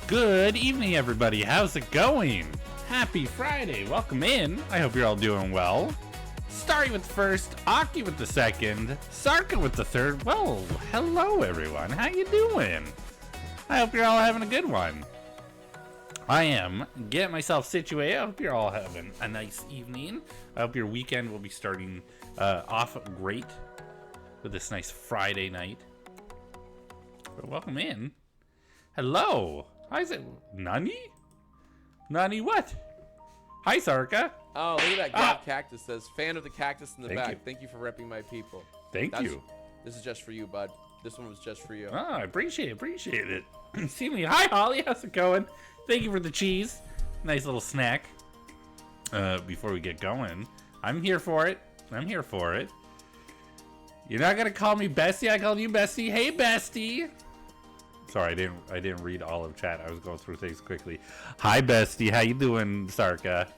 Good evening, everybody. How's it going? Happy Friday. Welcome in. I hope you're all doing well. Starry with the first, Aki with the second, Sarka with the third. Well, hello, everyone. How you doing? I hope you're all having a good one. I am getting myself situated. I hope you're all having a nice evening. I hope your weekend will be starting off great with this nice Friday night. But welcome in. Hello. Hi, is it Nani? Nani what? Hi, Sarka. Oh, look at that cactus. Says, fan of the cactus in the back. You. Thank you for repping my people. Thank you. This is just for you, bud. This one was just for you. I appreciate it. See me. Hi, Holly. How's it going? Thank you for the cheese. Nice little snack. Before we get going, I'm here for it. You're not gonna call me Bestie. I called you Bestie. Hey, Bestie. Sorry, I didn't read all of chat. I was going through things quickly. Hi, Bestie. How you doing, Sarka?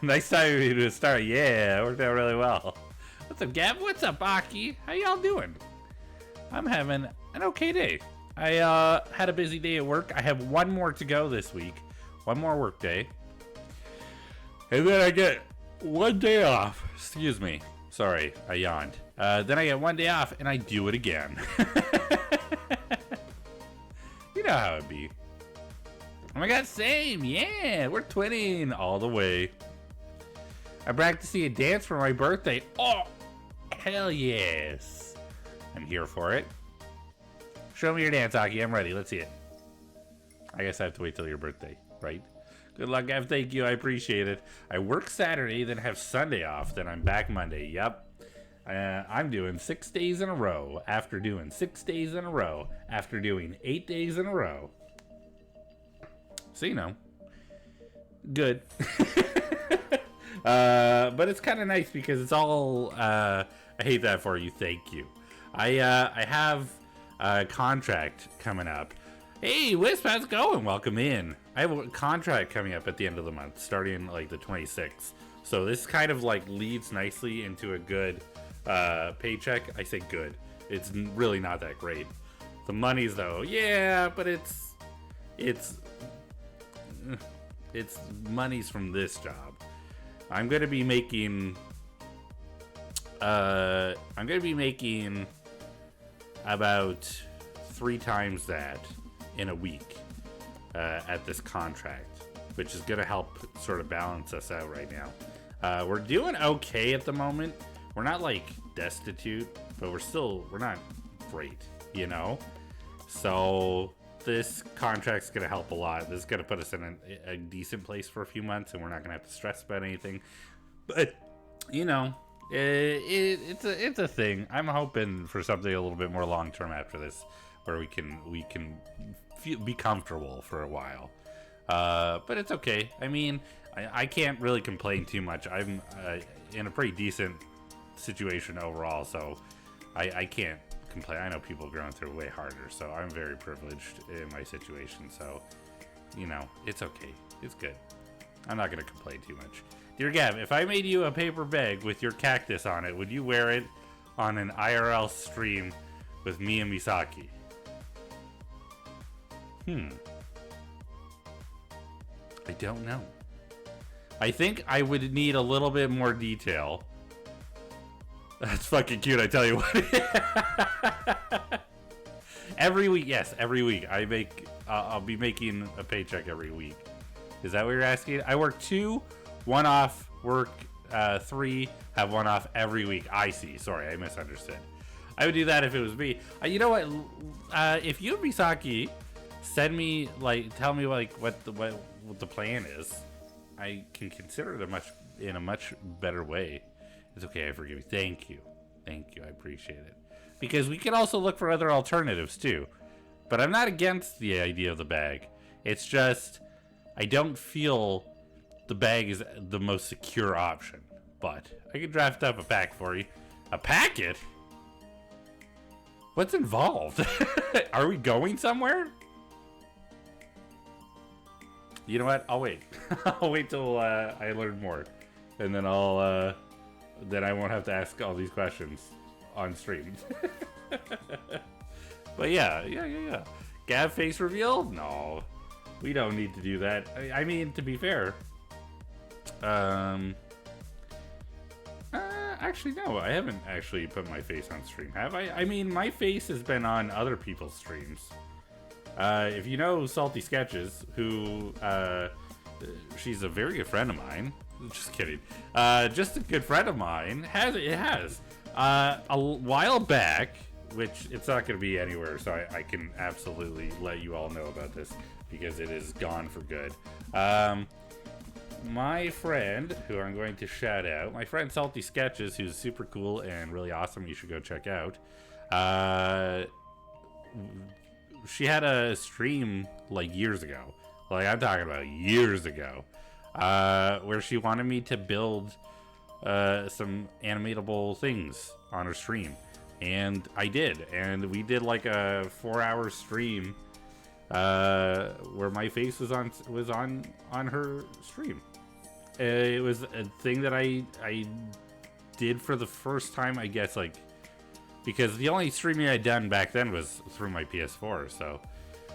Nice time to start. Yeah, worked out really well. What's up, Gab? What's up, Aki? How y'all doing? I'm having an okay day. I had a busy day at work. I have one more to go this week. One more work day. And then I get one day off. Excuse me. Sorry, I yawned. Then I get one day off and I do it again. You know how it be. Oh my god, same. Yeah, we're twinning all the way. I practicing a dance for my birthday. Oh, hell yes. I'm here for it. Show me your dance, Aki. I'm ready. Let's see it. I guess I have to wait till your birthday, right? Good luck, Ev. Thank you. I appreciate it. I work Saturday, then have Sunday off. Then I'm back Monday. Yep. I'm doing 6 days in a row after doing 6 days in a row after doing 8 days in a row. So, you know. Good. But it's kind of nice because it's all... I hate that for you. Thank you. I have... contract coming up. Hey, Wisp, how's it going? Welcome in. I have a contract coming up at the end of the month, starting like the 26th. So this kind of like leads nicely into a good paycheck. I say good. It's really not that great. The money's though, yeah, but it's money's from this job. I'm gonna be making about 3 times that in a week at this contract, which is going to help sort of balance us out right now. We're doing okay at the moment. We're not like destitute, but we're not great, you know? So this contract's going to help a lot. This is going to put us in a decent place for a few months, and we're not going to have to stress about anything. But, you know, it's a thing. I'm hoping for something a little bit more long term after this, where we can be comfortable for a while. But it's okay. I mean, I can't really complain too much. I'm in a pretty decent situation overall, so I can't complain. I know people are going through way harder, so I'm very privileged in my situation. So, you know, it's okay. It's good. I'm not gonna complain too much. Dear Gav, if I made you a paper bag with your cactus on it, would you wear it on an IRL stream with me and Misaki? I don't know. I think I would need a little bit more detail. That's fucking cute, I tell you what. Every week, yes, every week. I'll be making a paycheck every week. Is that what you're asking? I work 2, 1 off, work 3, have 1 off every week. I see. Sorry, I misunderstood. I would do that if it was me. You know what? If you and Misaki send me, like, tell me like what the plan is, I can consider it in a much better way. It's okay. I forgive you. Thank you. I appreciate it. Because we can also look for other alternatives too. But I'm not against the idea of the bag. It's just I don't feel the bag is the most secure option. But I could draft up a pack for you. A packet? What's involved? Are we going somewhere? You know what? I'll wait. I'll wait till I learn more. And then then I won't have to ask all these questions on stream. But yeah. Gav face reveal? No, we don't need to do that. I mean, to be fair, actually, no, I haven't actually put my face on stream, have I? I mean, my face has been on other people's streams. If you know Salty Sketches, who, she's a very good friend of mine. Just kidding. Just a good friend of mine. Has. A while back, which it's not going to be anywhere, so I can absolutely let you all know about this because it is gone for good. My friend, who I'm going to shout out, my friend Salty Sketches, who's super cool and really awesome, you should go check out. She had a stream like years ago. Like, I'm talking about years ago. Where she wanted me to build some animatable things on her stream. And I did. And we did like a 4-hour stream where my face was on her stream. It was a thing that I did for the first time, I guess, like, because the only streaming I'd done back then was through my PS4. So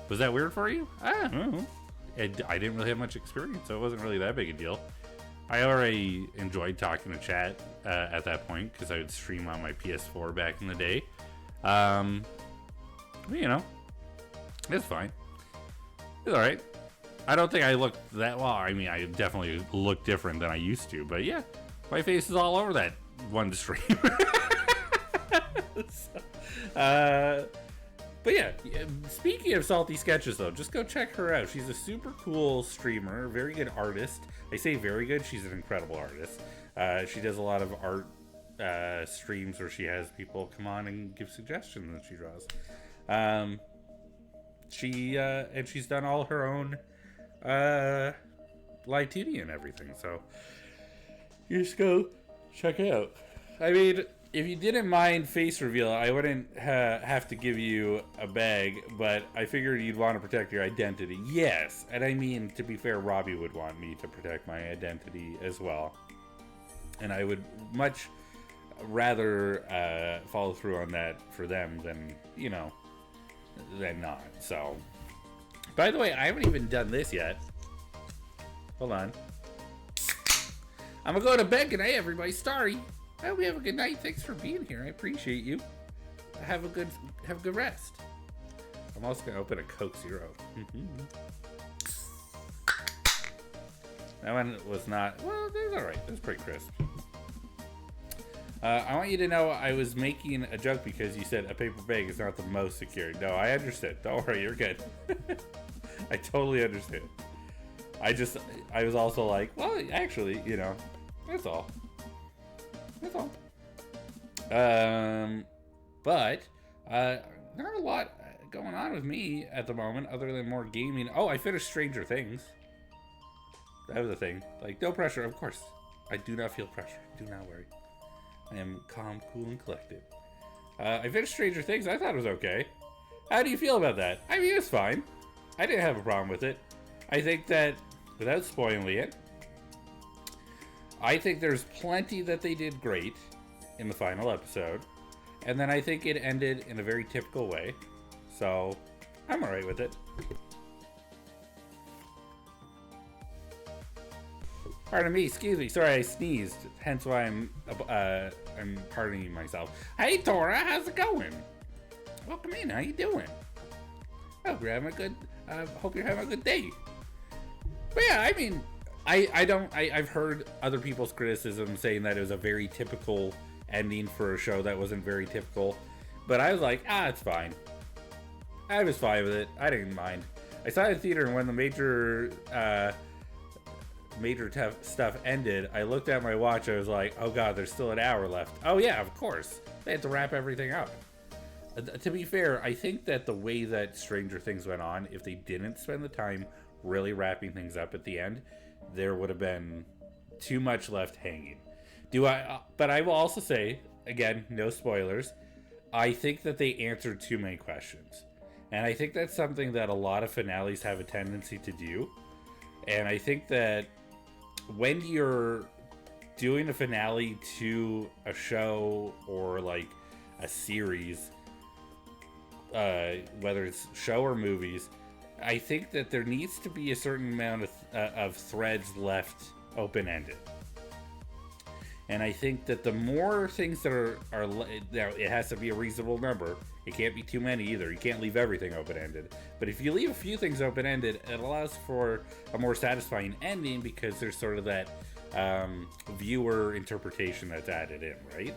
was that weird for you? I don't know. I didn't really have much experience, so it wasn't really that big a deal. I already enjoyed talking to chat at that point because I would stream on my PS4 back in the day. But, you know, it's fine. It's all right. I don't think I look that well. I mean, I definitely look different than I used to, but yeah, my face is all over that one stream. But yeah, speaking of Salty Sketches, though, just go check her out. She's a super cool streamer, very good artist. I say very good, she's an incredible artist. She does a lot of art streams where she has people come on and give suggestions that she draws. And she's done all her own live TV and everything, so you just go check it out. I mean, if you didn't mind face reveal, I wouldn't have to give you a bag, but I figured you'd want to protect your identity. Yes, and I mean, to be fair, Robbie would want me to protect my identity as well. And I would much rather follow through on that for them than, you know, than not. So, by the way, I haven't even done this yet. Hold on. I'm gonna go to bed. Good night, everybody. Sorry. I hope you have a good night. Thanks for being here. I appreciate you. Have a good rest. I'm also gonna open a Coke Zero. That one was not, well, it was all right. It was pretty crisp. I want you to know I was making a joke because you said a paper bag is not the most secure. No, I understood. Don't worry, you're good. I totally understand. I was also like, well, actually, you know, that's all. That's all. But not a lot going on with me at the moment other than more gaming. Oh, I finished Stranger Things. That was a thing. Like, no pressure, of course. I do not feel pressure. Do not worry. I am calm, cool, and collected. I finished Stranger Things. I thought it was okay. How do you feel about that? I mean, it was fine. I didn't have a problem with it. I think that, without spoiling it, I think there's plenty that they did great in the final episode. And then I think it ended in a very typical way. So, I'm alright with it. Pardon me, excuse me. Sorry, I sneezed. Hence why I'm pardoning myself. Hey, Tora, how's it going? Welcome in. How you doing? Hope you're having a good. Hope you're having a good day. But yeah, I mean, I've heard other people's criticism saying that it was a very typical ending for a show that wasn't very typical. But I was like, it's fine. I was fine with it. I didn't mind. I saw it in the theater, and when the major stuff ended, I looked at my watch. I was like, oh god, there's still an hour left. Oh yeah, of course. They had to wrap everything up. To be fair, I think that the way that Stranger Things went on, if they didn't spend the time really wrapping things up at the end, there would have been too much left hanging. But I will also say, again, no spoilers, I think that they answered too many questions. And I think that's something that a lot of finales have a tendency to do. And I think that when you're doing a finale to a show or like a series, whether it's show or movies, I think that there needs to be a certain amount of threads left open-ended. And I think that the more things that are it has to be a reasonable number. It can't be too many either. You can't leave everything open-ended. But if you leave a few things open-ended, it allows for a more satisfying ending because there's sort of that viewer interpretation that's added in, right?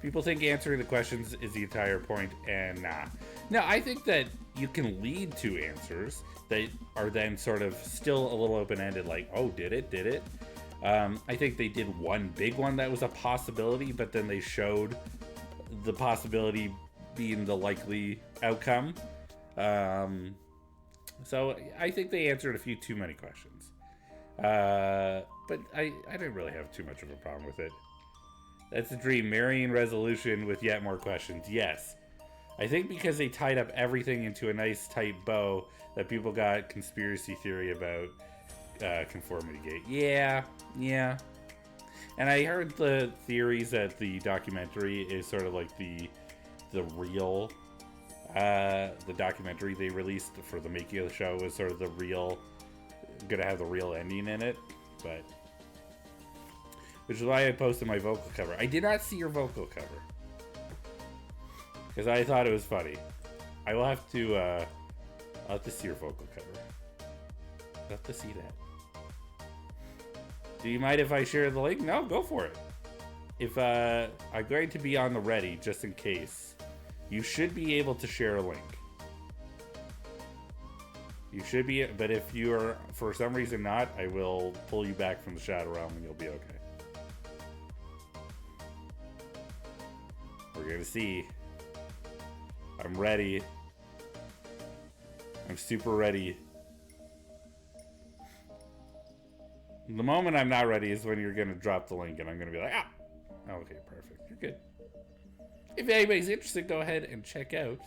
People think answering the questions is the entire point, and nah. No, I think that you can lead to answers that are then sort of still a little open-ended, like, oh, did it? I think they did one big one that was a possibility, but then they showed the possibility being the likely outcome. So I think they answered a few too many questions. But I didn't really have too much of a problem with it. That's the dream, marrying resolution with yet more questions. Yes. I think because they tied up everything into a nice tight bow that people got conspiracy theory about conformity gate. Yeah. And I heard the theories that the documentary is sort of like the real the documentary they released for the making of the show was sort of the real, gonna have the real ending in it, but which is why I posted my vocal cover. I did not see your vocal cover because I thought it was funny. I will have to I'll have to see your vocal cover. I'll have to see that. Do you mind if I share the link? No, go for it. If I'm going to be on the ready just in case. You should be able to share a link. You should be, but if you are for some reason not, I will pull you back from the shadow realm and you'll be okay. We're gonna see. I'm ready. I'm super ready. The moment I'm not ready is when you're gonna drop the link and I'm gonna be like, ah! Okay, perfect. You're good. If anybody's interested, go ahead and check out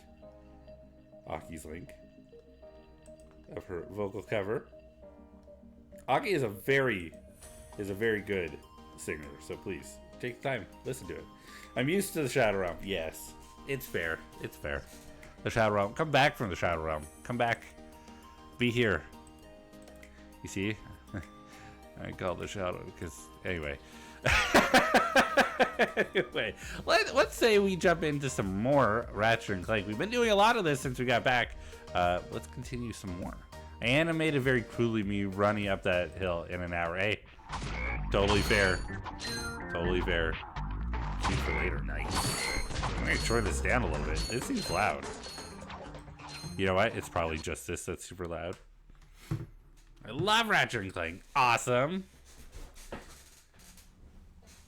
Aki's link of her vocal cover. Aki is a very good singer, so please take the time, listen to it. I'm used to the Shadow Realm. Yes, it's fair. It's fair. The Shadow Realm. Come back from the Shadow Realm. Come back. Be here. You see? I call it the Shadow because anyway. Anyway, let's say we jump into some more Ratchet and Clank. We've been doing a lot of this since we got back. Let's continue some more. I animated very crudely me running up that hill in an hour. Hey, totally fair. Totally fair. Shoot for later. Nice. I'm gonna turn this down a little bit. It seems loud. You know what? It's probably just this that's super loud. I love Ratchet and Clank. Awesome.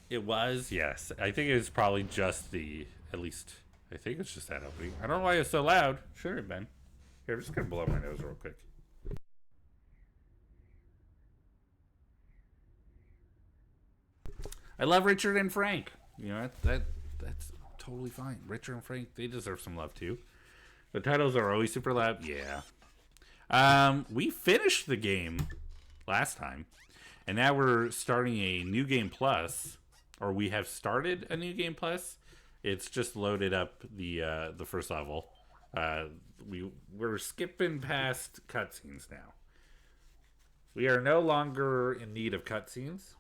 It was, yes. I think it was probably just at least, I think it's just that opening. I don't know why it's so loud. Should have been. Here, I'm just going to blow my nose real quick. I love Richard and Frank. You know, that's totally fine. Richard and Frank, they deserve some love too. The titles are always super loud. Yeah. We finished the game last time, and now we're starting a new game plus. Or we have started a new game plus. It's just loaded up the first level. We're skipping past cutscenes now. We are no longer in need of cutscenes.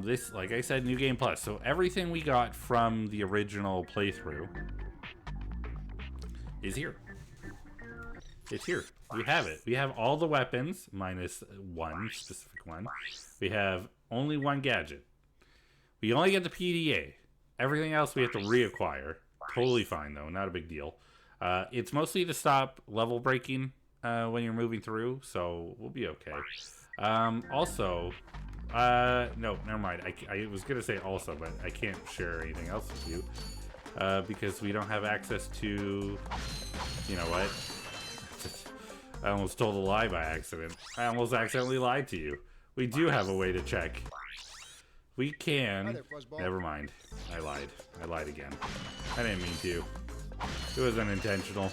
This, like I said, new game plus. So everything we got from the original playthrough is here. It's here. We have it. We have all the weapons, minus one specific one. We have only one gadget. We only get the PDA. Everything else we have to reacquire. Totally fine, though. Not a big deal. It's mostly to stop level breaking when you're moving through, so we'll be okay. Also, no, never mind. I was going to say also, but I can't share anything else with you because we don't have access to, you know what? I almost told a lie by accident. I almost accidentally lied to you. We do have a way to check. We can... Never mind. I lied. I lied again. I didn't mean to. It was unintentional.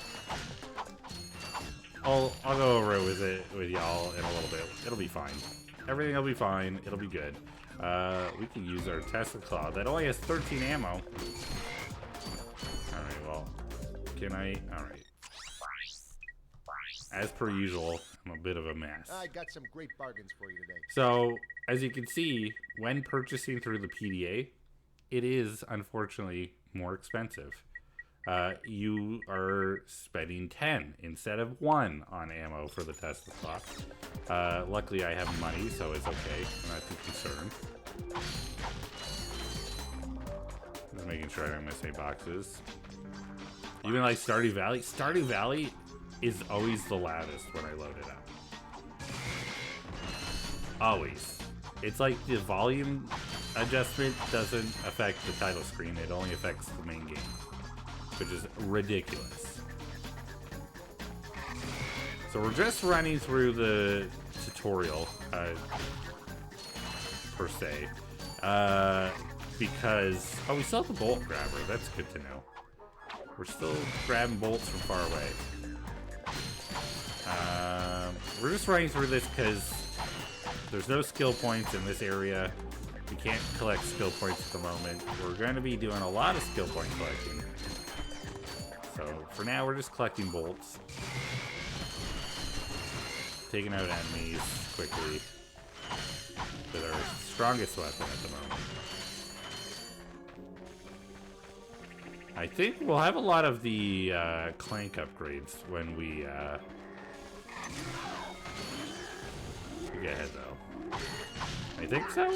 I'll go over it with y'all in a little bit. It'll be fine. Everything will be fine. It'll be good. We can use our Tesla Claw. That only has 13 ammo. Can I? All right. As per usual, I'm a bit of a mess. I got some great bargains for you today. So, as you can see, when purchasing through the PDA, it is unfortunately more expensive. You are spending 10 instead of 1 on ammo for the Tesla Claw. Luckily, I have money, so it's okay. I'm not too concerned. Just making sure I don't miss any boxes. Even like Stardew Valley. Stardew Valley is always the loudest when I load it up. Always. It's like the volume adjustment doesn't affect the title screen. It only affects the main game, which is ridiculous. So we're just running through the tutorial, per se, because, oh, we still have the bolt grabber. That's good to know. We're still grabbing bolts from far away. We're just running through this because there's no skill points in this area. We can't collect skill points at the moment. We're going to be doing a lot of skill point collecting. So for now, we're just collecting bolts. Taking out enemies quickly with our strongest weapon at the moment. I think we'll have a lot of the Clank upgrades when we get ahead, though. I think so.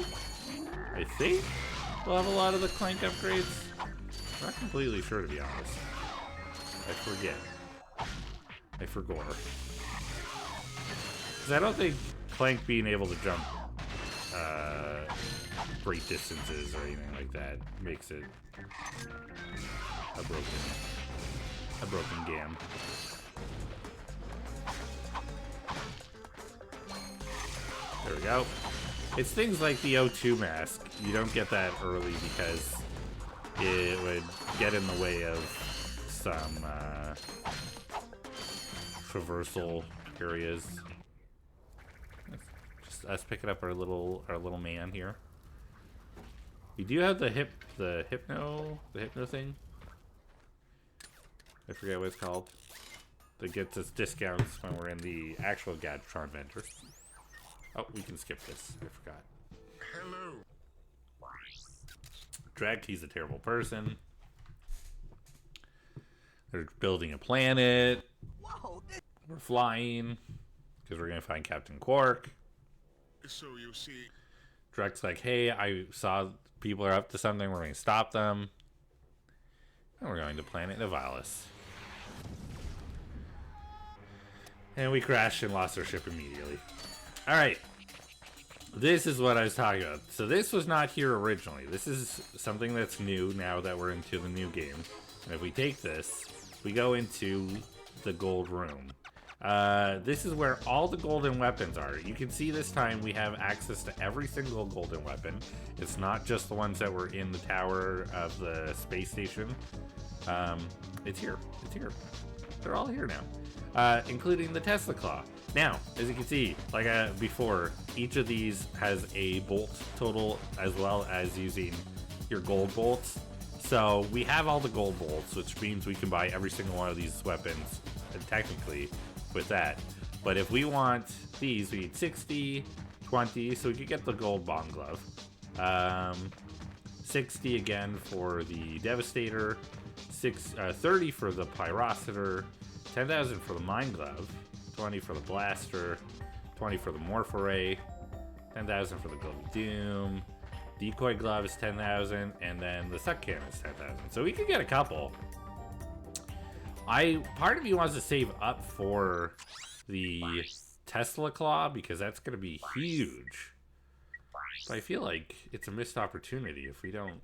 I think we'll have a lot of the Clank upgrades. I'm not completely sure, to be honest. I forget. I forgot. Because I don't think Clank being able to jump great distances or anything like that makes it a broken game. There we go. It's things like the O2 mask. You don't get that early because it would get in the way of some traversal areas. Just us picking up our little man here. We do have the hypno thing. I forget what it's called. That gets us discounts when we're in the actual Gadgetron vendor. Oh, we can skip this. I forgot. Hello. Dragkey's a terrible person. They're building a planet. Whoa. We're flying because we're gonna find Captain Quark. So you see, Drek's like, hey, I saw people are up to something. We're going to stop them. And we're going to Planet Nivalis. And we crashed and lost our ship immediately. Alright. This is what I was talking about. So this was not here originally. This is something that's new now that we're into the new game. And if we take this, we go into the gold room. This is where all the golden weapons are. You can see this time we have access to every single golden weapon. It's not just the ones that were in the tower of the space station. It's here. It's here. They're all here now, including the Tesla Claw. Now, as you can see, like before, each of these has a bolt total as well as using your gold bolts. So we have all the gold bolts, which means we can buy every single one of these weapons, technically, with that. But if we want these, we need 60, 20, so we could get the gold bomb glove. 60 again for the Devastator, 30 for the Pyrocitor, 10,000 for the Mine Glove, 20 for the Blaster, 20 for the Morph Array, 10,000 for the Glove of Doom, Decoy Glove is 10,000, and then the Suck Cannon is 10,000. So we could get a couple. Part of me wants to save up for the Tesla Claw because that's going to be huge. But I feel like it's a missed opportunity if we don't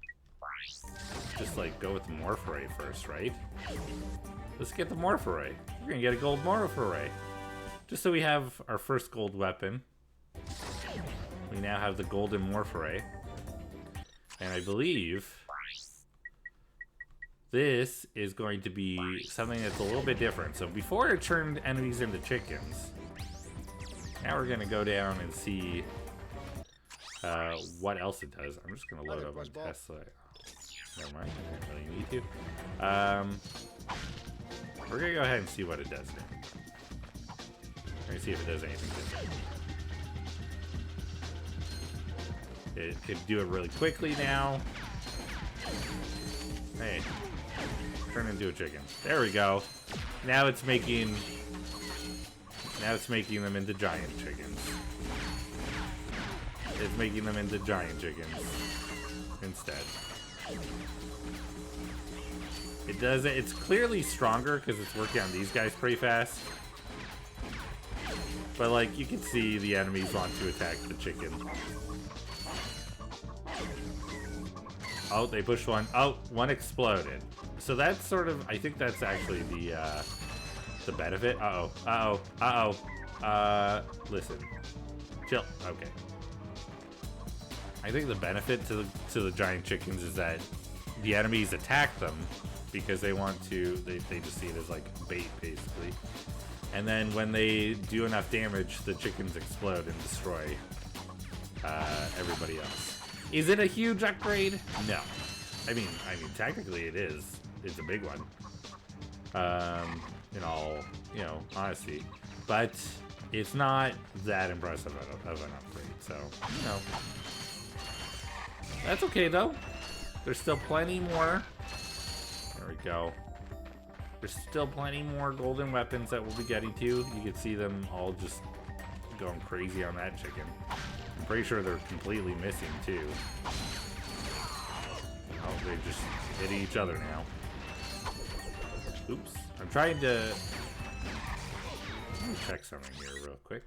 just like go with the Morph Array first, right? Let's get the Morph Array. We're going to get a gold Morph Array. Just so we have our first gold weapon. We now have the golden Morph Array. And I believe this is going to be something that's a little bit different. So before it turned enemies into chickens, now we're going to go down and see what else it does. I'm just going to load up on Tesla. Never mind, I don't really need to. We're gonna go ahead and see what it does now. Let me see if it does anything different. It could do it really quickly now. Hey, turn into a chicken. There we go. Now it's making them into giant chickens. It's making them into giant chickens instead. It does it. It's clearly stronger because it's working on these guys pretty fast. But like you can see, the enemies want to attack the chicken. Oh, they pushed one. Oh, one exploded. So that's sort of, I think that's actually the benefit. Uh-oh. Uh-oh. Uh-oh. Listen. Chill. Okay. I think the benefit to the giant chickens is that the enemies attack them because they want to, they just see it as like bait, basically. And then when they do enough damage, the chickens explode and destroy everybody else. Is it a huge upgrade? No. I mean, technically it is. It's a big one. In all, honesty. But it's not that impressive of an upgrade. So, that's okay though. There's still plenty more. There we go. There's still plenty more golden weapons that we'll be getting to. You can see them all just going crazy on that chicken. I'm pretty sure they're completely missing too. Oh, they just hit each other now. Oops. I'm trying to... Let me check something here real quick.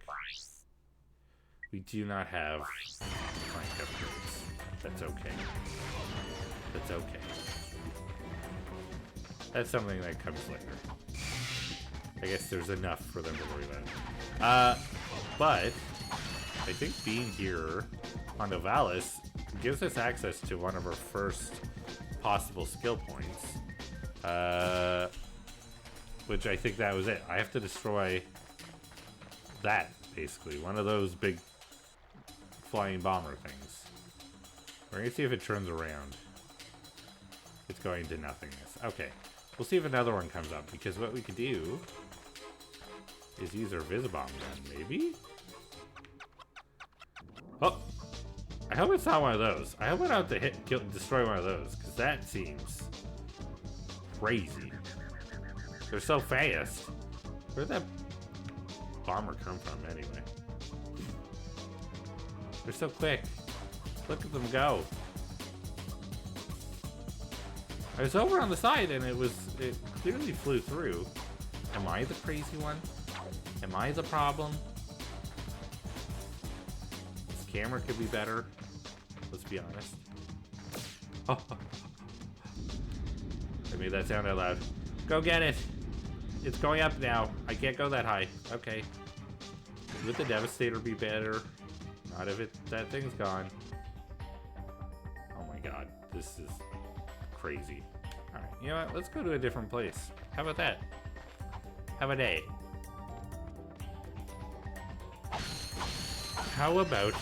We do not have Clank upgrades. That's okay. That's okay. That's something that comes later. I guess there's enough for them to worry about. But I think being here on Novalis gives us access to one of our first possible skill points. Which I think that was it. I have to destroy that, basically. One of those big flying bomber things. We're gonna see if it turns around. It's going to nothingness. Okay. We'll see if another one comes up, because what we could do is use our Visibomb gun, maybe? Oh! I hope it's not one of those. I hope I don't have to destroy one of those, because that seems crazy. They're so fast. Where'd that bomber come from, anyway? They're so quick. Look at them go. I was over on the side and it clearly flew through. Am I the crazy one? Am I the problem? This camera could be better. Let's be honest. Oh. I made that sound out loud. Go get it! It's going up now. I can't go that high. Okay. Would the Devastator be better? Not if that thing's gone. Oh my god. This is crazy. Alright, you know what? Let's go to a different place. How about that? How about A? How about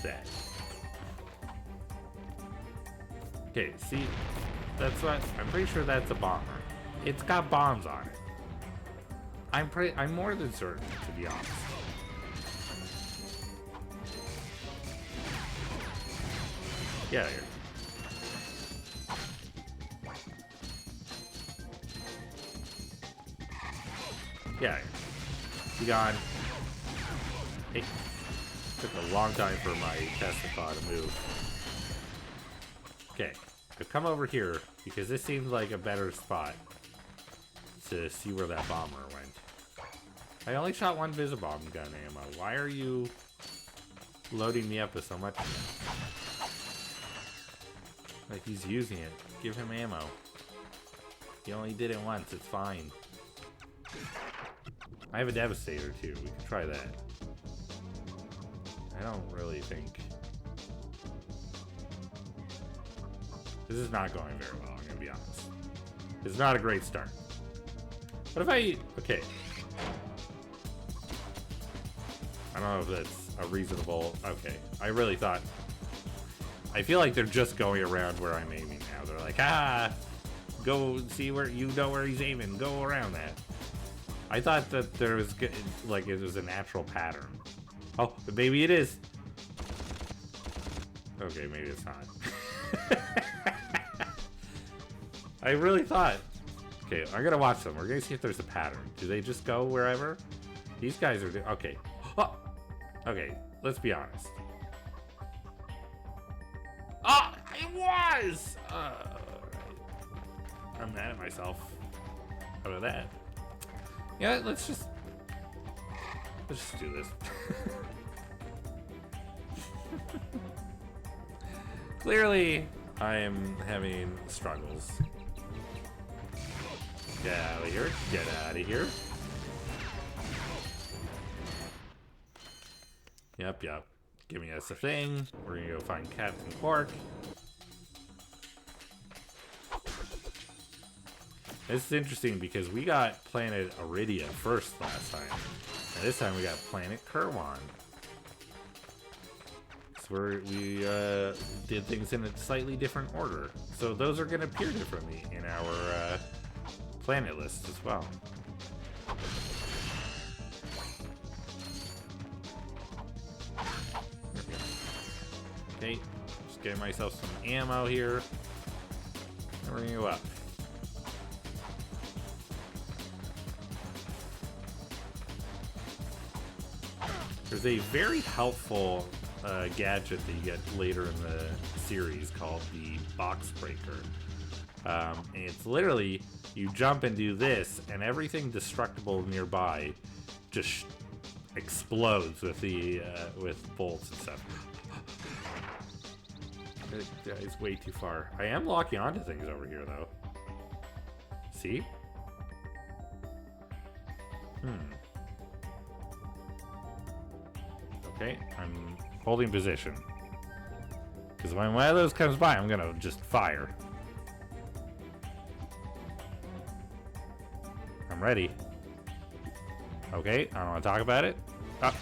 that? Okay, see? That's what... I'm pretty sure that's a bomber. It's got bombs on it. I'm more than certain, to be honest. Get out of here. Yeah, be gone. Hey, took a long time for my Tesla to move. Okay, so come over here because this seems like a better spot to see where that bomber went. I only shot one Visibomb gun ammo. Why are you loading me up with so much? Like he's using it. Give him ammo. He only did it once. It's fine. I have a Devastator too. We can try that. I don't really think... This is not going very well, I'm gonna be honest. It's not a great start. What if I... Okay. I don't know if that's a reasonable... Okay. I really thought... I feel like they're just going around where I'm aiming now. They're like, ah! Go see where... You know where he's aiming. Go around that. I thought that there was like it was a natural pattern. Oh, but maybe it is. Okay, maybe it's not. I really thought. Okay, I'm gonna watch them. We're gonna see if there's a pattern. Do they just go wherever? These guys are. Okay. Oh! Okay, let's be honest. Oh, it was! I'm mad at myself about that. Yeah, let's just do this. Clearly, I am having struggles. Get out of here. Get out of here. Yep. Giving us a thing. We're gonna go find Captain Quark. This is interesting because we got Planet Iridia first last time. And this time we got Planet Kerwan. So we did things in a slightly different order. So those are going to appear differently in our planet list as well. Okay, just getting myself some ammo here. And we're going to go up. There's a very helpful gadget that you get later in the series called the Box Breaker. And it's literally, you jump and do this, and everything destructible nearby just explodes with the with bolts and stuff. It's way too far. I am locking onto things over here, though. See? Okay, I'm holding position. Because when one of those comes by, I'm gonna just fire. I'm ready. Okay, I don't want to talk about it. Ah.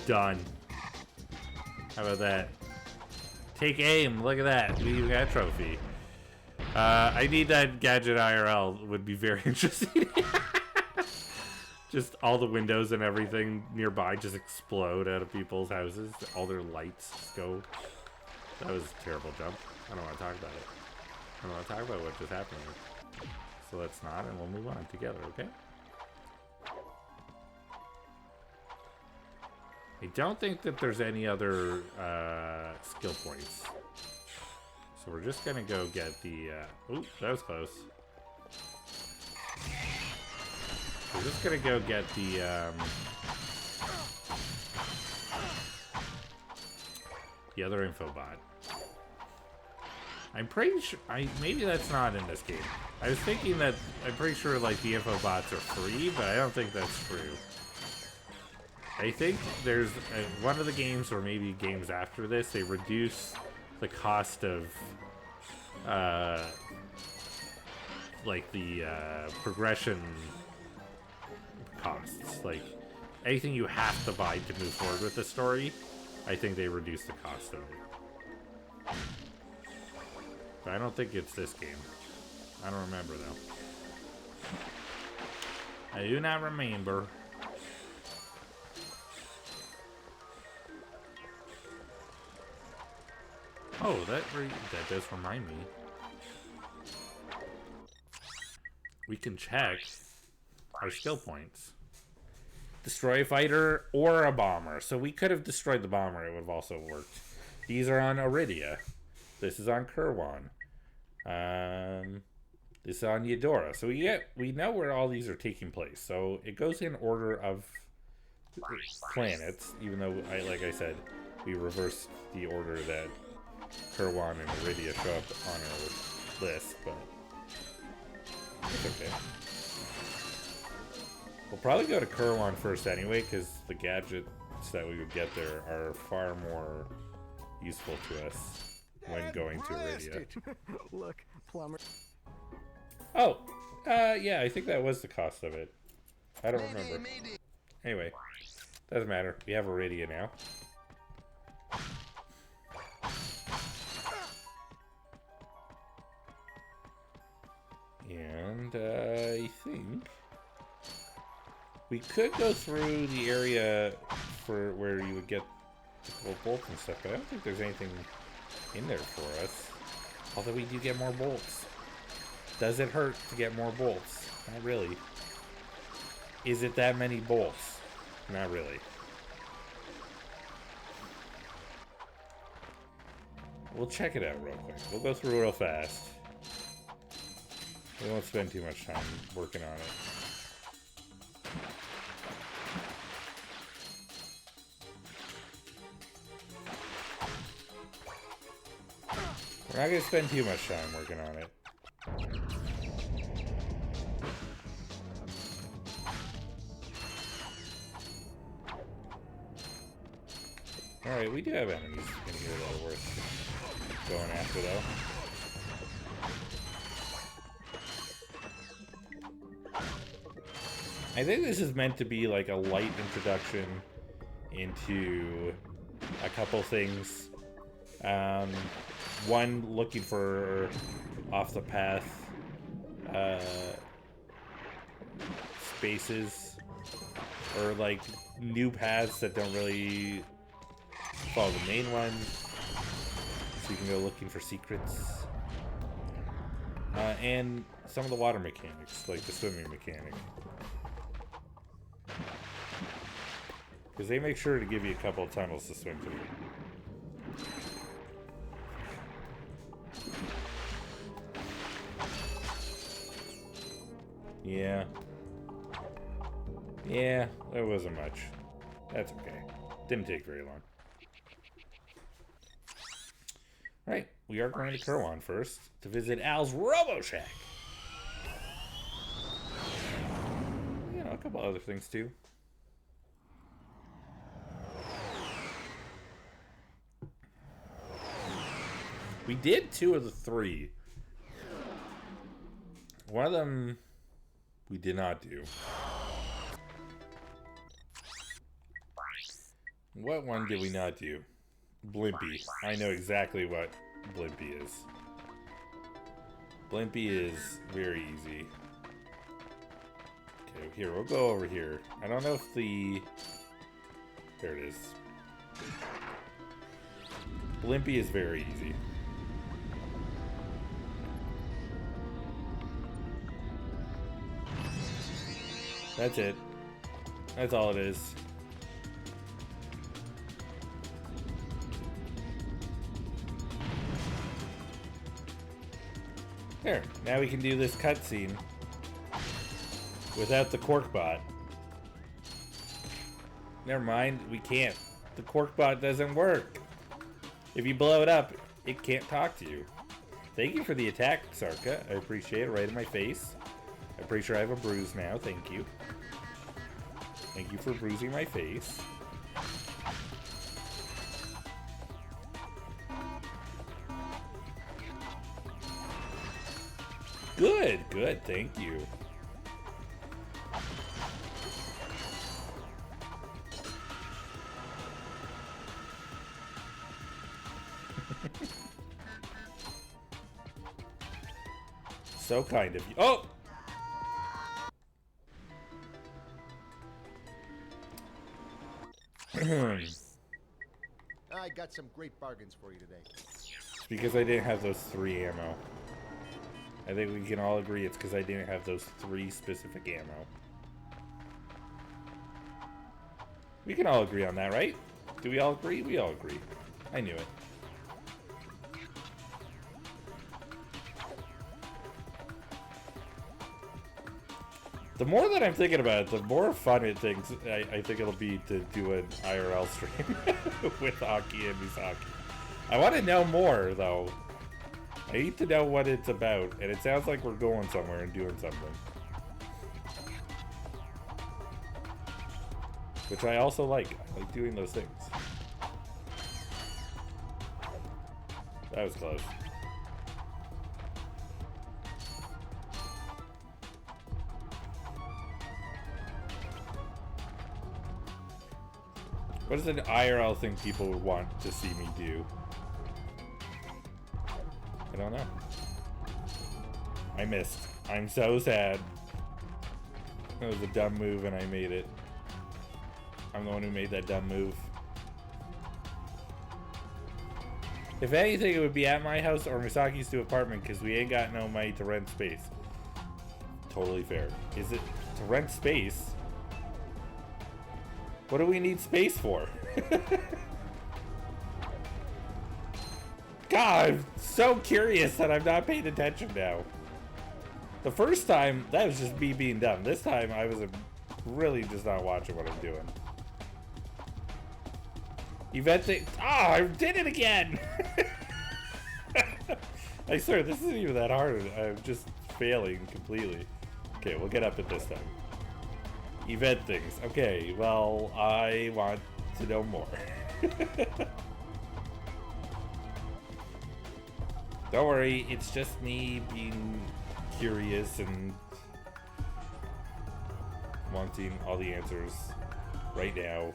Done. How about that? Take aim. Look at that. We even got a trophy. I need that gadget IRL. Would be very interesting. Just all the windows and everything nearby just explode out of people's houses. All their lights just go. That was a terrible jump. I don't want to talk about it. I don't want to talk about what just happened here. So let's not, and we'll move on together, okay? I don't think that there's any other skill points. So we're just gonna go get the, ooh, that was close. We're just gonna go get the other infobot. I'm pretty sure, maybe that's not in this game. I was thinking that, I'm pretty sure like the infobots are free, but I don't think that's true. I think there's one of the games, or maybe games after this, they reduce the cost of like the progression costs. Like anything you have to buy to move forward with the story, I think they reduce the cost of it. But I don't think it's this game. I don't remember though. I do not remember. Oh, that does remind me. We can check our skill points. Destroy a fighter or a bomber. So we could have destroyed the bomber. It would have also worked. These are on Iridia. This is on Kerwan. This is on Eudora. So we know where all these are taking place. So it goes in order of planets. Even though, like I said, we reversed the order that Kerwan and Iridia show up on our list, but it's okay. We'll probably go to Kerwan first anyway, because the gadgets that we would get there are far more useful to us when going to Iridia. Look, plumber. Oh, yeah, I think that was the cost of it. I don't remember. Anyway, doesn't matter. We have Iridia now. We could go through the area for where you would get the gold bolts and stuff, but I don't think there's anything in there for us. Although we do get more bolts. Does it hurt to get more bolts? Not really. Is it that many bolts? Not really. We'll check it out real quick. We'll go through real fast. We won't spend too much time working on it. We're not going to spend too much time working on it. Alright, we do have enemies in here that are worth going after, though. I think this is meant to be like a light introduction into a couple things. One, looking for off the path spaces, or like new paths that don't really follow the main one, so you can go looking for secrets. And some of the water mechanics, like the swimming mechanic. Because they make sure to give you a couple of tunnels to swim through. Yeah. Yeah, there wasn't much. That's okay. Didn't take very long. Right, we are going to Kerwan first to visit Al's Robo Shack. You know, a couple other things too. We did 2 of the 3. One of them we did not do. What one did we not do? Blimpy. I know exactly what Blimpy is. Blimpy is very easy. Okay, here, we'll go over here. I don't know if the... There it is. Blimpy is very easy. That's it. That's all it is. There. Now we can do this cutscene without the cork bot. Never mind, we can't. The cork bot doesn't work. If you blow it up, it can't talk to you. Thank you for the attack, Sarka. I appreciate it, right in my face. I'm pretty sure I have a bruise now. Thank you. Thank you for bruising my face. Good, good. Thank you. So kind of you. Oh! I got some great bargains for you today. It's because I didn't have those 3 ammo. I think we can all agree it's because I didn't have those 3 specific ammo. We can all agree on that, right? Do we all agree? We all agree. I knew it. The more that I'm thinking about it, the more fun it thinks I think it'll be to do an IRL stream with Aki and Misaki. I want to know more, though. I need to know what it's about, and it sounds like we're going somewhere and doing something. Which I also like. I like doing those things. That was close. What is an IRL thing people would want to see me do? I don't know. I missed. I'm so sad. That was a dumb move and I made it. I'm the one who made that dumb move. If anything, it would be at my house or Misaki's new apartment because we ain't got no money to rent space. Totally fair. Is it to rent space? What do we need space for? God, I'm so curious that I'm not paying attention now. The first time, that was just me being dumb. This time, I was really just not watching what I'm doing. Event thing. Oh, I did it again! I swear, this isn't even that hard. I'm just failing completely. Okay, we'll get up at this time. Event things. Okay, well, I want to know more. Don't worry, it's just me being curious and wanting all the answers right now.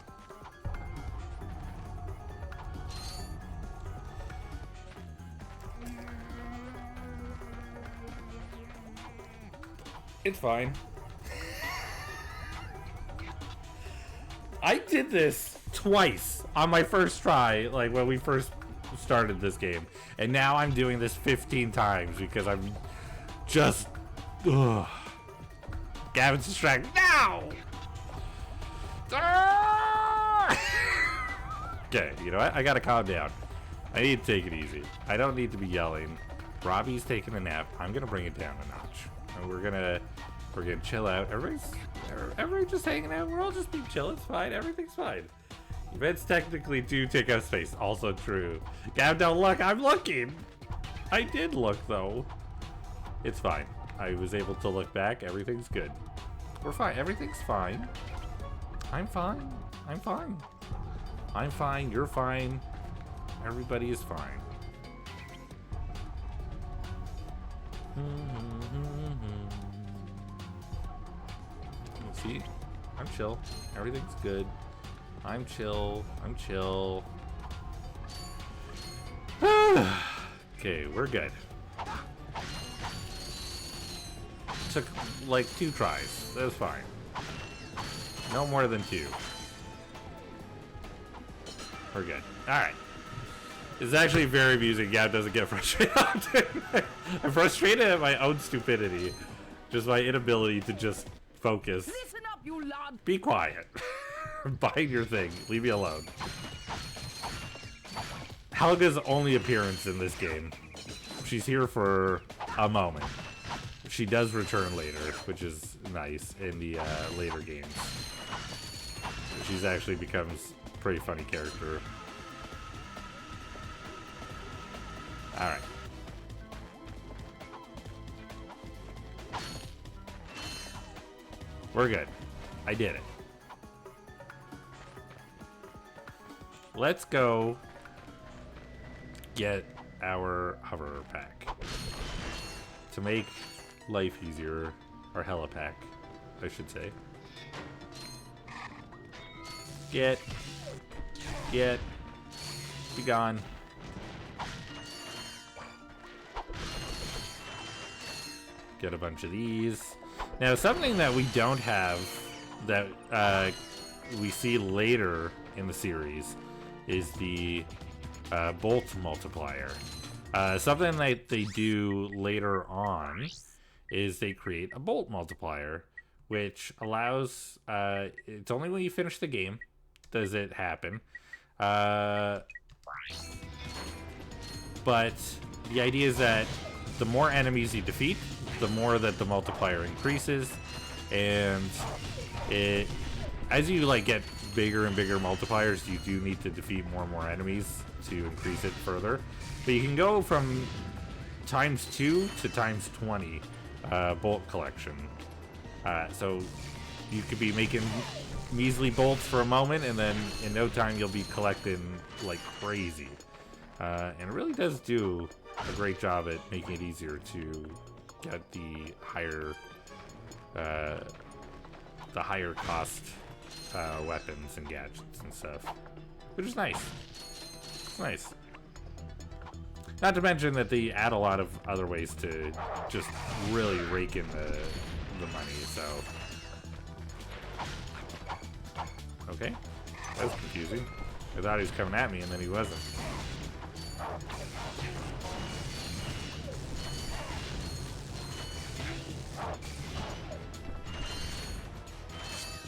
It's fine. I did this twice on my first try, like when we first started this game. And now I'm doing this 15 times because I'm just... Ugh. Gavin's distracted. No! Okay, you know what? I gotta calm down. I need to take it easy. I don't need to be yelling. Robbie's taking a nap. I'm gonna bring it down a notch. And we're gonna chill out. Everybody's just hanging out. We're all just being chill. It's fine. Everything's fine. Events technically do take up space. Also true. Gav, don't look. I'm looking. I did look though. It's fine. I was able to look back. Everything's good. We're fine. Everything's fine. I'm fine. I'm fine. I'm fine. You're fine. Everybody is fine. See? I'm chill. Everything's good. I'm chill. I'm chill. Okay, we're good. Took like 2 tries. That was fine. No more than 2. We're good. Alright. It's actually very amusing. Gab doesn't get frustrated often. I'm frustrated at my own stupidity. Just my inability to just focus. Listen up, you lad. Be quiet. Buying your thing. Leave me alone. Helga's only appearance in this game. She's here for a moment. She does return later, which is nice in the later games. She's actually becomes a pretty funny character. Alright. We're good. I did it. Let's go get our hover pack to make life easier. Our helipack, I should say. Get, be gone. Get a bunch of these. Now, something that we don't have that we see later in the series is the bolt multiplier. Something that they do later on is they create a bolt multiplier, which allows, it's only when you finish the game does it happen. But the idea is that the more enemies you defeat, the more that the multiplier increases, and as you like get bigger and bigger multipliers, you do need to defeat more and more enemies to increase it further. But you can go from ×2 to ×20 bolt collection. So you could be making measly bolts for a moment, and then in no time you'll be collecting like crazy. And it really does do a great job at making it easier to get the higher cost weapons and gadgets and stuff, which is nice. It's nice. Not to mention that they add a lot of other ways to just really rake in the money. So Okay. That was confusing. I thought he was coming at me and then he wasn't.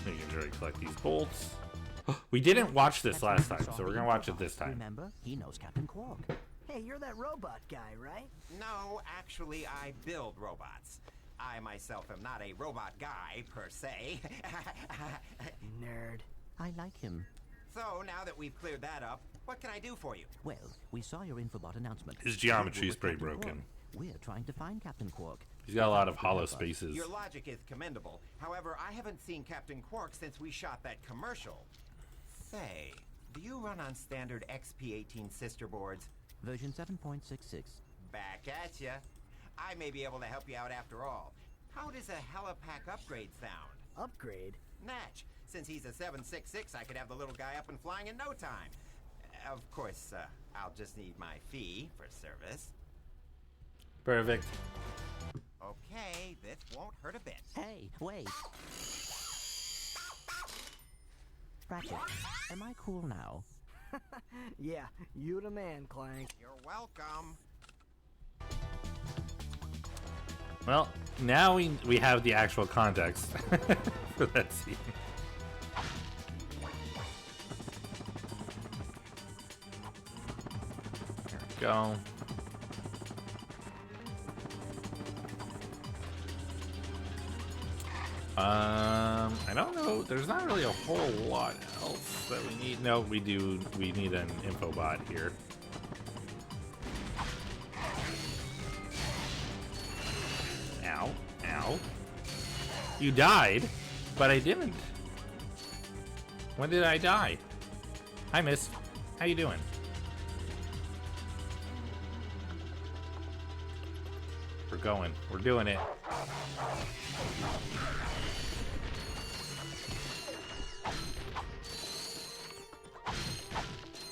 Making sure I collect these bolts. We didn't watch this last time, so we're gonna watch it this time. Remember, he knows Captain Quark. Hey, you're that robot guy, right? No, actually, I build robots. I myself am not a robot guy, per se. Nerd. I like him. So, now that we've cleared that up, what can I do for you? Well, we saw your Infobot announcement. His geometry is With pretty Captain broken. Quark. We're trying to find Captain Quark. He's got a lot of hollow spaces. Your logic is commendable. However, I haven't seen Captain Quark since we shot that commercial. Say, do you run on standard XP18 sister boards? Version 7.66. Back at ya. I may be able to help you out after all. How does a helipack upgrade sound? Upgrade? Natch. Since he's a 766, I could have the little guy up and flying in no time. Of course, I'll just need my fee for service. Perfect. Okay, this won't hurt a bit. Hey, wait. Ratchet, am I cool now? Yeah, you the man, Clank. You're welcome. Well, now we have the actual context for that scene. There we go. I don't know. There's not really a whole lot else that we need. No, we do. We need an infobot here. Ow. Ow. You died, but I didn't. When did I die? Hi, miss. How you doing? We're going. We're doing it.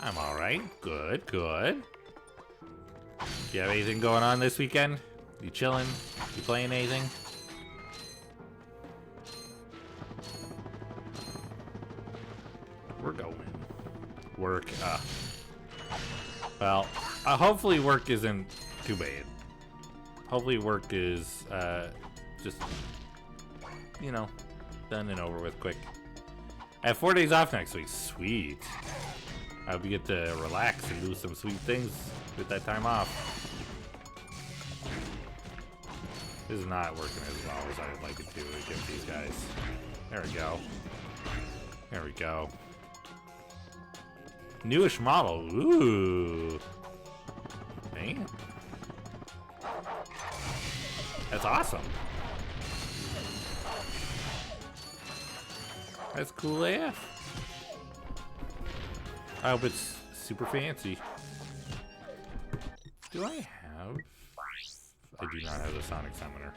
I'm alright. Good, good. You have anything going on this weekend? You chilling? You playing anything? We're going. Work. Well, hopefully work isn't too bad. Hopefully work is just, you know, done and over with quick. I have 4 days off next week. Sweet. I hope you get to relax and do some sweet things with that time off. This is not working as well as I would like it to against these guys. There we go. There we go. Newish model. Ooh. Man. That's awesome. That's cool AF. I hope it's super fancy. Do I have? I do not have the Sonic Summoner.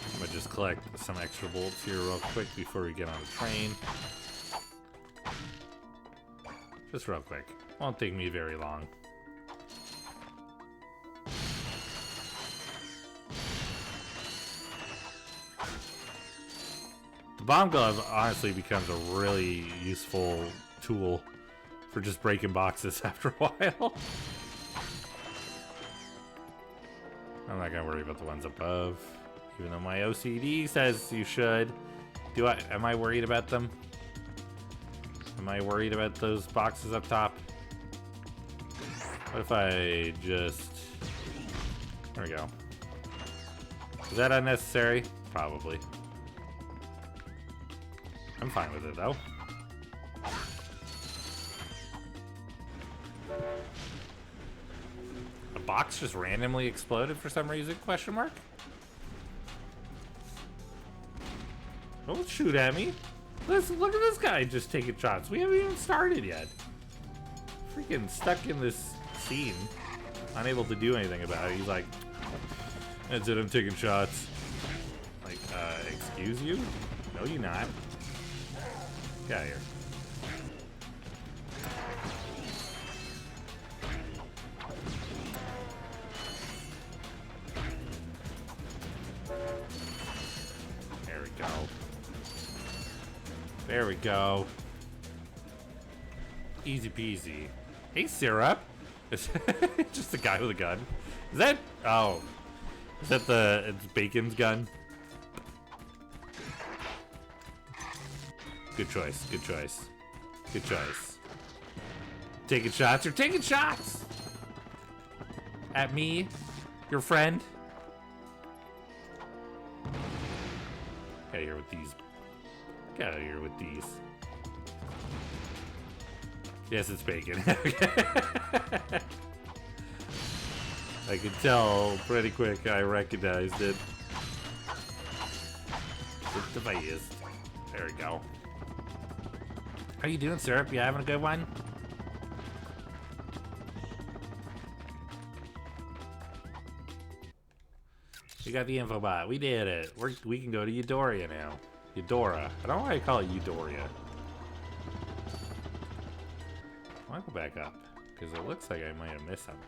I'm gonna just collect some extra bolts here real quick before we get on the train. Just real quick. Won't take me very long. The bomb glove honestly becomes a really useful tool for just breaking boxes after a while. I'm not gonna worry about the ones above, even though my OCD says you should. Am I worried about them? Am I worried about those boxes up top? What if I just... There we go. Is that unnecessary? Probably. I'm fine with it though. A box just randomly exploded for some reason? Question mark? Don't shoot at me. Listen, look at this guy just taking shots. We haven't even started yet. Freaking stuck in this scene. Unable to do anything about it. He's like, that's it, I'm taking shots. Like, excuse you? No, you're not. Get out of here. There we go. There we go. Easy peasy. Hey, Syrup. It's just a guy with a gun. Is that... Oh. Is that it's Bacon's gun? Good choice. Good choice. Good choice. Taking shots. You're taking shots! At me? Your friend? Get out of here with these. Get out of here with these. Yes, it's Bacon. I could tell pretty quick. I recognized it. It's the face. There we go. How you doing, Syrup? You having a good one? We got the info bot. We did it. We can go to Eudora now. Eudora. I don't know why I call it Eudoria. I want to go back up because it looks like I might have missed something.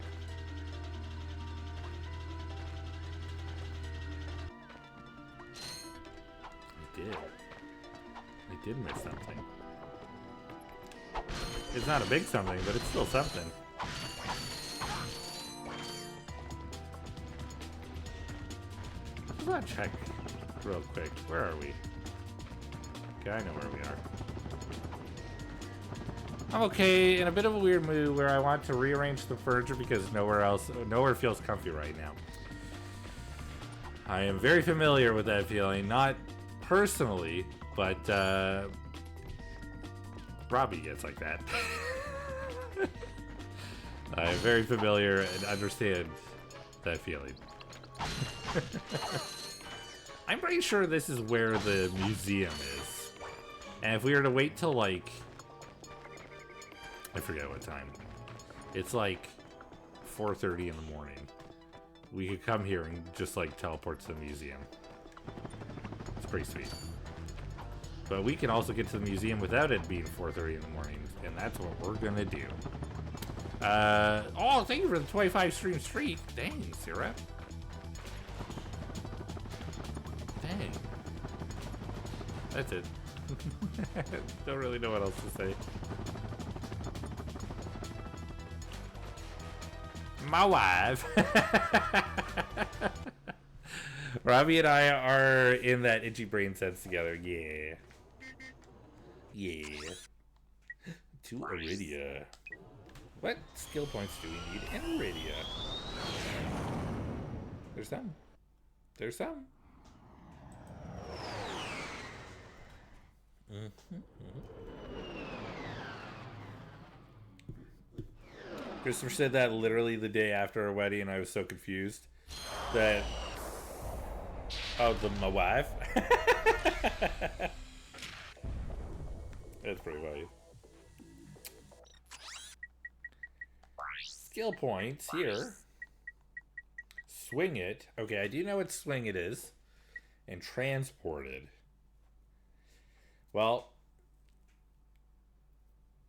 I did miss something. It's not a big something, but it's still something. Let's not check real quick. Where are we? Okay, I know where we are. I'm okay, in a bit of a weird mood where I want to rearrange the furniture because nowhere feels comfy right now. I am very familiar with that feeling, not personally, but Robbie gets like that. I'm very familiar and understand that feeling. I'm pretty sure this is where the museum is. And if we were to wait till like... I forget what time. It's like 4:30 in the morning. We could come here and just like teleport to the museum. It's pretty sweet. But we can also get to the museum without it being 4:30 in the morning, and that's what we're gonna do. Oh, thank you for the 25 stream streak. Dang, Syrup. Dang. That's it. Don't really know what else to say. My wife. Robbie and I are in that itchy brain sense together. Yeah. Yeah. 2 Iridia. What skill points do we need in Iridia? There's some. There's some. Christopher said that literally the day after our wedding, and I was so confused that... Oh, my wife? That's pretty funny. Skill points here. Swing it. Okay, I do know what swing it is. And transported. Well...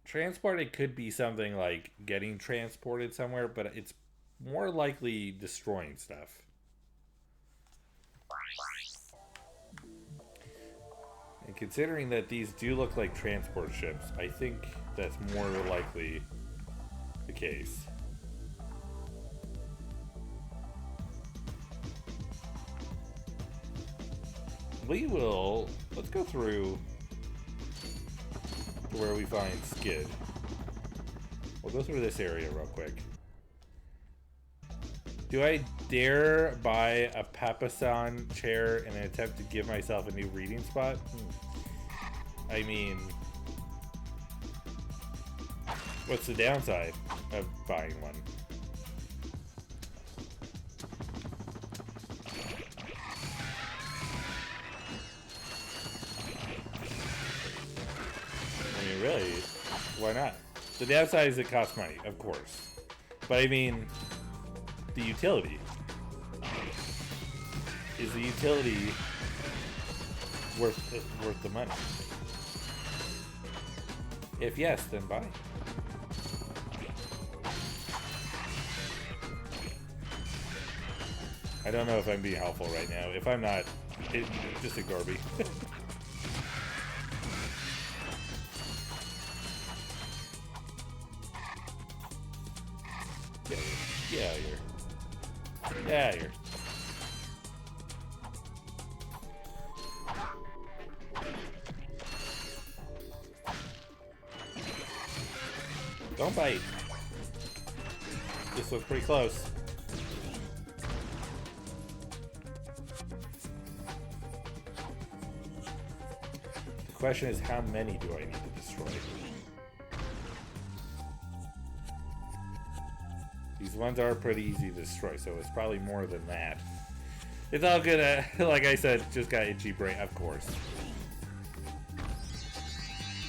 Transported could be something like getting transported somewhere, but it's more likely destroying stuff. And considering that these do look like transport ships, I think that's more likely the case. Let's go through where we find Skid. We'll go through this area real quick. Do I dare buy a Papasan chair in an attempt to give myself a new reading spot? I mean, what's the downside of buying one? Really? Why not? The downside is it costs money, of course. But I mean, the utility. Is the utility worth the money? If yes, then buy. I don't know if I'm being helpful right now. If I'm not, Just ignore me. Yeah, you're. Yeah, you're. Don't bite. This looks pretty close. The question is, how many do I need to destroy? These ones are pretty easy to destroy, so it's probably more than that. It's all good. Like I said, just got itchy brain, of course.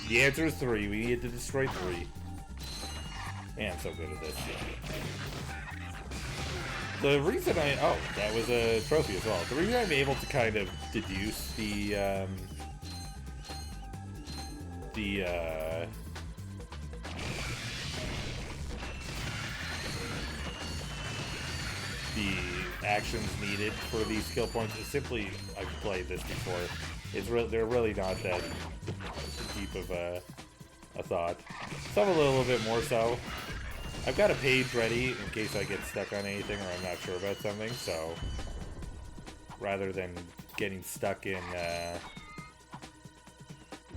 The answer is 3. We needed to destroy 3. Man, I'm so good at this. The reason oh, that was a trophy as well. The reason I'm able to kind of deduce the actions needed for these skill points is simply, I've played this before. They're really not that deep of a thought. Some a little bit more so. I've got a page ready in case I get stuck on anything or I'm not sure about something, so rather than getting stuck in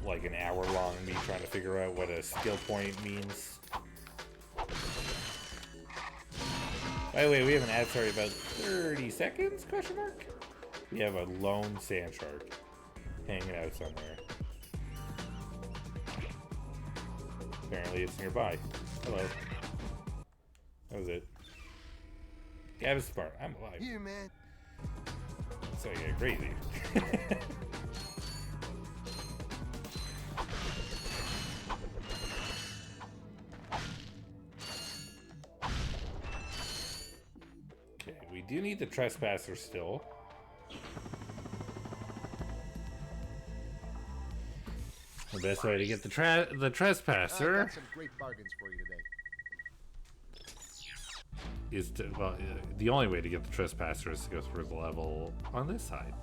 like an hour long me trying to figure out what a skill point means. By the way, we have an ad, sorry, about 30 seconds, question mark? We have a lone sand shark hanging out somewhere. Apparently it's nearby. Hello. That was it. Gavin's smart. I'm alive. Here, man. So yeah, crazy. Okay, we do need the trespasser still. The best way to get the trespasser I got some great bargains for you today. is to, well, the only way to get the trespasser is to go through the level on this side.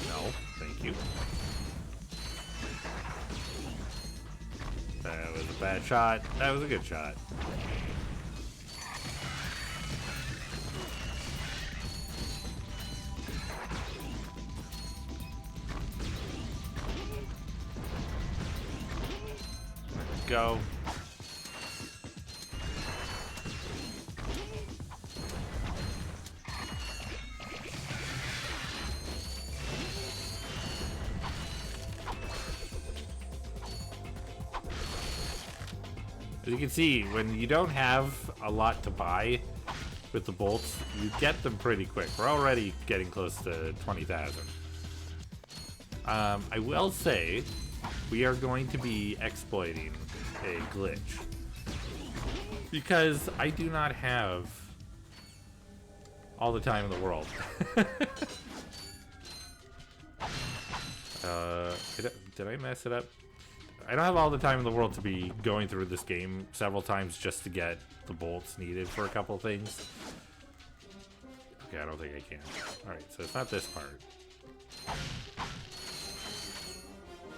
No, thank you. That was a bad shot. That was a good shot. Go. As you can see, when you don't have a lot to buy with the bolts, you get them pretty quick. We're already getting close to 20,000. I will say, we are going to be exploiting a glitch because I do not have all the time in the world. Did I mess it up? I don't have all the time in the world to be going through this game several times just to get the bolts needed for a couple things. Okay, I don't think I can. Alright, so it's not this part.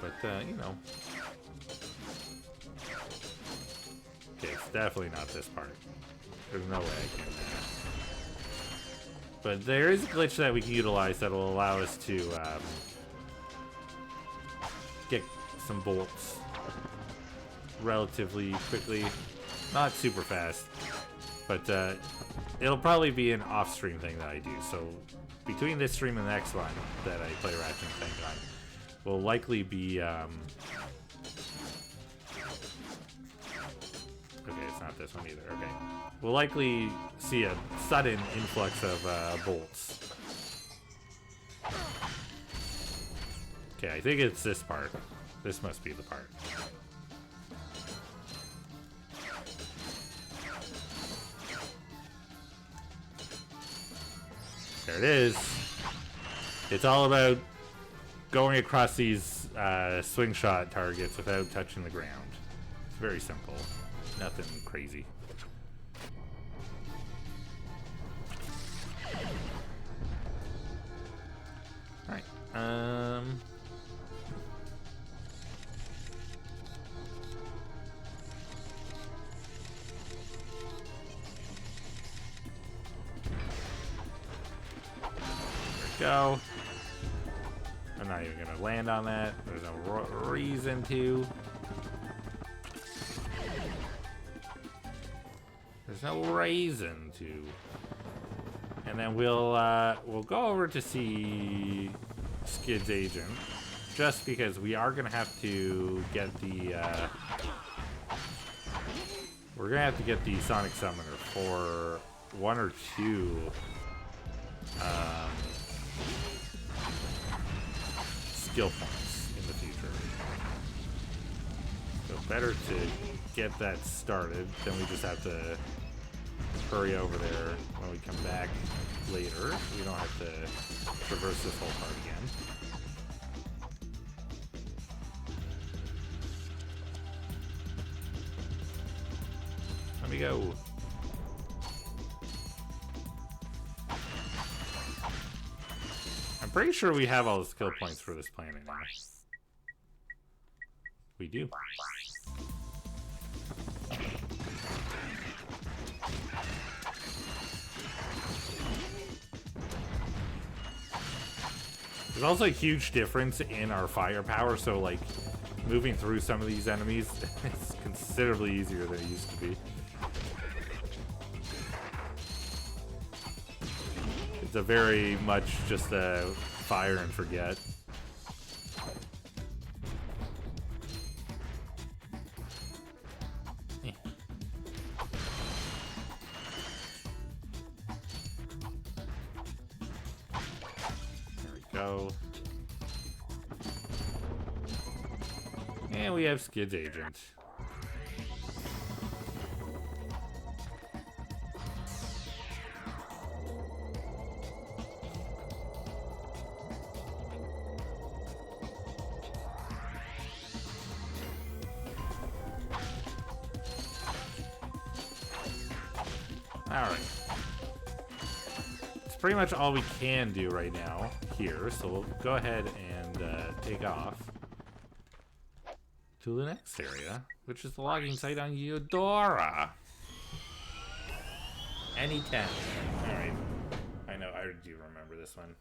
But, you know. Okay, it's definitely not this part. There's no way I can. But there is a glitch that we can utilize that will allow us to get some bolts relatively quickly. Not super fast, but it'll probably be an off-stream thing that I do. So between this stream and the next one that I play Ratchet and Clank on, will likely be okay, it's not this one either. Okay, we'll likely see a sudden influx of bolts. Okay, I think it's this part. This must be the part. There it is. It's all about going across these swing shot targets without touching the ground. It's very simple. Nothing crazy. go. I'm not even gonna land on that. There's no reason to. There's no reason to. And then we'll go over to see Skid's agent, just because we are gonna have to get the we're gonna have to get the Sonic Summoner for 1 or 2 skill points in the future. So better to get that started, then we just have to hurry over there when we come back later. We don't have to traverse this whole part again. Let me go. I'm pretty sure we have all the skill points for this planet now. We do. There's also a huge difference in our firepower, so like moving through some of these enemies is considerably easier than it used to be. It's a very much just a fire and forget. Go. And we have Skid's agent. Alright. Pretty much all we can do right now here, so we'll go ahead and take off to the next area, which is the logging site on Eudora. Any 10. Alright. I know, I do remember this one.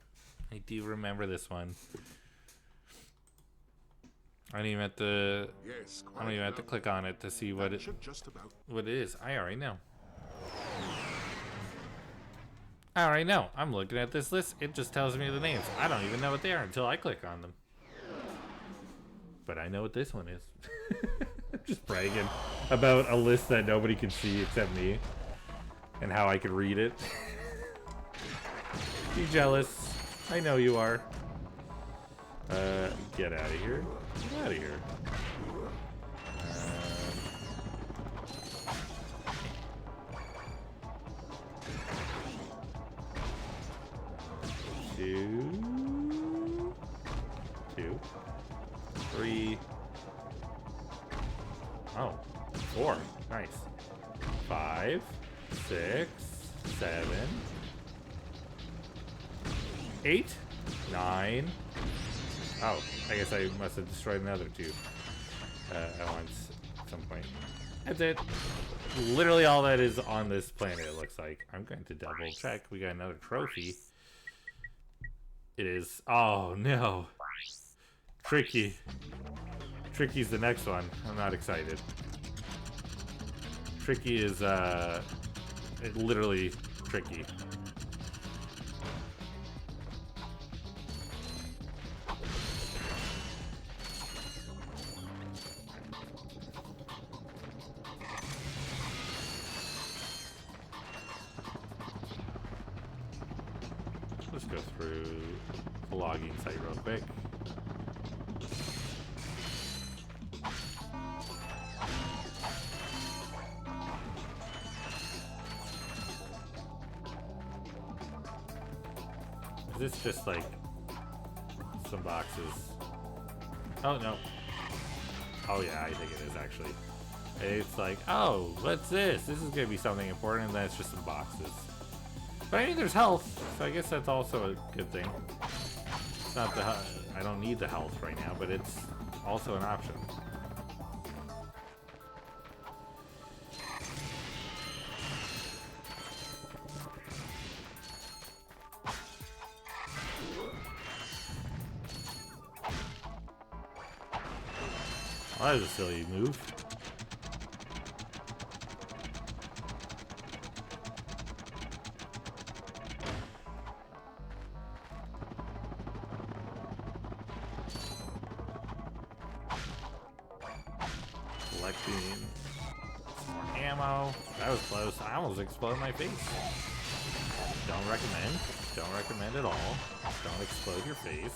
I do remember this one. I don't even have to click on it to see what it is. I already know. I already know. I'm looking at this list. It just tells me the names. I don't even know what they are until I click on them. But I know what this one is. I'm just bragging about a list that nobody can see except me. And how I can read it. Be jealous. I know you are. Get out of here. Get out of here. 2, 3. Oh, 4. Nice. 5, 6, 7, 8, 9. Oh, I guess I must have destroyed another 2 at once at some point. That's it. Literally all that is on this planet, it looks like. I'm going to double check. We got another trophy. It is. Oh, no. Tricky. Tricky's the next one. I'm not excited. Tricky is, literally tricky. Let's go through the logging site real quick. Is this just like some boxes? Oh no. Oh yeah, I think it is actually. It's like, oh, what's this? This is gonna be something important, and then it's just some boxes. But I mean, there's health, so I guess that's also a good thing. It's not the I don't need the health right now, but it's also an option. Well, that was a silly move. Collecting some more ammo. That was close. I almost exploded my face. Don't recommend. Don't recommend at all. Don't explode your face.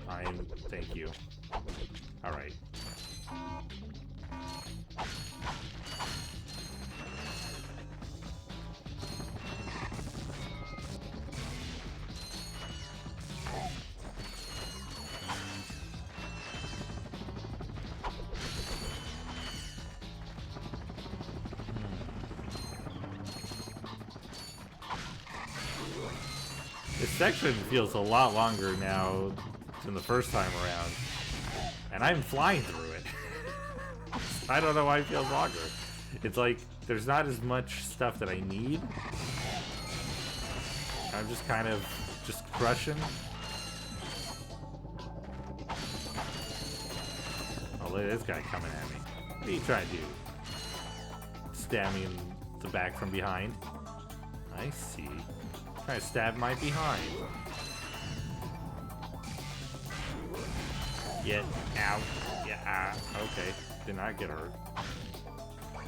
Fine. Thank you. All right. This section feels a lot longer now than the first time around, and I'm flying through it. I don't know why it feels longer. It's like there's not as much stuff that I need. I'm just kind of just crushing. Oh, look at this guy coming at me. What are you trying to do? Stab me in the back from behind? I see. Trying to stab my behind. Get out. Yeah, okay. Did not get hurt. Bring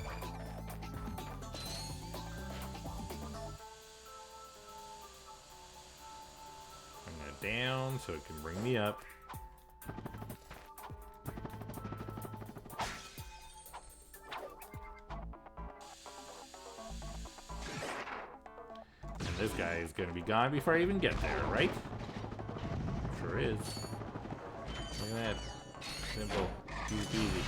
that down so it can bring me up. This guy is going to be gone before I even get there, right? Sure is. Look at that. Simple. Easy peasy.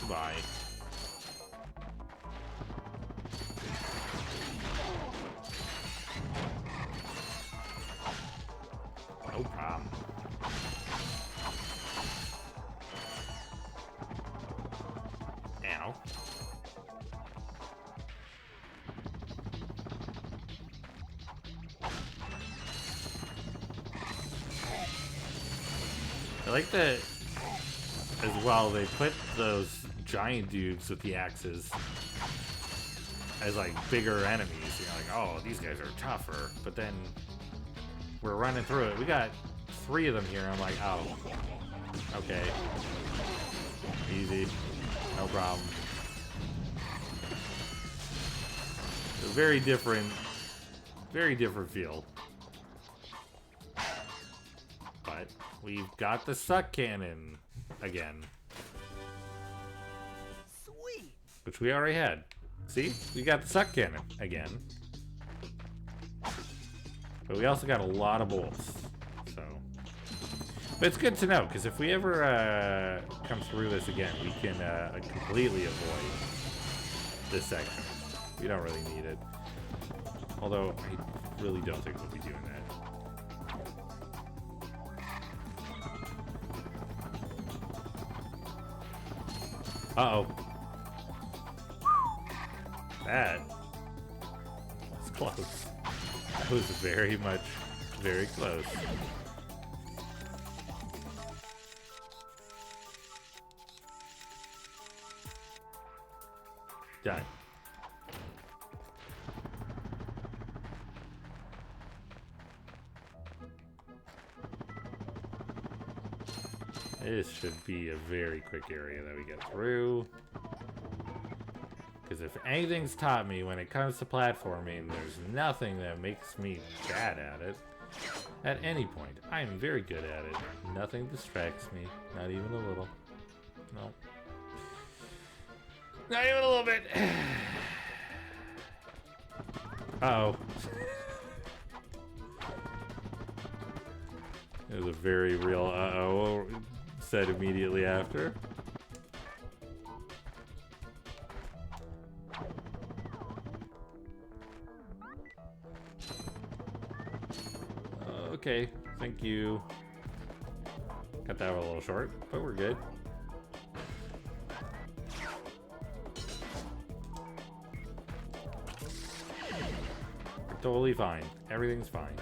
Goodbye. No problem. Ow. I like that as well. They put those giant dudes with the axes as like bigger enemies. You know, like, oh, these guys are tougher. But then we're running through it. We got 3 of them here. I'm like, oh, okay, easy, no problem. It's a very different feel. But we've got the suck cannon again. Sweet. Which we already had. See? We got the suck cannon again. But we also got a lot of bolts. So. But it's good to know, because if we ever come through this again, we can completely avoid this section. We don't really need it. Although, I really don't think we'll be doing that. Uh-oh. That was close. That was very close. Done. This should be a very quick area that we get through. Because if anything's taught me when it comes to platforming, there's nothing that makes me bad at it. At any point, I am very good at it. Nothing distracts me, not even a little. No. Not even a little bit. Uh-oh. It was a very real uh-oh said immediately after. Okay, thank you. Cut that a little short, but we're good. Totally fine. Everything's fine.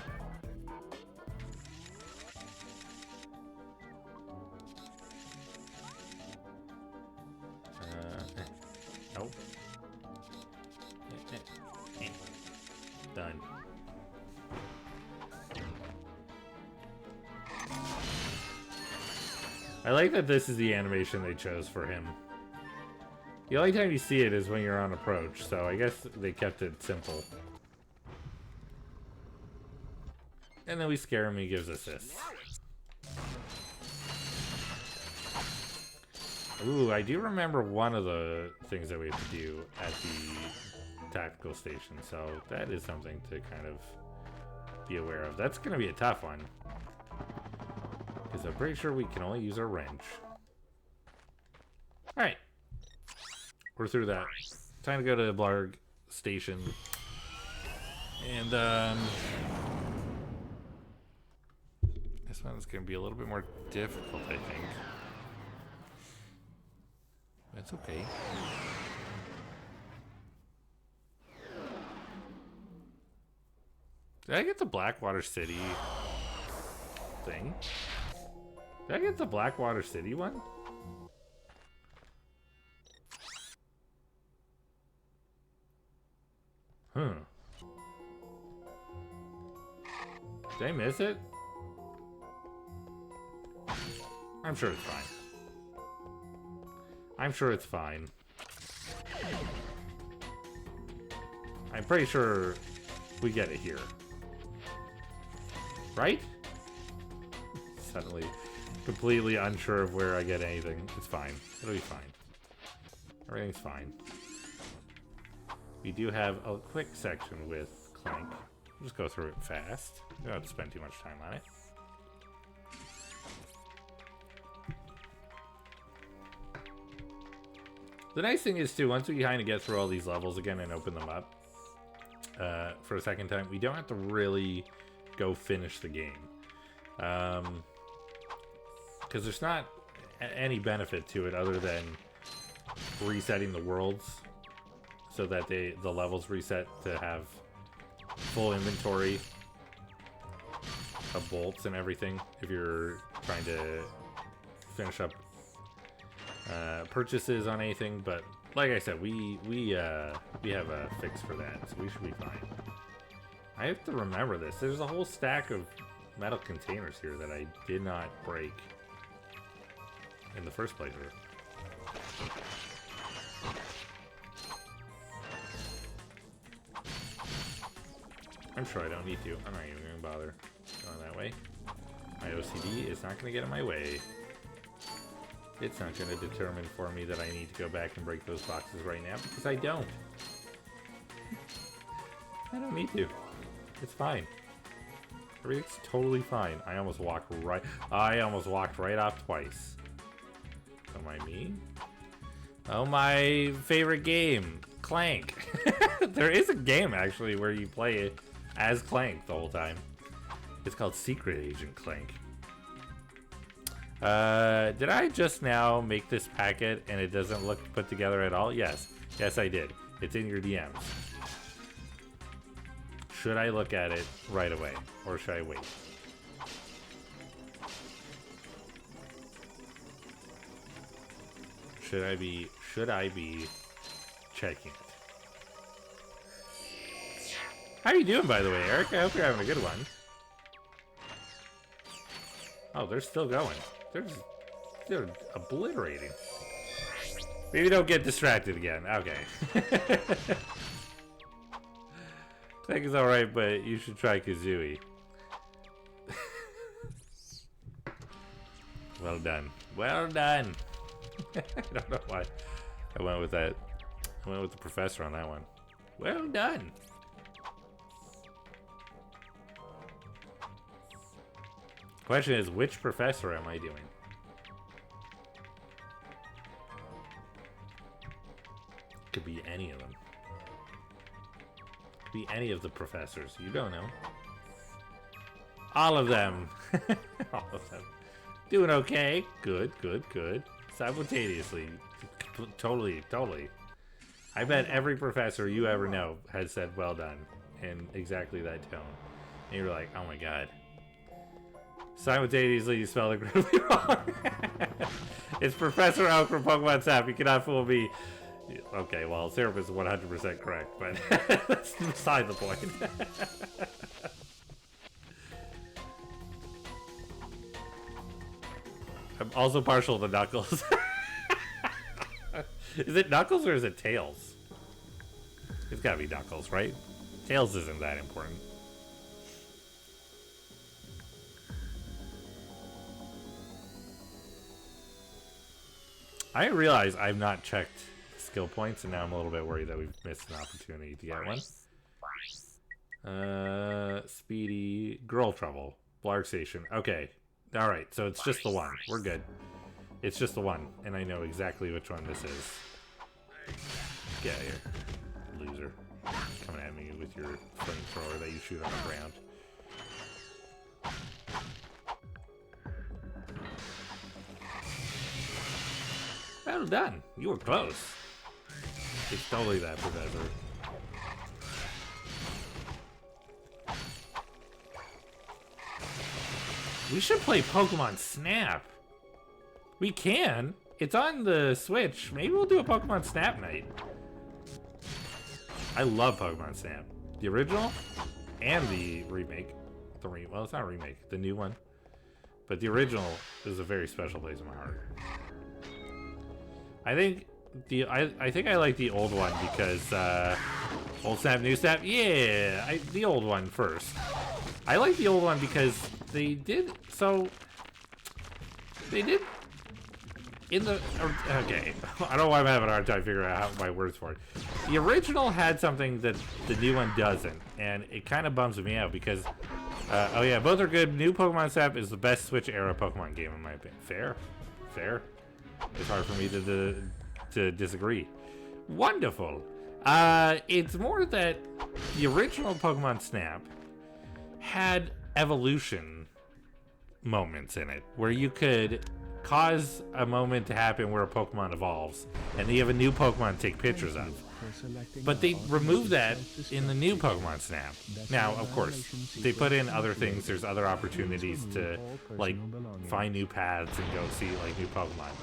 Nope. Done. I like that this is the animation they chose for him. The only time you see it is when you're on approach, so I guess they kept it simple. And then we scare him, he gives us this. Ooh, I do remember one of the things that we have to do at the tactical station, so that is something to kind of be aware of. That's going to be a tough one, because I'm pretty sure we can only use our wrench. Alright. We're through that. Time to go to the Blarg station. And, this one's going to be a little bit more difficult, I think. That's okay. Did I get the Blackwater City thing? Did I get the Blackwater City one? Huh. Did I miss it? I'm sure it's fine. I'm sure it's fine. I'm pretty sure we get it here. Right? Suddenly completely unsure of where I get anything. It's fine. It'll be fine. Everything's fine. We do have a quick section with Clank. We'll just go through it fast. We don't have to spend too much time on it. The nice thing is, too, once we kind of get through all these levels again and open them up for a second time, we don't have to really go finish the game. Because there's not any benefit to it other than resetting the worlds so that the levels reset to have full inventory of bolts and everything if you're trying to finish up purchases on anything. But like I said, we have a fix for that, so we should be fine. I have to remember this. There's a whole stack of metal containers here that I did not break in the first playthrough. I'm sure I don't need to. I'm not even going to bother going that way. My OCD is not going to get in my way. It's not going to determine for me that I need to go back and break those boxes right now, because I don't. I don't need to. It's fine. Everything's totally fine. I almost walked right off twice. Don't mind me. Oh, my favorite game, Clank. There is a game actually where you play it as Clank the whole time. It's called Secret Agent Clank. Did I just now make this packet and it doesn't look put together at all? Yes. Yes, I did. It's in your DMs. Should I look at it right away, or should I wait? Should I be checking it? How are you doing, by the way, Eric? I hope you're having a good one. Oh, they're still going. They're obliterating. Maybe don't get distracted again. Okay. Clank is alright, but you should try Kazooie. Well done. Well done. I don't know why I went with that. I went with the professor on that one. Well done. Question is, which professor am I doing? Could be any of them. Could be any of the professors. You don't know. All of them. All of them. Doing okay. Good, good, good. Simultaneously. Totally, totally. I bet every professor you ever know has said well done in exactly that tone. And you were like, oh my god. Simultaneously, you spelled it really wrong. It's Professor Oak from Pokemon Snap. You cannot fool me. Okay, well, Syrup is 100% correct, but that's beside the point. I'm also partial to Knuckles. Is it Knuckles or is it Tails? It's gotta be Knuckles, right? Tails isn't that important. I realize I've not checked skill points, and now I'm a little bit worried that we've missed an opportunity to get one. Speedy, Girl Trouble, Blarg Station. Okay, all right. So it's just the one. We're good. It's just the one, and I know exactly which one this is. Get out of here, loser! Coming at me with your flamethrower that you shoot on the ground. Well done. You were close. It's totally that, Professor. We should play Pokemon Snap. We can. It's on the Switch. Maybe we'll do a Pokemon Snap night. I love Pokemon Snap. The original and the remake. Well, it's not a remake. The new one. But the original is a very special place in my heart. I think I like the old one because old Snap, new Snap. Yeah, the old one first. I like the old one because they did in the okay. I don't know why I'm having a hard time figuring out how my words for it. The original had something that the new one doesn't, and it kind of bums me out because oh yeah, both are good. New Pokemon Snap is the best Switch era Pokemon game in my opinion. Fair. It's hard for me to disagree. Wonderful. It's more that the original Pokemon Snap had evolution moments in it where you could cause a moment to happen where a Pokemon evolves and then you have a new Pokemon to take pictures of. But they removed that in the new Pokemon Snap. Now, of course, they put in other things. There's other opportunities to like find new paths and go see like new Pokemon.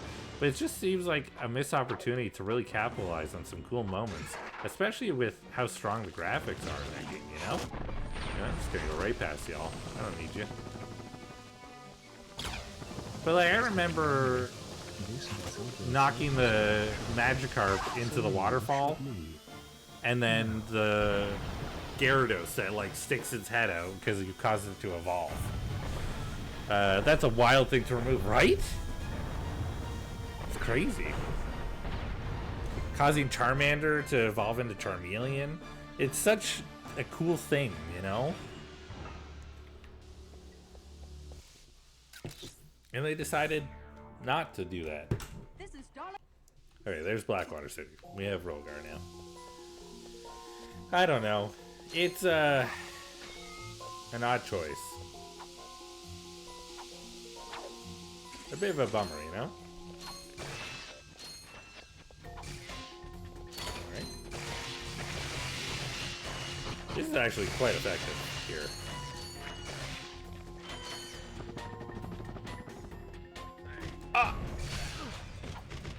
But it just seems like a missed opportunity to really capitalize on some cool moments, especially with how strong the graphics are in that game, you know? I'm just gonna go right past y'all. I don't need you. But like, I remember knocking the Magikarp into the waterfall, and then the Gyarados that like sticks its head out because you caused it to evolve. That's a wild thing to remove, right? Crazy. Causing Charmander to evolve into Charmeleon. It's such a cool thing, you know? And they decided not to do that. Okay, there's Blackwater City. We have Rogar now. I don't know. It's an odd choice. A bit of a bummer, you know? This is actually quite effective here. Ah!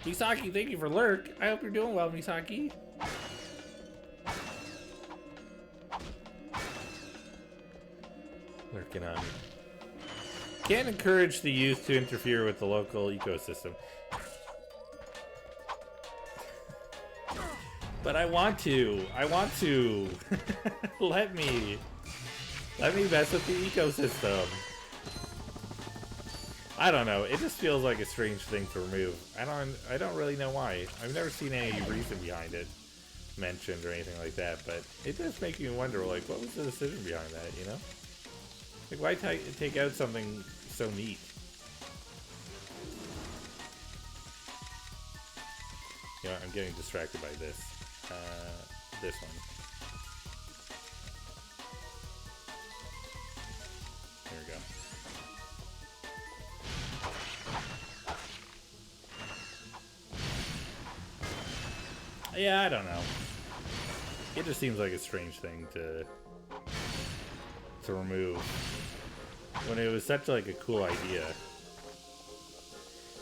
Misaki, thank you for lurk. I hope you're doing well, Misaki. Lurking on me. Can't encourage the youth to interfere with the local ecosystem. But I want to. Let me mess with the ecosystem. I don't know. It just feels like a strange thing to remove. I don't really know why. I've never seen any reason behind it mentioned or anything like that, but it does make me wonder, like, what was the decision behind that, you know? Like, why take out something so neat? You know, I'm getting distracted by this. This one. There we go. Yeah, I don't know. It just seems like a strange thing to to remove when it was such like a cool idea.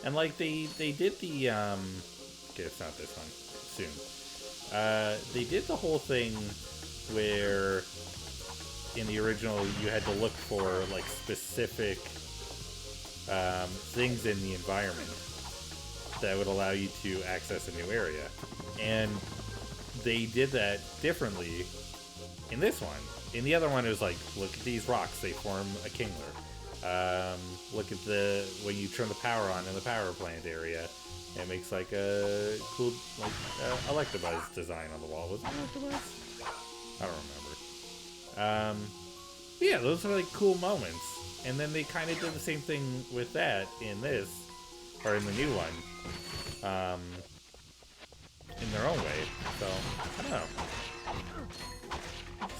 And like they did the okay, it's not this one. Soon. They did the whole thing where in the original you had to look for like specific things in the environment that would allow you to access a new area, and they did that differently in this one. In the other one, it was like, look at these rocks, they form a kingler. Look at when you turn the power on in the power plant area, it makes like a cool like Electabuzz design on the wall. Was it Electabuzz? I don't remember. Yeah, those are like cool moments. And then they kind of did the same thing with that in this, or in the new one, in their own way. So, I don't know.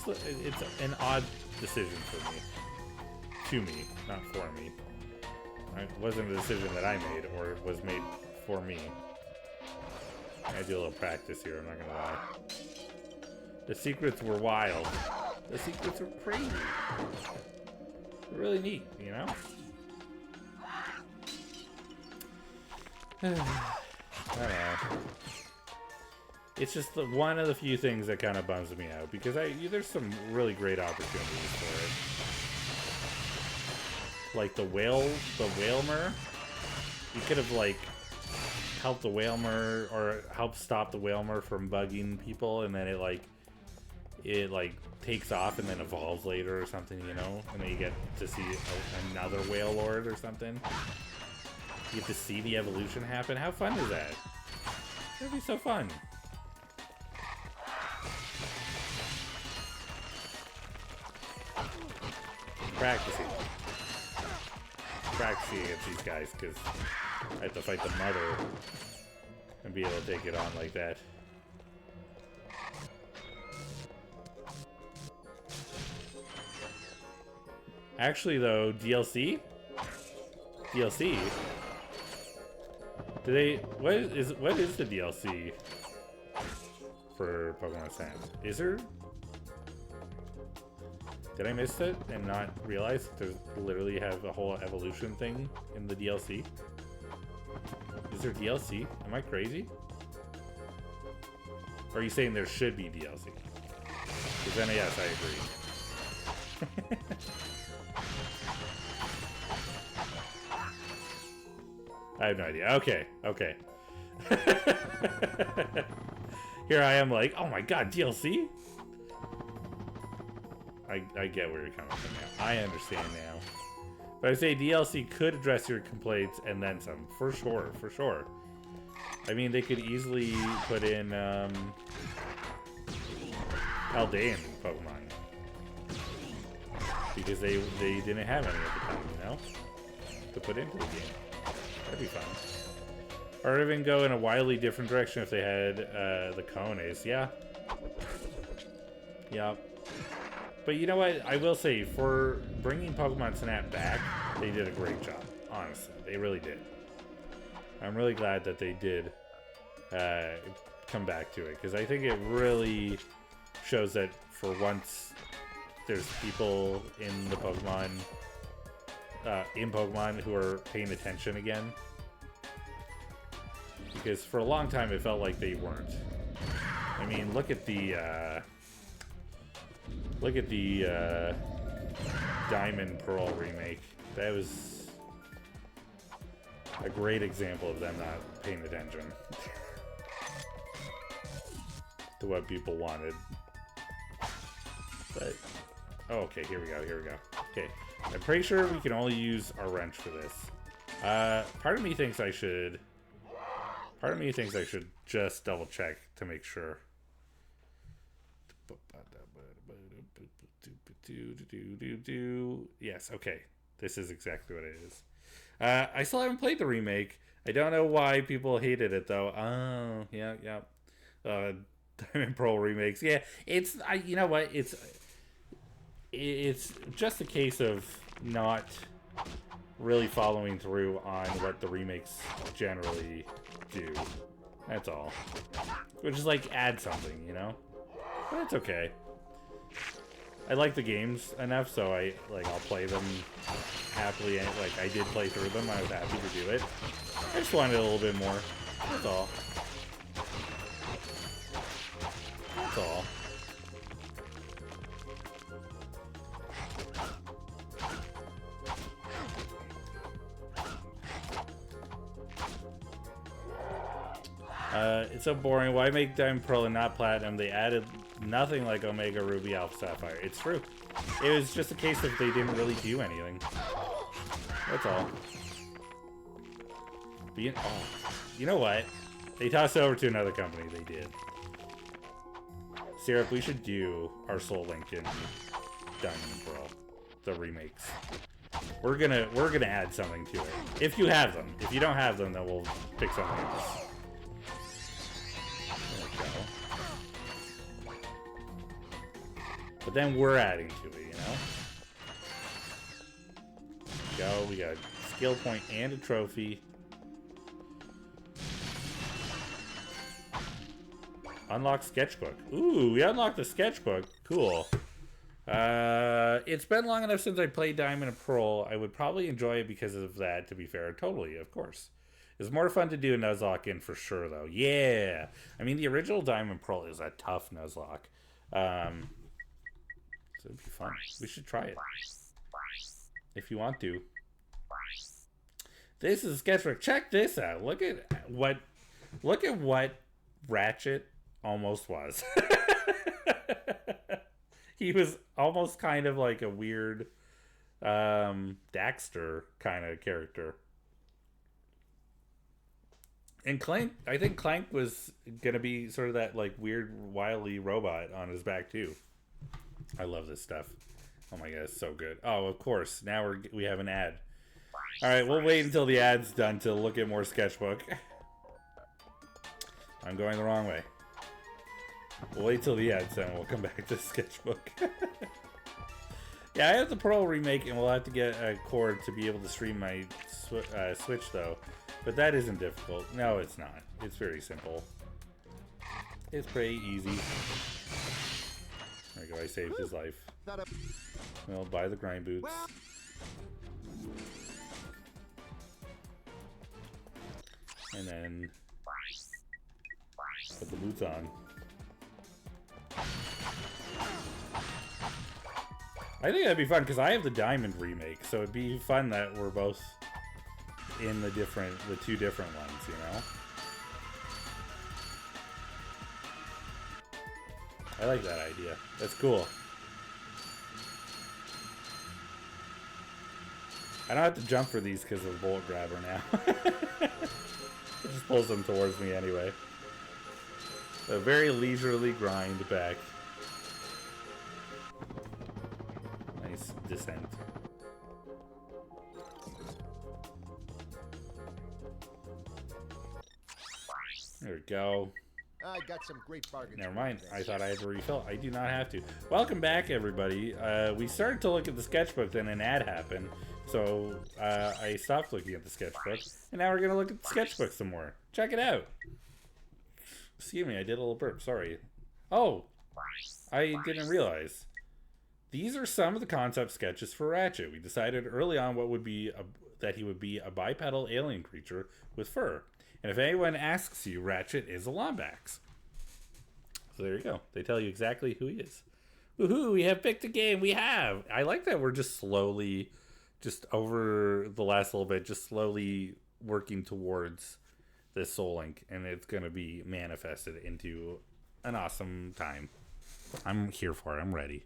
It's an odd decision for me. To me, not for me. It wasn't a decision that I made, or was made for me. I do a little practice here, I'm not gonna lie. The secrets were wild. The secrets were crazy. Really neat, you know? I don't know. It's just one of the few things that kind of bums me out, because there's some really great opportunities for it. Like the Whalmer. You could have like helped the Whalmer, or helped stop the Whalmer from bugging people, and then it takes off and then evolves later or something, you know? And then you get to see another Whale Lord or something. You get to see the evolution happen. How fun is that? That'd be so fun. Practicing against these guys, because I have to fight the mother and be able to take it on like that. Actually, though, DLC? What is the DLC for Pokemon Snap? Is there? Did I miss it and not realize that they literally have a whole evolution thing in the DLC? Is there DLC? Am I crazy? Or are you saying there should be DLC? Because then, yes, I agree. I have no idea. Okay. Here I am like, oh my god, DLC? I get where you're coming from now. I understand now. But I say DLC could address your complaints and then some. For sure. I mean, they could easily put in Eldain Pokemon. Because they didn't have any at the time, you know? To put into the game. That'd be fun. Or even go in a wildly different direction if they had the Cones. Yeah. But you know what? I will say, for bringing Pokemon Snap back, they did a great job. Honestly, they really did. I'm really glad that they did come back to it, because I think it really shows that for once there's people in the Pokemon who are paying attention again, because for a long time it felt like they weren't. I mean, look at the Diamond Pearl remake. That was a great example of them not paying attention to what people wanted. But oh, okay, here we go. Okay, I'm pretty sure we can only use our wrench for this. Part of me thinks I should just double check to make sure. Yes, okay. This is exactly what it is. I still haven't played the remake. I don't know why people hated it though. Oh, yeah. Diamond Pearl remakes. Yeah, you know what? It's just a case of not really following through on what the remakes generally do. That's all. Which is like add something, you know? But it's okay. I like the games enough, so I'll play them happily. Like I did play through them. I was happy to do it. I just wanted a little bit more. That's all. That's all. It's so boring. Why make Diamond Pearl and not Platinum? They added nothing like Omega Ruby Alpha Sapphire. It's true. It was just a case of they didn't really do anything. That's all. But you know what? They tossed it over to another company. They did. Syrup, we should do our Soul Link and Diamond and Pearl, the remakes. We're gonna add something to it. If you have them. If you don't have them, then we'll pick something else. But then we're adding to it, you know? Go, we got a skill point and a trophy. Unlock sketchbook. Ooh, we unlocked the sketchbook. Cool. It's been long enough since I played Diamond and Pearl. I would probably enjoy it because of that, to be fair. Totally, of course. It's more fun to do a Nuzlocke in for sure, though. Yeah! I mean, the original Diamond and Pearl is a tough Nuzlocke. So it'd be fun. We should try it. If you want to. This is a sketchbook. Check this out. Look at what Ratchet almost was. He was almost kind of like a weird Daxter kind of character. And Clank, I think Clank was gonna be sort of that like weird wily robot on his back too. I love this stuff. Oh my god, it's so good. Oh, of course. Now we have an ad. All right, we'll wait until the ad's done to look at more sketchbook. I'm going the wrong way. We'll wait till the ad's done. We'll come back to sketchbook. Yeah, I have the Pearl remake, and we'll have to get a cord to be able to stream my Switch though. But that isn't difficult. No, it's not. It's very simple. It's pretty easy. There we go, I saved his life. We'll buy the grind boots. And then put the boots on. I think that'd be fun because I have the Diamond remake, so it'd be fun that we're both in the two different ones, you know? I like that idea. That's cool. I don't have to jump for these because of the bullet grabber now. It just pulls them towards me anyway. A very leisurely grind back. Nice descent. There we go. I got some great bargains. Never mind. I thought I had to refill. I do not have to. Welcome back, everybody. We started to look at the sketchbook, then an ad happened. So I stopped looking at the sketchbook, and now we're going to look at the sketchbook some more. Check it out. Excuse me, I did a little burp. Sorry. Oh, I didn't realize. These are some of the concept sketches for Ratchet. We decided early on that he would be a bipedal alien creature with fur. And if anyone asks you, Ratchet is a Lombax. So there you go. They tell you exactly who he is. Woohoo, we have picked a game. We have. I like that we're just slowly, just over the last little bit, just slowly working towards this Soul Link. And it's going to be manifested into an awesome time. I'm here for it. I'm ready.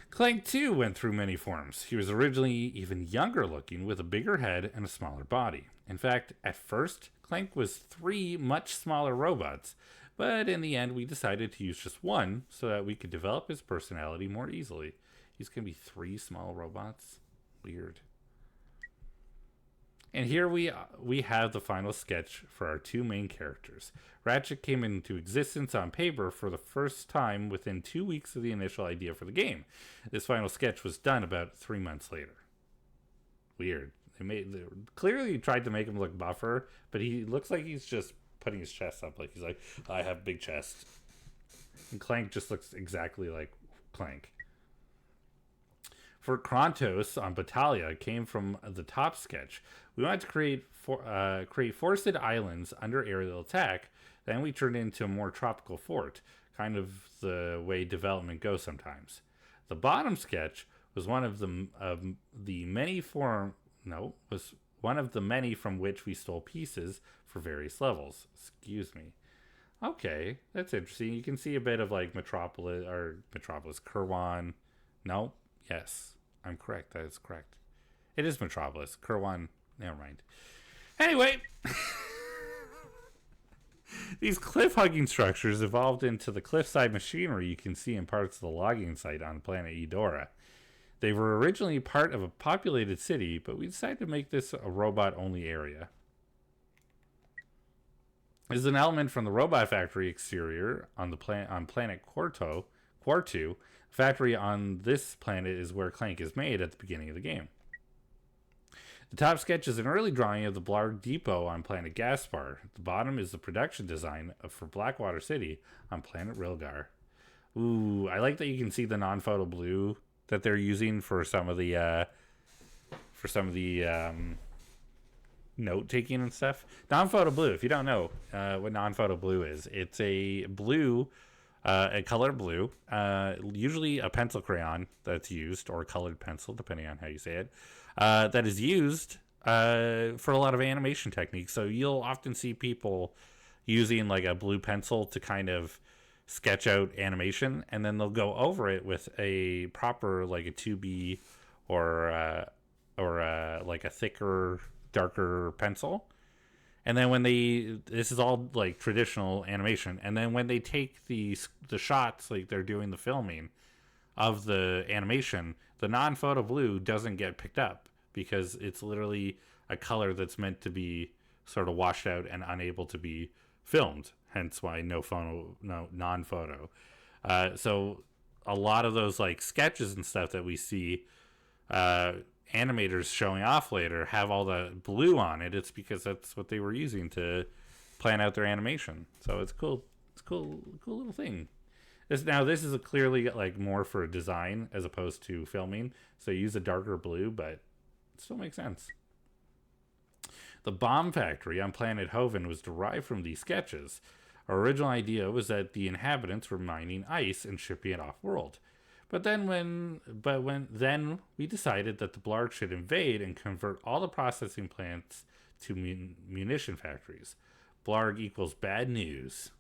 Clank, too, went through many forms. He was originally even younger looking, with a bigger head and a smaller body. In fact, at first, Clank was 3 much smaller robots, but in the end, we decided to use just one so that we could develop his personality more easily. He's going to be 3 small robots? Weird. And here we have the final sketch for our 2 main characters. Ratchet came into existence on paper for the first time within 2 weeks of the initial idea for the game. This final sketch was done about 3 months later. Weird. They clearly tried to make him look buffer, but he looks like he's just putting his chest up. Like he's like, I have big chest. And Clank just looks exactly like Clank. For Krontos on Battalia came from the top sketch. We wanted to create forested islands under aerial attack. Then we turned into a more tropical fort, kind of the way development goes sometimes. The bottom sketch was one of the many from which we stole pieces for various levels. Excuse me. Okay, that's interesting. You can see a bit of like Metropolis, Kirwan. No, yes, I'm correct. That is correct. It is Metropolis. Kirwan, never mind. Anyway, these cliff-hugging structures evolved into the cliffside machinery you can see in parts of the logging site on planet Eudora. They were originally part of a populated city, but we decided to make this a robot-only area. This is an element from the robot factory exterior on planet Quartu. The factory on this planet is where Clank is made at the beginning of the game. The top sketch is an early drawing of the Blarg Depot on planet Gaspar. The bottom is the production design for Blackwater City on planet Rilgar. Ooh, I like that you can see the non-photo blue that they're using for some of the note taking and stuff. Non-photo blue, if you don't know what non-photo blue is, it's a blue, a color blue, usually a pencil crayon that's used, or a colored pencil, depending on how you say it, that is used for a lot of animation techniques. So you'll often see people using like a blue pencil to kind of sketch out animation, and then they'll go over it with a proper, like a 2B or like a thicker, darker pencil. And then when this is all like traditional animation, and then when they take the shots, like they're doing the filming of the animation, the non-photo blue doesn't get picked up because it's literally a color that's meant to be sort of washed out and unable to be filmed. Hence why no non-photo. So a lot of those like sketches and stuff that we see animators showing off later have all the blue on it. It's because that's what they were using to plan out their animation. So it's cool. It's cool little thing. This is a clearly like more for design as opposed to filming. So you use a darker blue, but it still makes sense. The bomb factory on planet Hoven was derived from these sketches. Our original idea was that the inhabitants were mining ice and shipping it off-world. But then we decided that the Blarg should invade and convert all the processing plants to munition factories. Blarg equals bad news.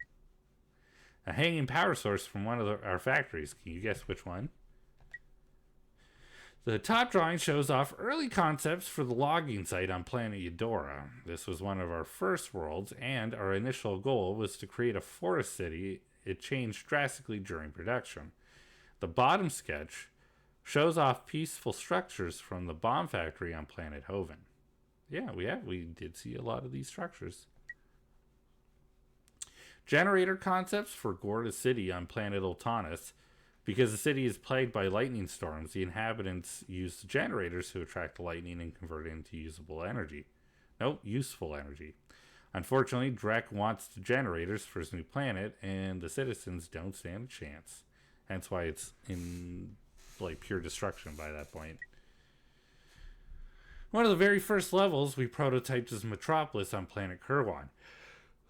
A hanging power source from one of our factories. Can you guess which one? The top drawing shows off early concepts for the logging site on planet Eudora. This was one of our first worlds, and our initial goal was to create a forest city. It changed drastically during production. The bottom sketch shows off peaceful structures from the bomb factory on planet Hoven. Yeah, we did see a lot of these structures. Generator concepts for Gorda City on planet Ultanis. Because the city is plagued by lightning storms, the inhabitants use generators to attract the lightning and convert it into useful energy. Unfortunately, Drek wants the generators for his new planet, and the citizens don't stand a chance. Hence why it's in like pure destruction by that point. One of the very first levels we prototyped is Metropolis on planet Kirwan.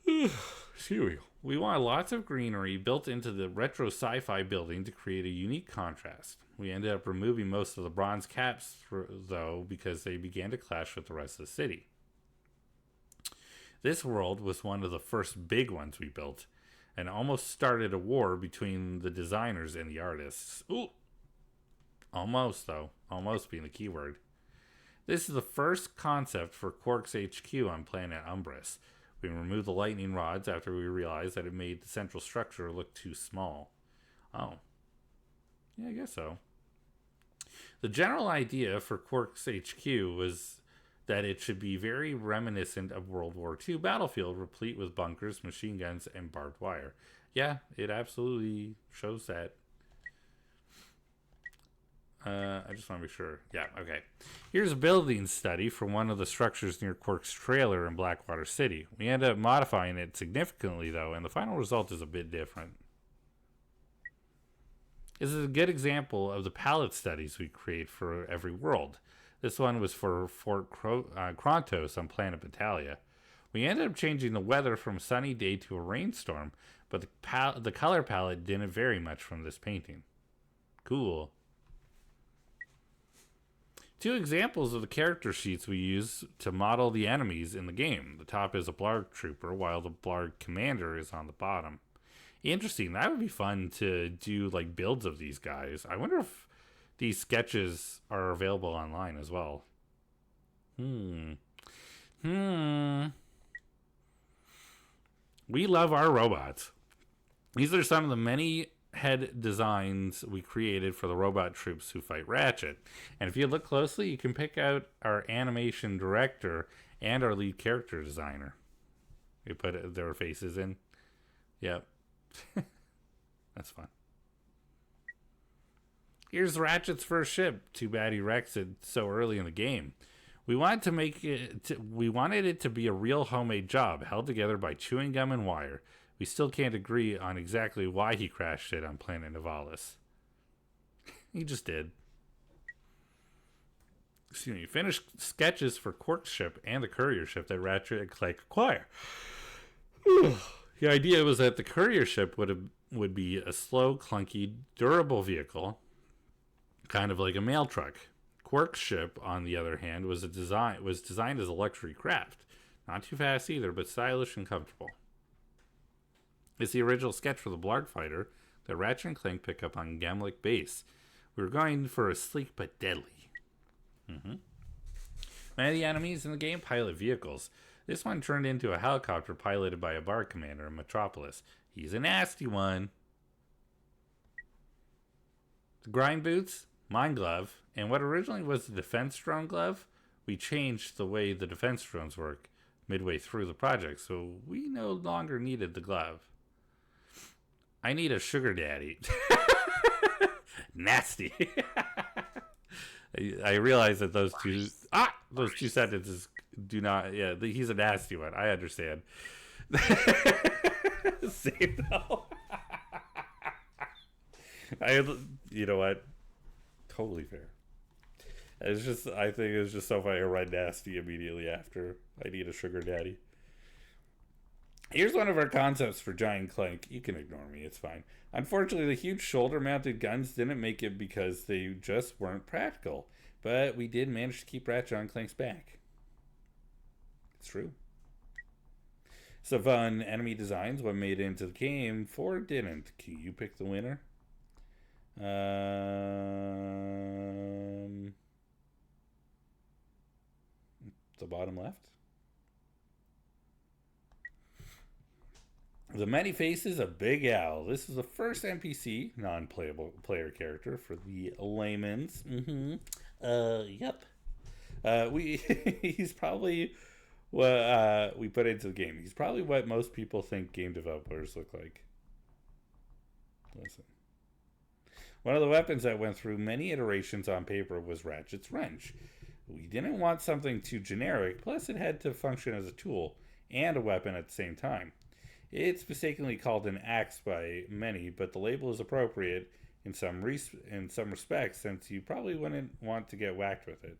Excuse me. We want lots of greenery built into the retro sci-fi building to create a unique contrast. We ended up removing most of the bronze caps, though, because they began to clash with the rest of the city. This world was one of the first big ones we built, and almost started a war between the designers and the artists. Ooh! Almost, though. Almost being the key word. This is the first concept for Quark's HQ on planet Umbris. We removed the lightning rods after we realized that it made the central structure look too small. Oh. Yeah, I guess so. The general idea for Quark's HQ was that it should be very reminiscent of World War II battlefield, replete with bunkers, machine guns, and barbed wire. Yeah, it absolutely shows that. I just want to make sure. Yeah, okay. Here's a building study for one of the structures near Quark's trailer in Blackwater City. We ended up modifying it significantly, though, and the final result is a bit different. This is a good example of the palette studies we create for every world. This one was for Fort Krontos on planet Battalia. We ended up changing the weather from a sunny day to a rainstorm, but the color palette didn't vary much from this painting. Cool. 2 examples of the character sheets we use to model the enemies in the game. The top is a Blarg trooper, while the Blarg commander is on the bottom. Interesting. That would be fun to do like builds of these guys. I wonder if these sketches are available online as well. We love our robots. These are some of the many head designs we created for the robot troops who fight Ratchet. And if you look closely, you can pick out our animation director and our lead character designer. We put their faces in. Yep. That's fun. Here's Ratchet's first ship. Too bad he wrecks it so early in the game. We wanted it to be a real homemade job, held together by chewing gum and wire. We still can't agree on exactly why he crashed it on planet Nivalis. He just did. Excuse me. Finished sketches for Quark's ship and the courier ship that Ratchet and Clank acquire. The idea was that the courier ship would be a slow, clunky, durable vehicle, kind of like a mail truck. Quark's ship, on the other hand, was designed as a luxury craft. Not too fast either, but stylish and comfortable. It's the original sketch for the Blarg fighter that Ratchet and Clank pick up on Gamlik Base. We were going for a sleek but deadly. Many of the enemies in the game pilot vehicles. This one turned into a helicopter piloted by a Blarg commander in Metropolis. He's a nasty one. The grind boots, mine glove, and what originally was the defense drone glove, we changed the way the defense drones work midway through the project, so we no longer needed the glove. I need a sugar daddy. Nasty. I realize that those two sentences do not. Yeah, he's a nasty one. I understand. Same though. You know what? Totally fair. I think it's just so funny to write nasty immediately after I need a sugar daddy. Here's one of our concepts for Giant Clank. You can ignore me, it's fine. Unfortunately, the huge shoulder-mounted guns didn't make it because they just weren't practical. But we did manage to keep Ratchet on Clank's back. It's true. Some fun enemy designs. One made it into the game, 4 didn't. Can you pick the winner? The bottom left. The Many Faces of Big Al. This is the first NPC, non-playable player character for the layman's. Yep. He's probably what we put into the game. He's probably what most people think game developers look like. Listen. One of the weapons that went through many iterations on paper was Ratchet's wrench. We didn't want something too generic, plus it had to function as a tool and a weapon at the same time. It's mistakenly called an axe by many, but the label is appropriate in some respects, since you probably wouldn't want to get whacked with it.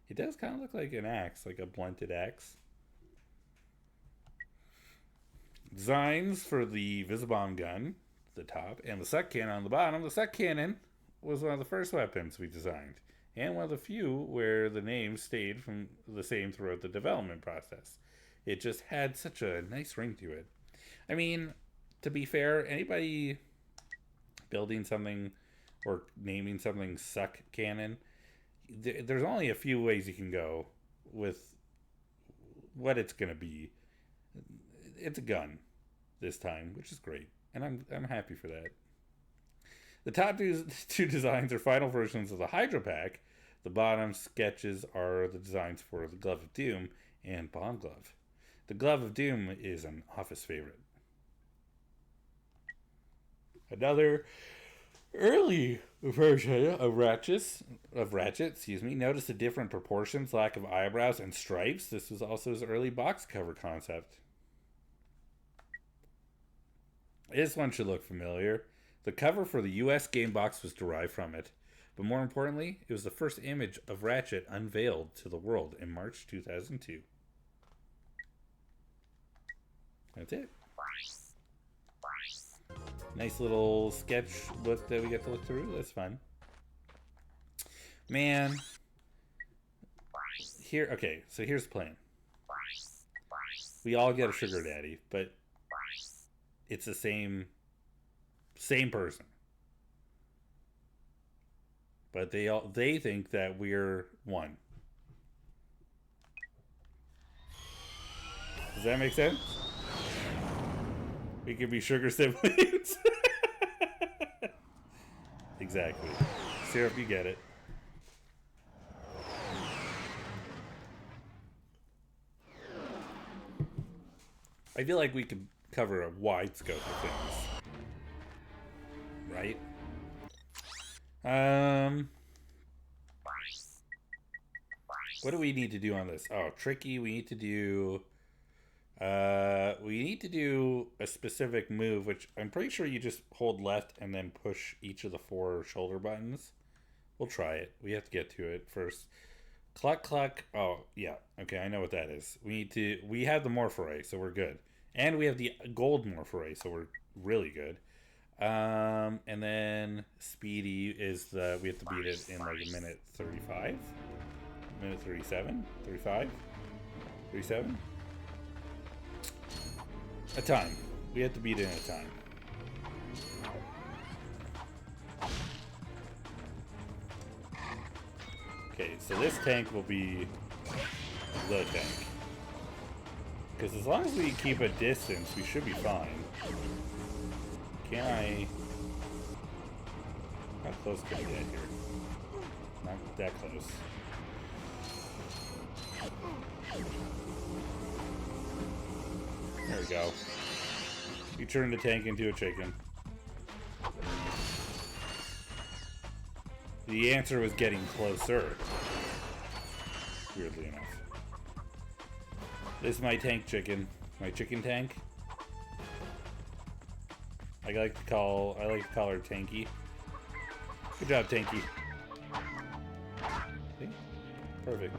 It does kind of look like an axe, like a blunted axe. Designs for the Visibomb gun, the top, and the suck cannon on the bottom. The suck cannon was one of the first weapons we designed, and one of the few where the name stayed from the same throughout the development process. It just had such a nice ring to it. I mean, to be fair, anybody building something or naming something suck cannon, there's only a few ways you can go with what it's going to be. It's a gun this time, which is great, and I'm happy for that. The top two designs are final versions of the Hydro Pack. The bottom sketches are the designs for the Glove of Doom and Bomb Glove. The Glove of Doom is an office favorite. Another early version of Ratchet, notice the different proportions, lack of eyebrows, and stripes. This was also his early box cover concept. This one should look familiar. The cover for the US game box was derived from it, but more importantly, it was the first image of Ratchet unveiled to the world in March 2002. That's it. Nice little sketch book that we get to look through. That's fun. Man. Here, okay, so here's the plan. We all get a sugar daddy, but it's the same person. But they think that we're one. Does that make sense? We could be sugar siblings. Exactly. Syrup, you get it. I feel like we could cover a wide scope of things. Right? What do we need to do on this? Oh, tricky. We need to do a specific move, which I'm pretty sure you just hold left and then push each of the 4 shoulder buttons. We'll try it. We have to get to it first. Cluck cluck. Oh, yeah. Okay, I know what that is. We have the Morphoray, so we're good. And we have the gold Morphoray, so we're really good. And then Speedy is we have to beat it in like a minute 35? Minute 37? 35? 37? A time. We have to beat it in a time. Okay, so this tank will be the tank. Because as long as we keep a distance, we should be fine. Can I... How close can I get here? Not that close. There we go. You turned the tank into a chicken. The answer was getting closer. Weirdly enough. This is my tank chicken. My chicken tank. I like to call her Tanky. Good job, Tanky. See? Perfect.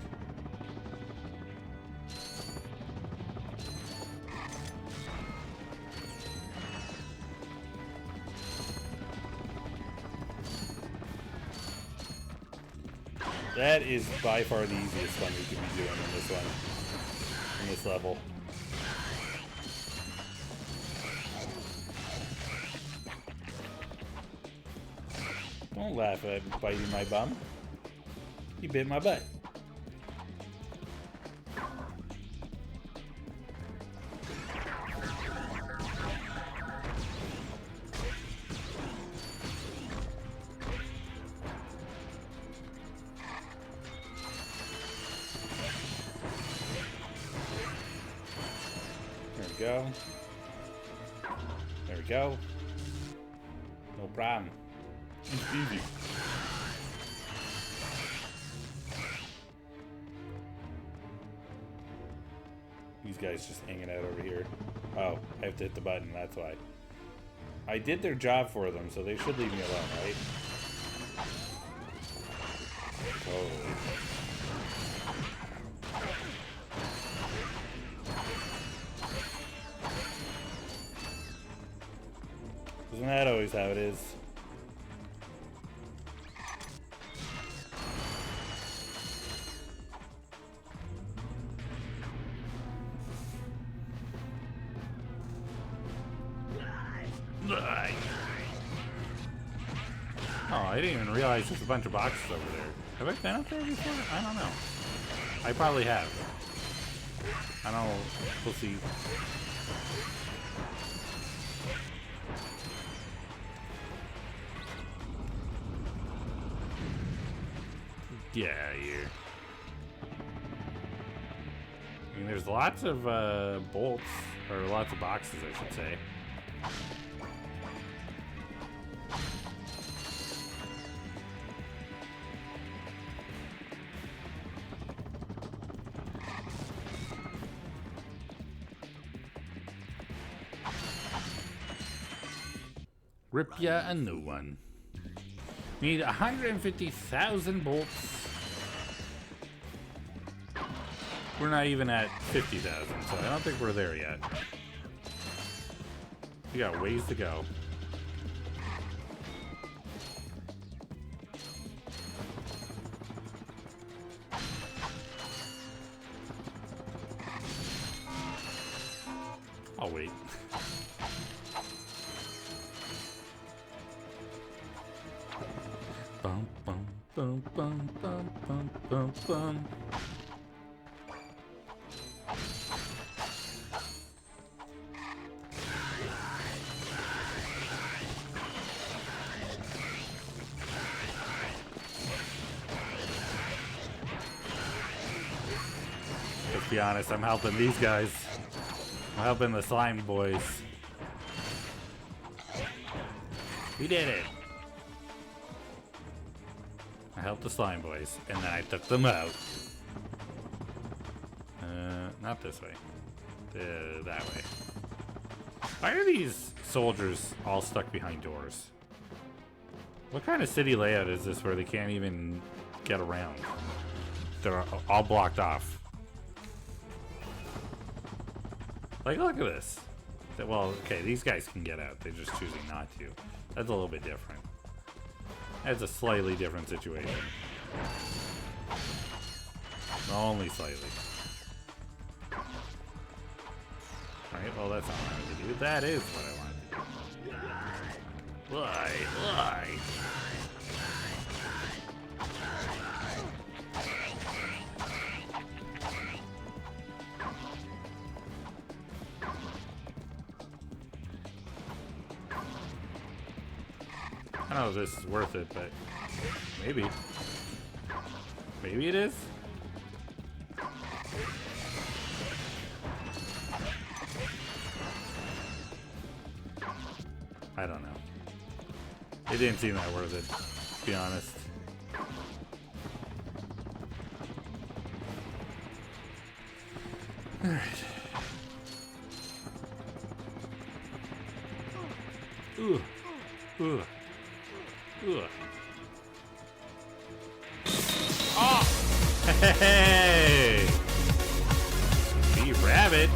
That is by far the easiest one we could be doing in this one. In this level. Don't laugh at biting my bum. You bit my butt. Go. There we go. No problem. It's easy. These guys just hanging out over here. Oh, I have to hit the button, that's why. I did their job for them, so they should leave me alone, right? Totally. Isn't that always how it is? Oh, I didn't even realize there's a bunch of boxes over there. Have I been up there before? I don't know. I probably have. I don't know. We'll see. Get out of here. I mean, there's lots of bolts, or lots of boxes, I should say. Rip ya a new one. Need 150,000 bolts. We're not even at 50,000, so I don't think we're there yet. We got ways to go. I'll wait. Bum, bum, bum, bum, bum, bum, bum, bum. Let's be honest, I'm helping these guys. I'm helping the slime boys. We did it. I helped the slime boys, and then I took them out. Not this way. That way. Why are these soldiers all stuck behind doors? What kind of city layout is this where they can't even get around? They're all blocked off. Like, look at this. Well, okay, these guys can get out. They're just choosing not to. That's a little bit different. That's a slightly different situation. Only slightly. Alright, well, that's not what I wanted to do. That is what I wanted to do. Why? Why? I don't know if this is worth it, but maybe. Maybe it is. I don't know. It didn't seem that worth it, to be honest. Alright. Ooh. Ooh. Ooh. Oh! Hey! Rabbit.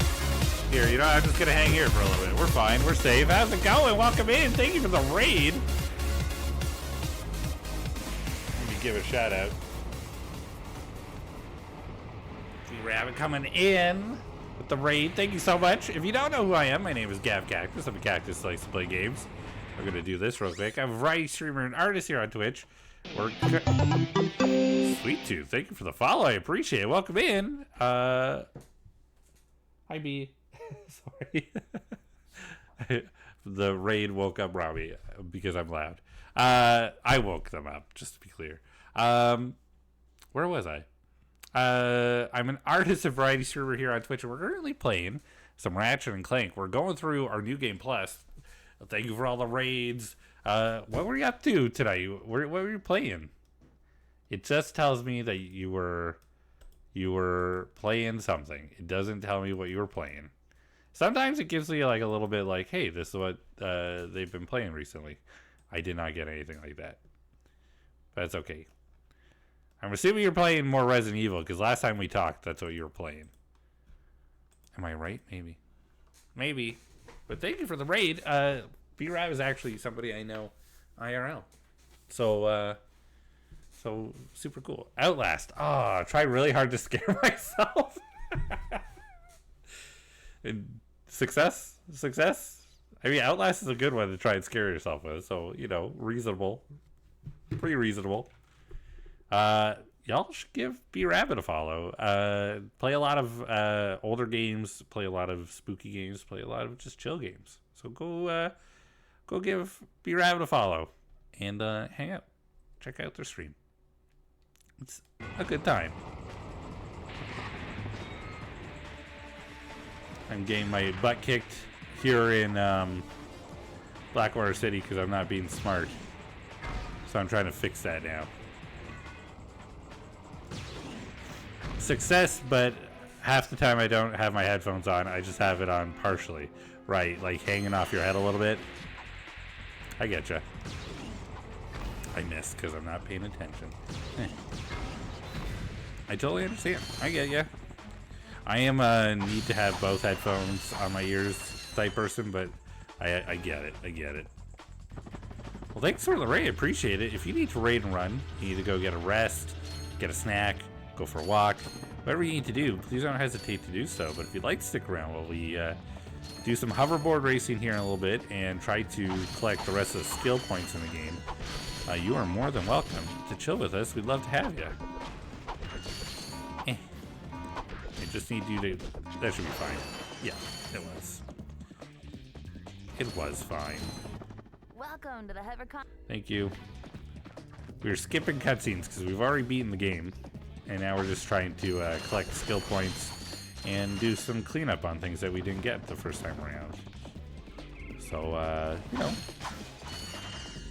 Here, you know, I'm just gonna hang here for a little bit. We're fine. We're safe. How's it going? Welcome in. Thank you for the raid. Let me give a shout out. Rabbit coming in with the raid. Thank you so much. If you don't know who I am, my name is Gav Cactus. I'm a cactus that likes to play games. We're gonna do this real quick. I'm a variety streamer and artist here on Twitch. Sweet Tooth, thank you for the follow. I appreciate it. Welcome in. Hi B. Sorry. The raid woke up Robbie because I'm loud. I woke them up, just to be clear. Where was I? I'm an artist and variety streamer here on Twitch, and we're currently playing some Ratchet and Clank. We're going through our new game plus. Thank you for all the raids. What were you up to tonight? What were you playing? It just tells me that you were playing something. It doesn't tell me what you were playing. Sometimes it gives me like a little bit like, hey, this is what they've been playing recently. I did not get anything like that. But it's okay. I'm assuming you're playing more Resident Evil, because last time we talked, that's what you were playing. Am I right? Maybe. Maybe. But thank you for the raid. B-Rab is actually somebody I know IRL. So super cool. Outlast. Oh, I try really hard to scare myself. And success. I mean, Outlast is a good one to try and scare yourself with. So, you know, reasonable. Pretty reasonable. Y'all should give B-Rabbit a follow. Play a lot of older games. Play a lot of spooky games. Play a lot of just chill games. So go give B-Rabbit a follow. And hang out. Check out their stream. It's a good time. I'm getting my butt kicked here in Blackwater City because I'm not being smart. So I'm trying to fix that now. Success, but half the time I don't have my headphones on. I just have it on partially. Right, like hanging off your head a little bit. I get you. I missed because I'm not paying attention. I totally understand. I get you. I am a need to have both headphones on my ears type person, but I get it. I get it. Well, thanks for the raid. I appreciate it. If you need to raid and run, you need to go get a rest, get a snack, go for a walk, whatever you need to do, please don't hesitate to do so. But if you'd like to stick around while we do some hoverboard racing here in a little bit and try to collect the rest of the skill points in the game, you are more than welcome to chill with us. We'd love to have you. I just need you to... That should be fine. Yeah, it was. It was fine. Welcome to the HeverCon. Thank you. We were skipping cutscenes because we've already beaten the game. And now we're just trying to collect skill points and do some cleanup on things that we didn't get the first time around. So, you know,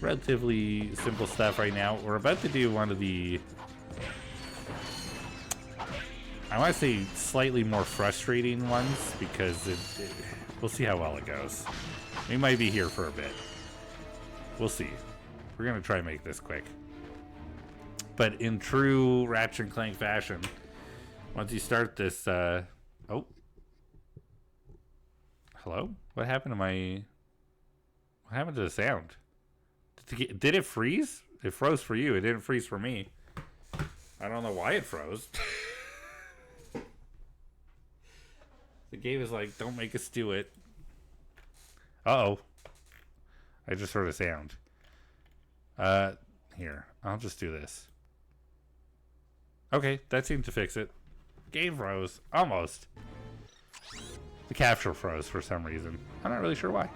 relatively simple stuff right now. We're about to do one of the... I want to say slightly more frustrating ones because we'll see how well it goes. We might be here for a bit. We'll see. We're going to try and make this quick. But in true Ratchet and Clank fashion, once you start this... Oh. Hello? What happened to my... What happened to the sound? Did it freeze? It froze for you. It didn't freeze for me. I don't know why it froze. The game is like, don't make us do it. Uh-oh. I just heard a sound. Here. I'll just do this. Okay, that seemed to fix it. Game froze. Almost. The capture froze for some reason. I'm not really sure why.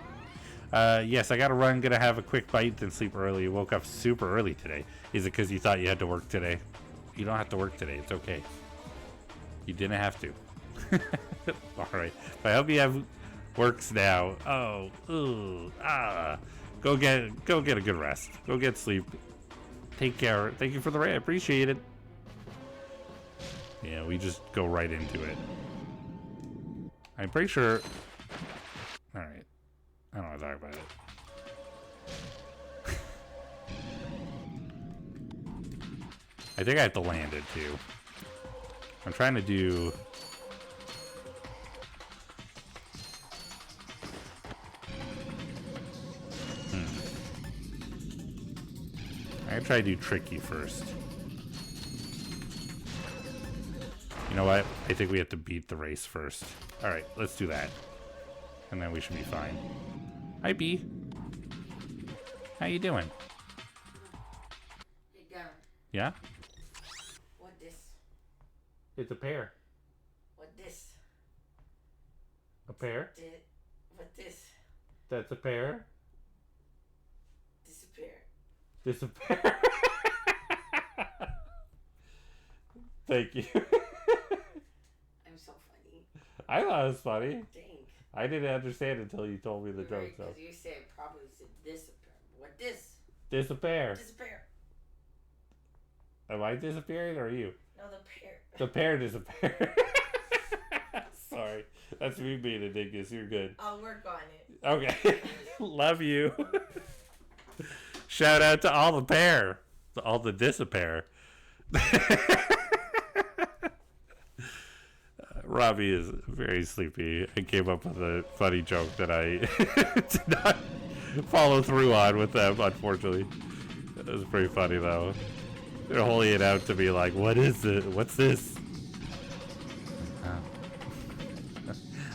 Yes, I gotta run. Gonna have a quick bite, then sleep early. Woke up super early today. Is it because you thought you had to work today? You don't have to work today. It's okay. You didn't have to. Alright. I hope you have works now. Oh. Ooh. Ah. Go get a good rest. Go get sleep. Take care. Thank you for the raid. I appreciate it. Yeah, we just go right into it. I'm pretty sure... Alright. I don't want to talk about it. I think I have to land it, too. I'm trying to do... I'm gonna try to do tricky first. You know what? I think we have to beat the race first. Alright, let's do that. And then we should be fine. Hi, B. How you doing? Hey, Gavin. Yeah? What this? It's a pear. What this? A pear? What this? That's a pear? Disappear. Disappear. Thank you. I'm so funny. I thought it was funny. Dang. I didn't understand until you told me the joke. So. Because you said probably said disappear. What this? Disappear. Disappear. Am I disappearing or are you? No, the pear. The pear disappeared. Sorry. That's me being a dingus. You're good. I'll work on it. Okay. Love you. Shout out to all the pear. All the disappear. Robbie is very sleepy and came up with a funny joke that I did not follow through on with them, unfortunately. It was pretty funny, though. They're holding it out to be like, what is it? What's this?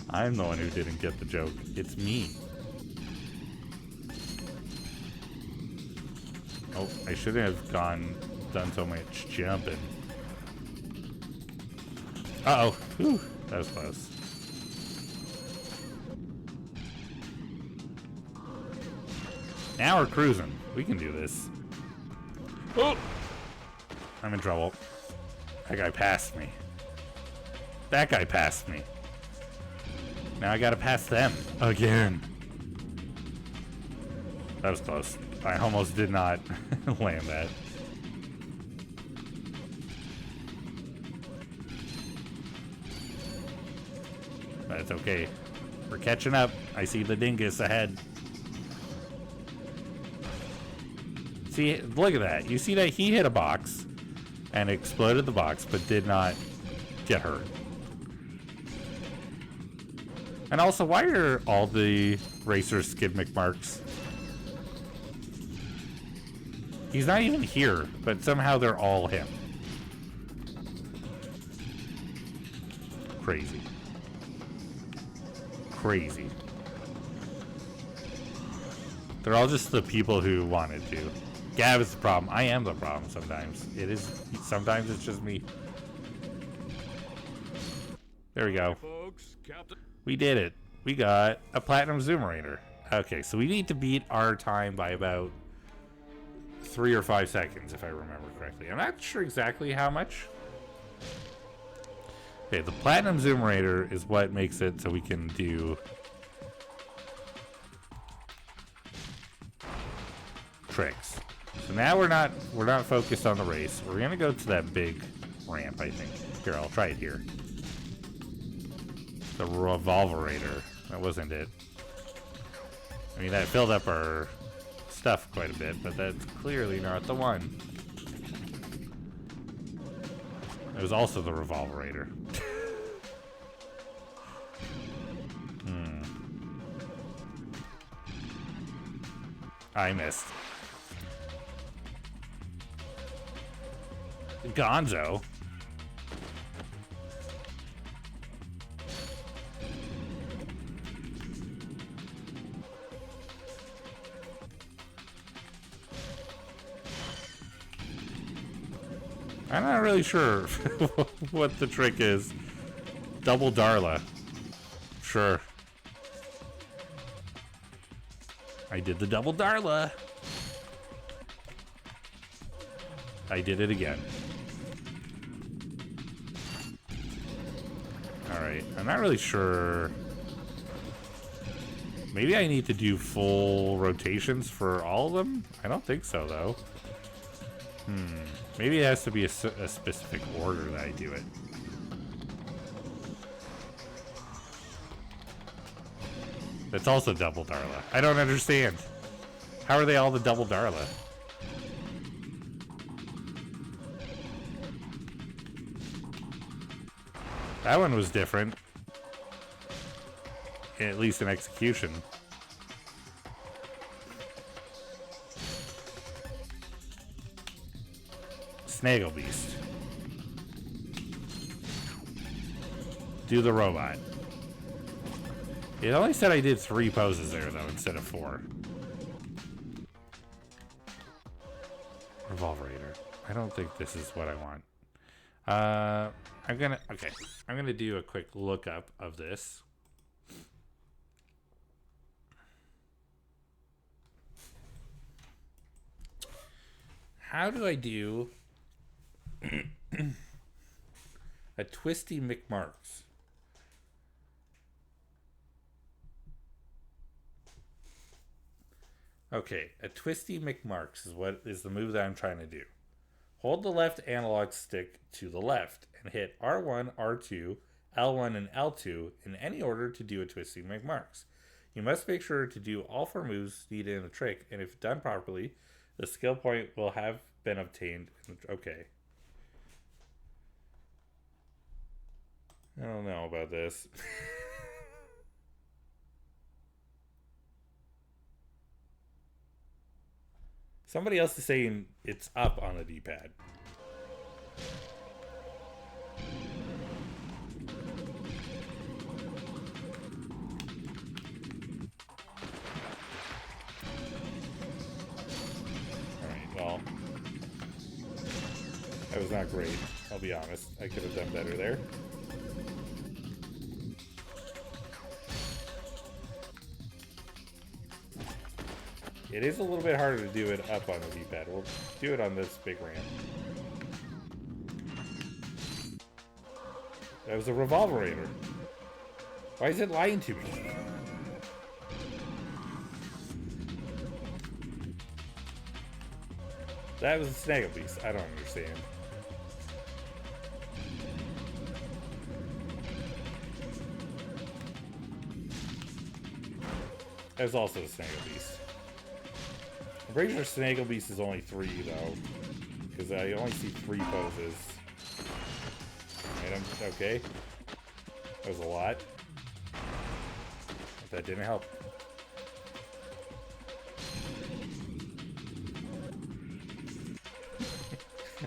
I'm the one who didn't get the joke. It's me. Oh, I shouldn't have done so much jumping. Uh-oh. Whew, that was close. Now we're cruising. We can do this. Oh! I'm in trouble. That guy passed me. That guy passed me. Now I gotta pass them. Again. That was close. I almost did not land that. That's okay. We're catching up. I see the dingus ahead. See, look at that. You see that he hit a box and exploded the box, but did not get hurt. And also, why are all the racers skid McMarks? He's not even here, but somehow they're all him. Crazy. Crazy. They're all just the people who wanted to. Gav is the problem. I am the problem sometimes. It is. Sometimes it's just me. There we go. We did it. We got a platinum zoomerator. Okay, so we need to beat our time by about 3 or 5 seconds, if I remember correctly. I'm not sure exactly how much. Okay, the platinum zoomerator is what makes it so we can do tricks. So now we're not focused on the race. We're gonna go to that big ramp, I think. Here, I'll try it here. The revolverator. That wasn't it. I mean, that filled up our stuff quite a bit, but that's clearly not the one. It was also the revolverator. I missed. Gonzo. I'm not really sure what the trick is. Double Darla. Sure. I did the double Darla. I did it again. Alright, I'm not really sure. Maybe I need to do full rotations for all of them? I don't think so, though. Maybe it has to be a specific order that I do it. That's also double Darla. I don't understand. How are they all the double Darla? That one was different. At least in execution. Snaggle Beast. Do the robot. It only said I did 3 poses there, though, instead of 4. Revolverator. I don't think this is what I want. I'm gonna do a quick lookup of this. How do I do a twisty McMarks? Okay, a twisty McMarks is the move that I'm trying to do. Hold the left analog stick to the left and hit R1, R2, L1, and L2 in any order to do a twisty McMarks. You must make sure to do all 4 moves needed in the trick, and if done properly, the skill point will have been obtained. Okay. I don't know about this. Somebody else is saying it's up on the D-pad. Alright, well. That was not great, I'll be honest. I could have done better there. It is a little bit harder to do it up on the D-pad. We'll do it on this big ramp. That was a revolverator. Why is it lying to me? That was a Snaggle Beast. I don't understand. That was also a Snaggle Beast. I'm pretty sure Snaggle Beast is only 3 though, because I only see 3 poses. And okay. That was a lot. But that didn't help.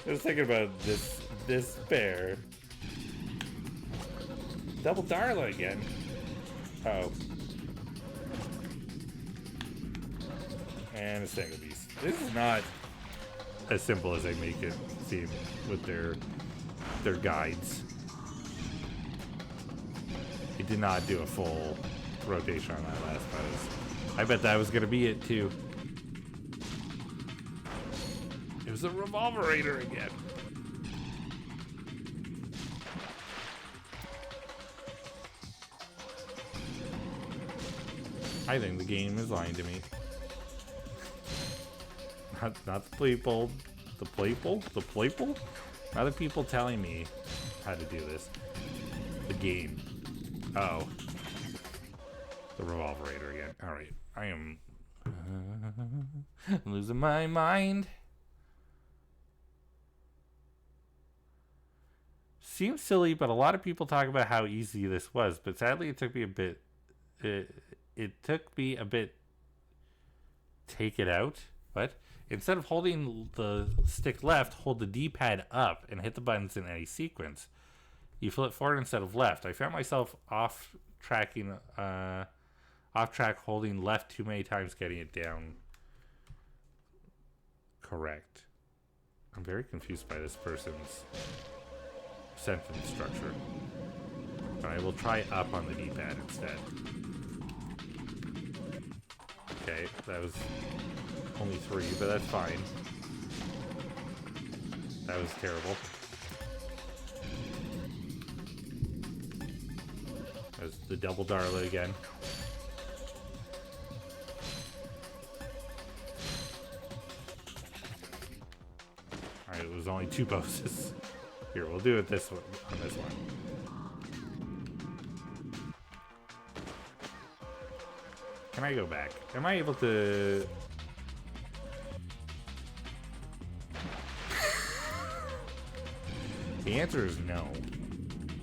I was thinking about this bear. Double Darla again. Uh-oh. And a single beast. This is not as simple as they make it seem with their guides. He did not do a full rotation on that last pose. I bet that was gonna be it too. It was a Revolverator again. I think the game is lying to me. Not the people. The playful? The playful? Not the people telling me how to do this. The game. Oh. The Revolverator again. Alright. I am losing my mind. Seems silly, but a lot of people talk about how easy this was, but sadly it took me a bit it took me a bit take it out. What? Instead of holding the stick left, hold the D-pad up and hit the buttons in any sequence. You flip forward instead of left. I found myself off track holding left too many times, getting it down correct. I'm very confused by this person's sentence structure. But I will try up on the D-pad instead. Okay, that was only 3, but that's fine. That was terrible. That was the double Darla again. Alright, it was only 2 poses. Here, we'll do it this one on this one. Can I go back? Am I able to... The answer is no.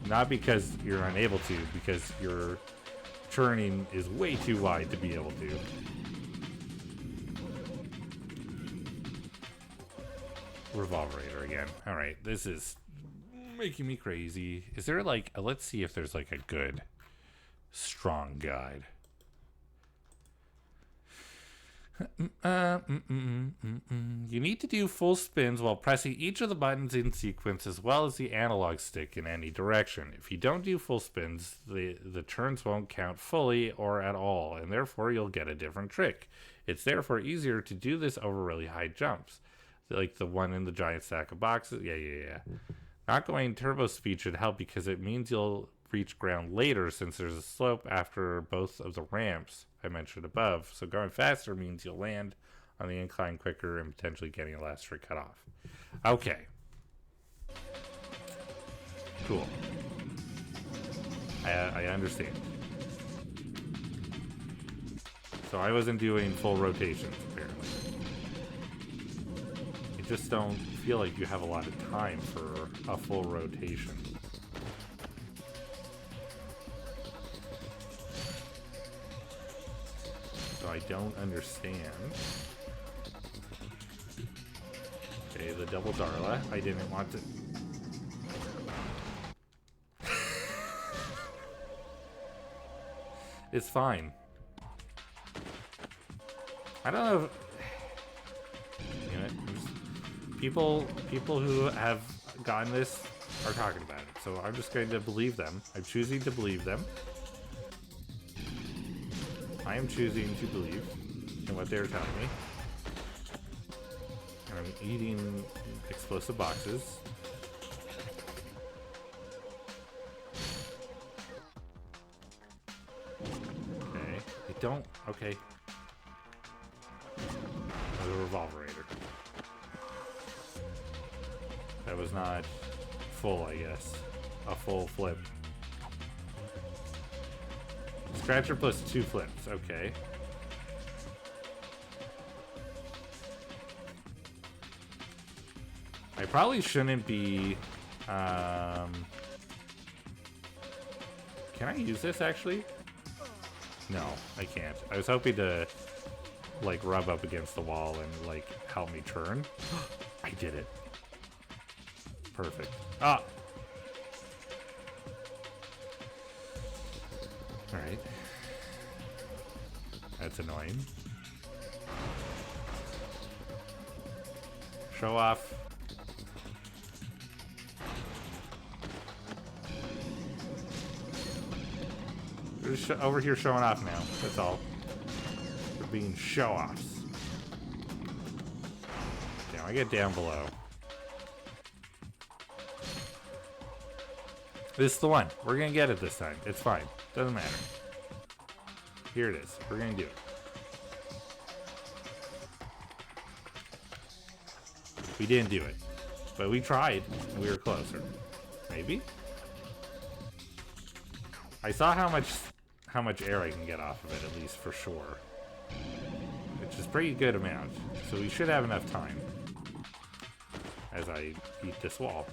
Not because you're unable to, because your turning is way too wide to be able to. Revolverator again. Alright, this is making me crazy. Is there like... let's see if there's like a good, strong guide. You need to do full spins while pressing each of the buttons in sequence as well as the analog stick in any direction. If you don't do full spins, the turns won't count fully or at all, and therefore you'll get a different trick. It's therefore easier to do this over really high jumps, like the one in the giant stack of boxes. Yeah. Not going turbo speed should help because it means you'll reach ground later since there's a slope after both of the ramps I mentioned above. So going faster means you'll land on the incline quicker and potentially getting a last trick cut off. Okay. Cool. I understand. So I wasn't doing full rotations apparently. I just don't feel like you have a lot of time for a full rotation. So I don't understand. Okay, the double Darla. I didn't want to... It's fine. I don't know if... You know, people who have gotten this are talking about it. So I'm just going to believe them. I'm choosing to believe them. I am choosing to believe in what they're telling me. And I'm eating explosive boxes. Okay. I don't... Okay. Another Revolverator. That was not full, I guess. A full flip. Scratcher plus 2 flips, okay. I probably shouldn't be... Can I use this, actually? No, I can't. I was hoping to, like, rub up against the wall and, like, help me turn. I did it. Perfect. Ah! Alright. That's annoying. Show off. We're just over here showing off now. That's all. We're being show-offs. Now I get down below. This is the one. We're gonna get it this time. It's fine. Doesn't matter. Here it is. We're gonna do it. We didn't do it. But we tried, and we were closer. Maybe? I saw how much air I can get off of it, at least for sure. Which is a pretty good amount. So we should have enough time as I beat this wall.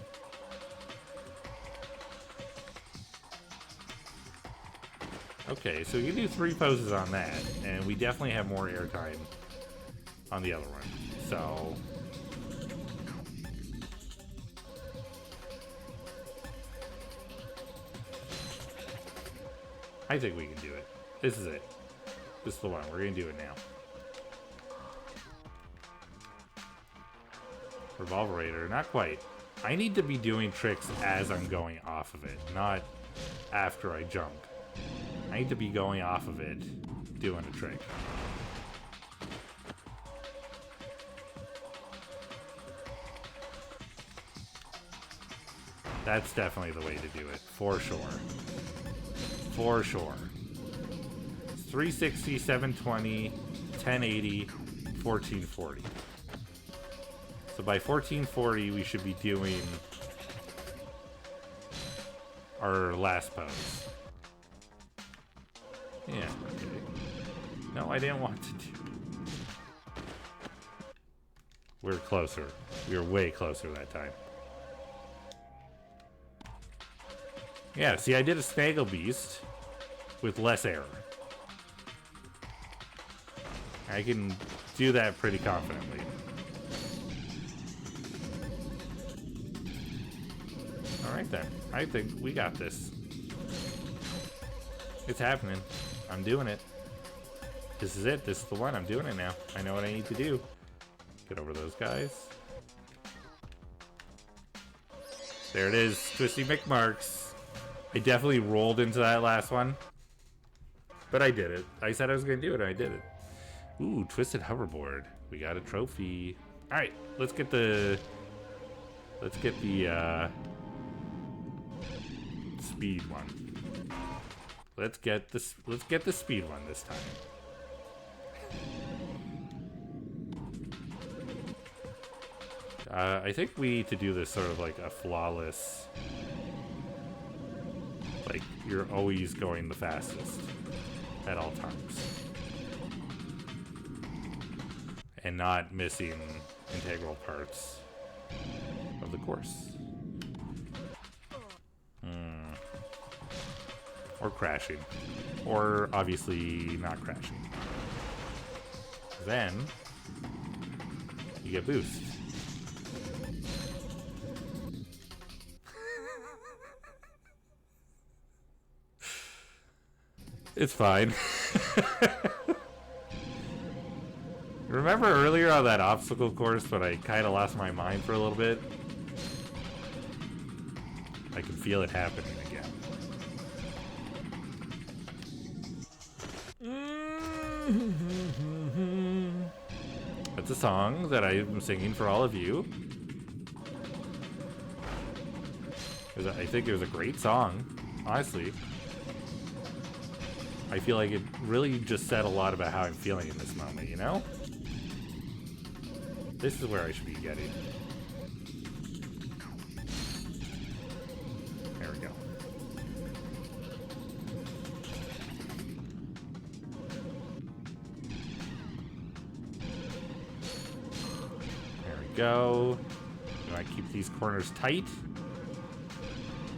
Okay, so you can do 3 poses on that, and we definitely have more airtime on the other one. So I think we can do it. This is it. This is the one. We're gonna do it now. Revolverator, not quite. I need to be doing tricks as I'm going off of it, not after I jump. I need to be going off of it, doing a trick. That's definitely the way to do it, for sure. For sure. 360, 720, 1080, 1440. So by 1440, we should be doing our last pose. Yeah, okay. No, I didn't want to do. We're closer. We were way closer that time. Yeah, see, I did a Snaggle Beast with less error. I can do that pretty confidently. Alright then. I think we got this. It's happening. I'm doing it. This is it. This is the one. I'm doing it now. I know what I need to do. Get over those guys. There it is. Twisty McMarks. I definitely rolled into that last one. But I did it. I said I was going to do it, and I did it. Ooh, Twisted Hoverboard. We got a trophy. Alright, let's get the... speed one. Let's get the speed one this time. I think we need to do this sort of like a flawless, like you're always going the fastest at all times and not missing integral parts of the course. Or crashing. Or obviously not crashing. Then you get boost. It's fine. Remember earlier on that obstacle course when I kind of lost my mind for a little bit? I can feel it happening again. That's a song that I'm singing for all of you. I think it was a great song, honestly. I feel like it really just said a lot about how I'm feeling in this moment, you know? This is where I should be getting. There we go. There we go. want to keep these corners tight,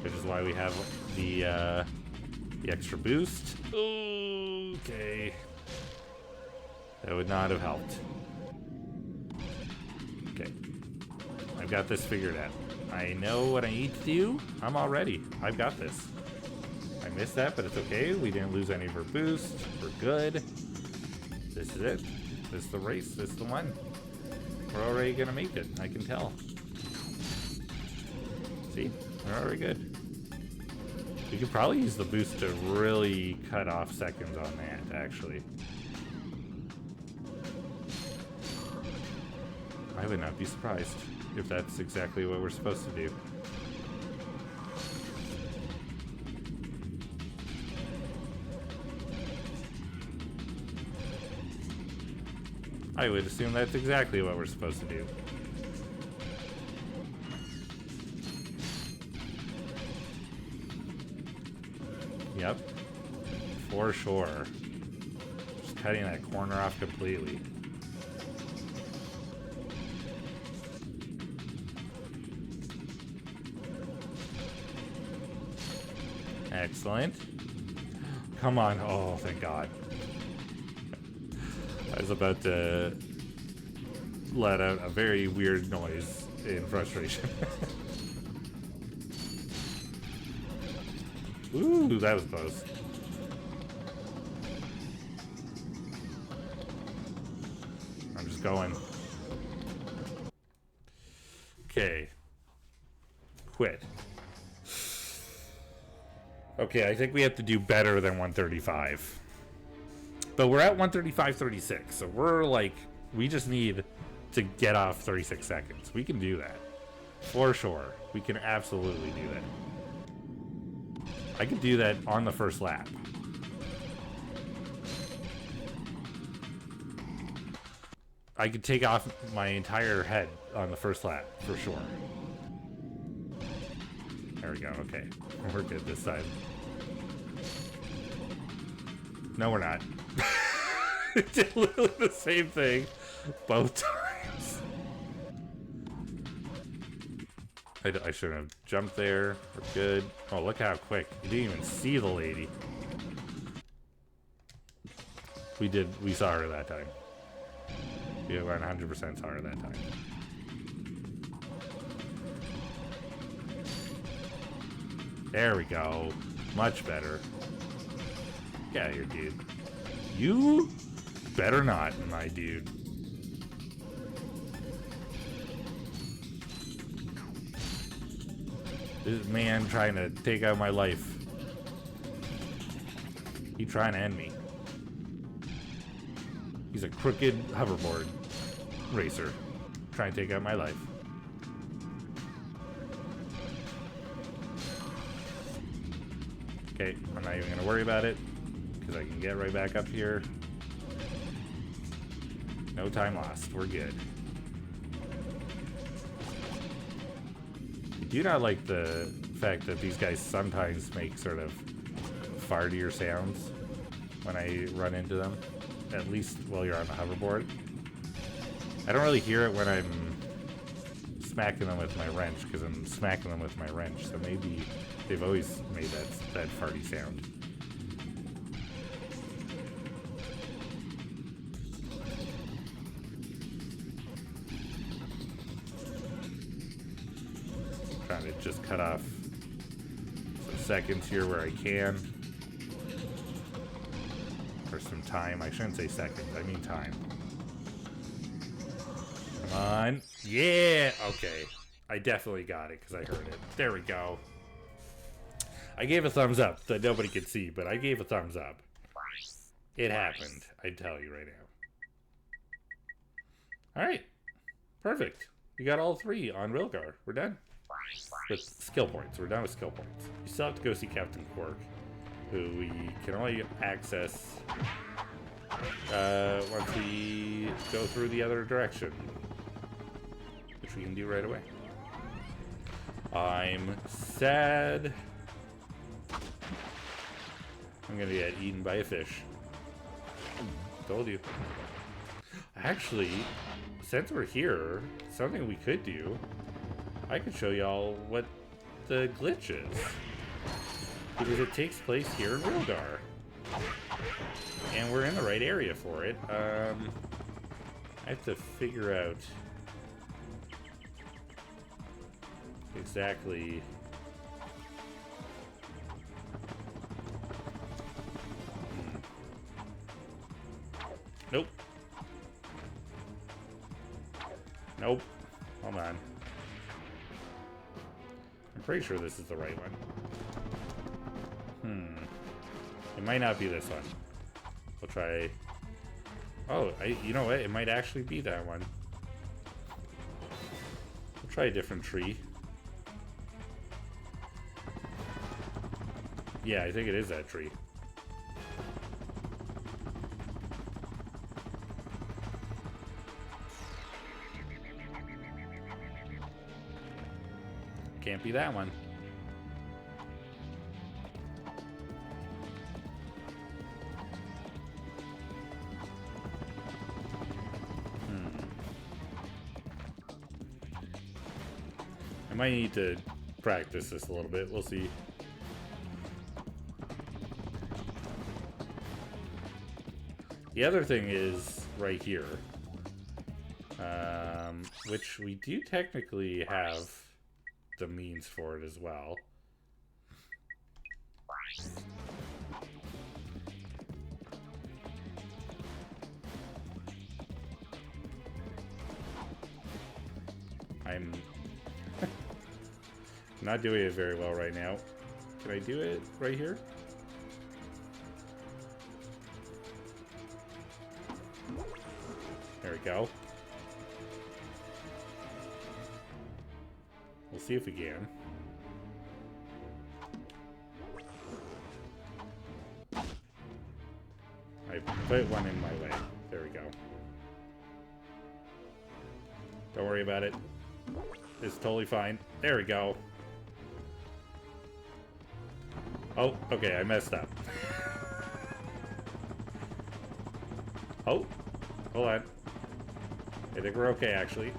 which is why we have the extra boost. Okay. That would not have helped. Okay. I've got this figured out. I know what I need to do. I'm all ready. I've got this. I missed that, but it's okay. We didn't lose any of our boost. We're good. This is it. This is the race. This is the one. We're already gonna make it. I can tell. See? We're already good. We could probably use the boost to really cut off seconds on that, actually. I would not be surprised if that's exactly what we're supposed to do. I would assume that's exactly what we're supposed to do. Yep. For sure. Just cutting that corner off completely. Excellent. Come on. Oh, thank God. I was about to let out a very weird noise in frustration. Ooh, that was close. I'm just going. Okay. Quit. Okay, I think we have to do better than 135. But we're at 135.36, so we're like, we just need to get off 36 seconds. We can do that. For sure. We can absolutely do that. I could do that on the first lap. I could take off my entire head on the first lap, for sure. There we go, okay. We're good this time. No, we're not. It did literally the same thing both times. I shouldn't have jumped there. We're good. Oh, look how quick. You didn't even see the lady. We saw her that time. We 100% saw her that time. There we go. Much better. Get out of here, dude. You better not, my dude. This man trying to take out my life. He trying to end me. He's a crooked hoverboard racer trying to take out my life. Okay, I'm not even going to worry about it because I can get right back up here. No time lost. We're good. I do not like the fact that these guys sometimes make sort of fartier sounds when I run into them. At least while you're on the hoverboard. I don't really hear it when I'm smacking them with my wrench, because I'm smacking them with my wrench, so maybe they've always made that farty sound. Trying to just cut off some seconds here where I can. Or some time. I shouldn't say seconds, I mean time. Come on. Yeah! Okay. I definitely got it because I heard it. There we go. I gave a thumbs up that nobody could see, but I gave a thumbs up. It happened, I tell you right now. Alright. Perfect. We got all three on Rilgar. We're done. With skill points. We're done with skill points. You still have to go see Captain Quark, who we can only access once we go through the other direction, which we can do right away. I'm sad. I'm gonna get eaten by a fish. Told you. Actually, since we're here, something we could do I can show y'all what the glitch is. Because it takes place here in Wildar. And we're in the right area for it. I have to figure out exactly. Nope. Nope. Hold on. I'm pretty sure this is the right one. It might not be this one. We'll try. Oh, you know what? It might actually be that one. We'll try a different tree. Yeah, I think it is that tree. Can't be that one. I might need to practice this a little bit. We'll see. The other thing is right here, which we do technically have the means for it as well. I'm not doing it very well right now. Can I do it right here? There we go. We'll see if we can. I put one in my way. There we go. Don't worry about it. It's totally fine. There we go. Oh, okay, I messed up. Oh, hold on. I think we're okay, actually.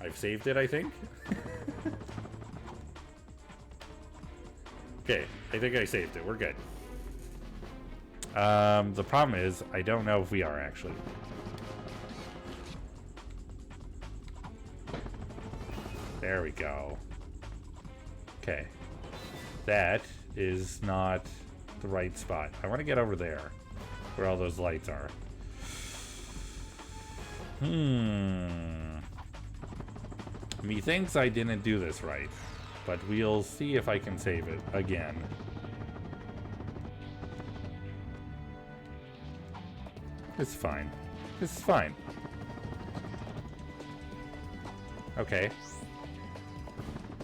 I've saved it, I think. Okay, I think I saved it. We're good. The problem is, I don't know if we are, actually. There we go. Okay. That is not the right spot. I want to get over there, where all those lights are. Methinks I didn't do this right, but we'll see if I can save it again. It's fine. This is fine. Okay.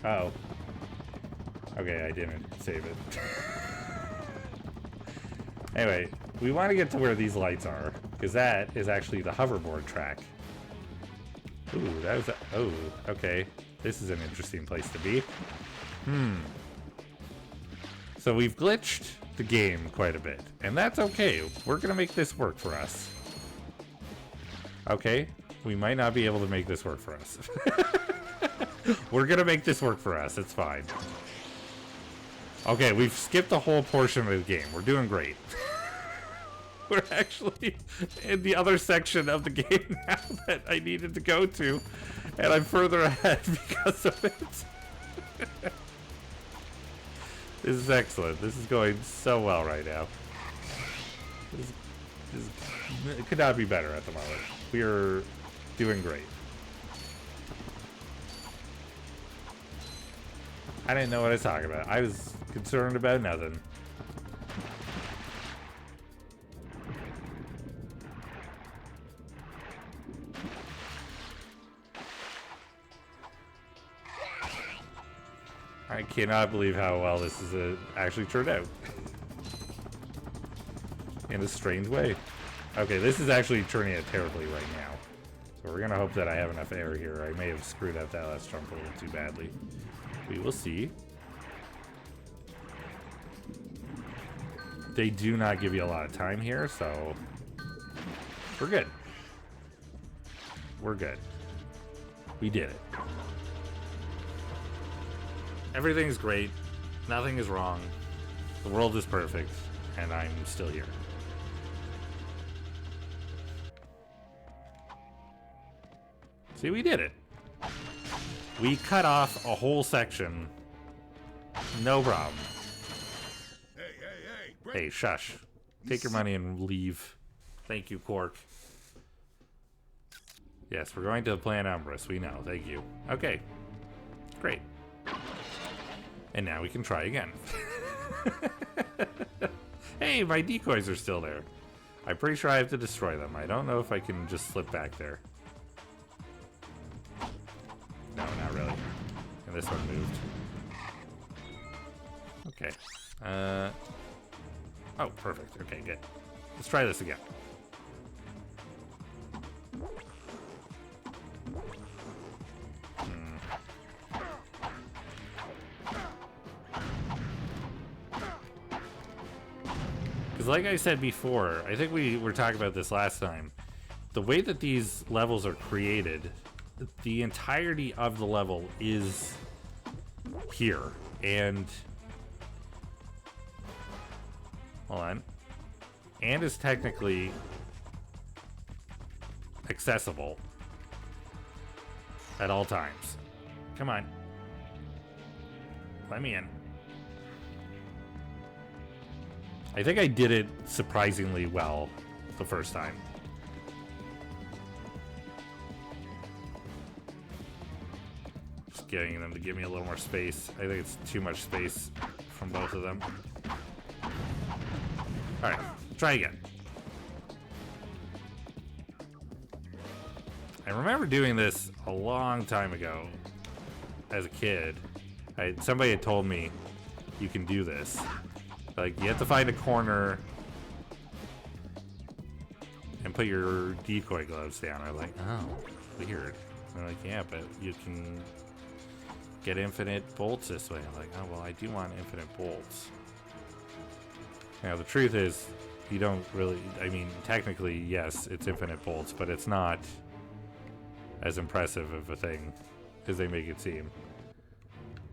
Oh. Okay, I didn't save it. Anyway, we want to get to where these lights are, because that is actually the hoverboard track. Ooh, that was oh, okay. This is an interesting place to be. So we've glitched the game quite a bit, and that's okay. We're gonna make this work for us. Okay, we might not be able to make this work for us. We're gonna make this work for us. It's fine. Okay, we've skipped the whole portion of the game. We're doing great. We're actually in the other section of the game now that I needed to go to, and I'm further ahead because of it. This is excellent. This is going so well right now. It could not be better at the moment. We are doing great. I didn't know what I was talking about. I was concerned about nothing. I cannot believe how well this is actually turned out. In a strange way. Okay, this is actually turning out terribly right now. So we're gonna hope that I have enough air here. I may have screwed up that last jump a little too badly. We will see. They do not give you a lot of time here, so We're good. We're good. We did it. Everything's great. Nothing is wrong. The world is perfect. And I'm still here. See, we did it. We cut off a whole section. No problem. Hey, shush. Take your money and leave. Thank you, Quark. Yes, we're going to the Plan Umbris. We know. Thank you. Okay. Great. And now we can try again. Hey, my decoys are still there. I'm pretty sure I have to destroy them. I don't know if I can just slip back there. No, not really. And this one moved. Okay. Oh, perfect. Okay, good. Let's try this again. Because like I said before, I think we were talking about this last time, the way that these levels are created, the entirety of the level is here. And hold on. And is technically accessible at all times. Come on. Let me in. I think I did it surprisingly well the first time. Just getting them to give me a little more space. I think it's too much space from both of them. Alright, try again. I remember doing this a long time ago as a kid. Somebody had told me you can do this. Like, you have to find a corner and put your decoy gloves down. I'm like, oh, weird. I'm like, yeah, but you can get infinite bolts this way. I'm like, oh, well, I do want infinite bolts. Now, the truth is, you don't really, I mean, technically, yes, it's infinite bolts, but it's not as impressive of a thing as they make it seem.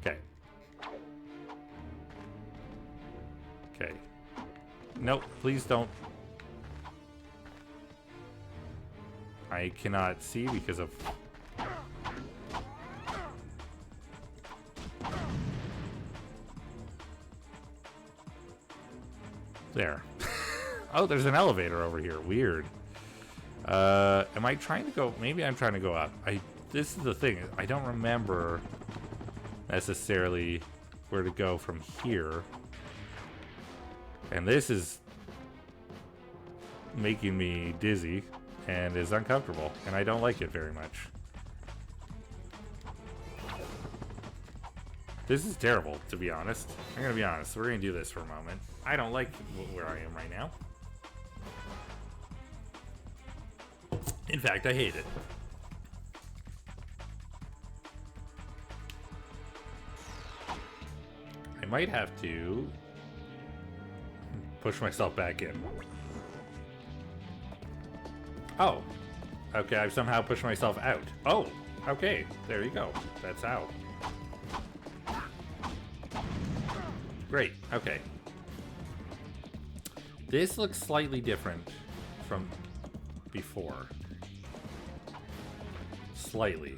Okay. Okay. Nope, please don't. I cannot see because of... There. Oh, there's an elevator over here. Weird. Am I trying to go... Maybe I'm trying to go up. This is the thing. I don't remember necessarily where to go from here. And this is making me dizzy and is uncomfortable. And I don't like it very much. This is terrible, to be honest. I'm going to be honest. We're going to do this for a moment. I don't like where I am right now. In fact, I hate it. I might have to push myself back in. Oh. Okay, I've somehow pushed myself out. Oh, okay. There you go. That's how. Great. Okay. This looks slightly different from before. Slightly.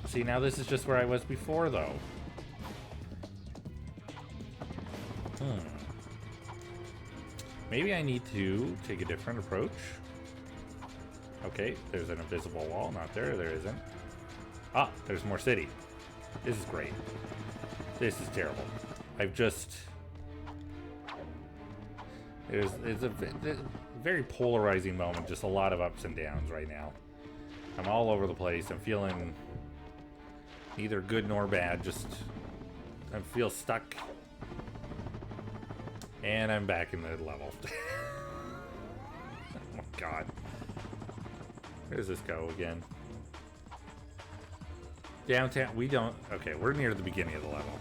See, now this is just where I was before, though. Maybe I need to take a different approach. Okay, there's an invisible wall. Not there. There isn't. Ah, there's more city. This is great. This is terrible. I've just... It's a very polarizing moment. Just a lot of ups and downs right now. I'm all over the place. I'm feeling neither good nor bad. Just... I feel stuck. And I'm back in the level. Oh my god. Where does this go again? Downtown, we don't... Okay, we're near the beginning of the level.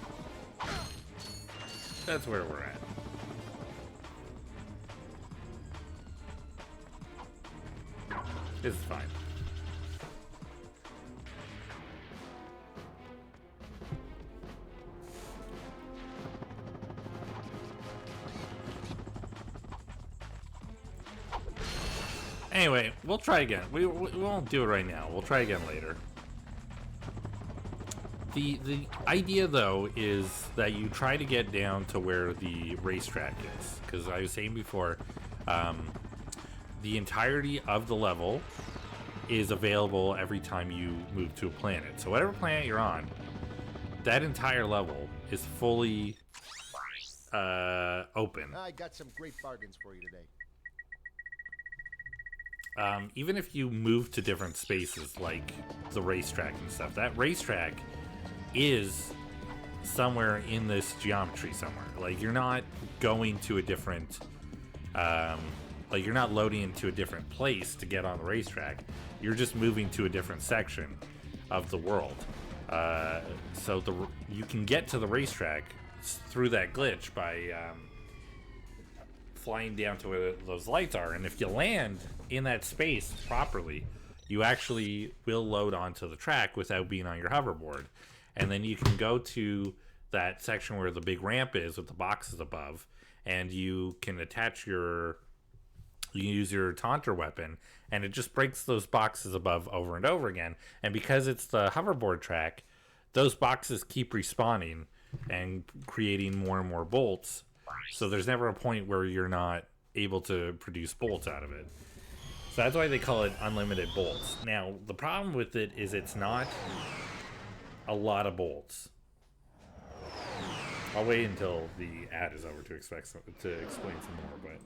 That's where we're at. This is fine. Anyway, we'll try again. We won't do it right now. We'll try again later. The idea, though, is that you try to get down to where the racetrack is. Because I was saying before, the entirety of the level is available every time you move to a planet. So whatever planet you're on, that entire level is fully open. I got some great bargains for you today. Even if you move to different spaces, like the racetrack and stuff, that racetrack is somewhere in this geometry somewhere. Like, you're not going to a different, like, you're not loading into a different place to get on the racetrack. You're just moving to a different section of the world. So you can get to the racetrack through that glitch by flying down to where those lights are, and if you land in that space properly, you actually will load onto the track without being on your hoverboard. And then you can go to that section where the big ramp is with the boxes above, and you can attach you use your taunter weapon, and it just breaks those boxes above over and over again. And because it's the hoverboard track, those boxes keep respawning and creating more and more bolts. So there's never a point where you're not able to produce bolts out of it. So that's why they call it unlimited bolts. Now, the problem with it is it's not a lot of bolts. I'll wait until the ad is over to explain some more, but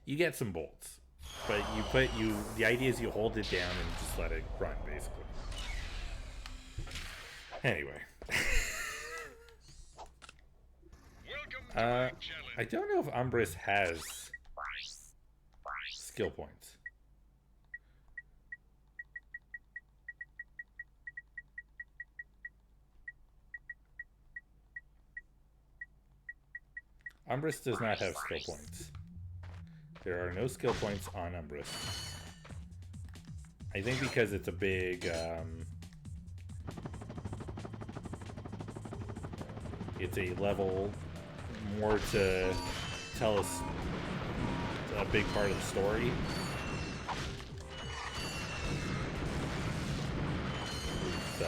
you get some bolts. But the idea is you hold it down and just let it run, basically. Anyway. I don't know if Umbrus has skill points. Umbrus does not have skill points. There are no skill points on Umbrus. I think because it's a big, it's a level more to tell us a big part of the story. So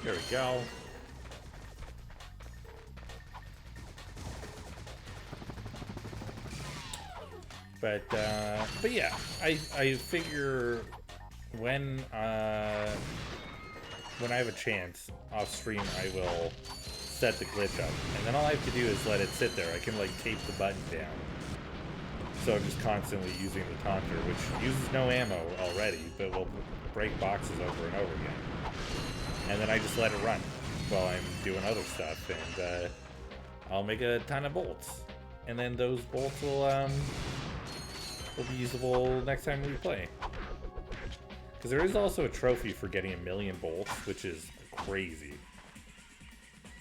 there we go. But yeah, I figure when I have a chance off stream, I will set the glitch up, and then all I have to do is let it sit there. I can like tape the button down, so I'm just constantly using the taunter, which uses no ammo already, but will break boxes over and over again. And then I just let it run while I'm doing other stuff, and I'll make a ton of bolts, and then those bolts will be usable next time we play. Because there is also a trophy for getting 1,000,000 bolts, which is crazy.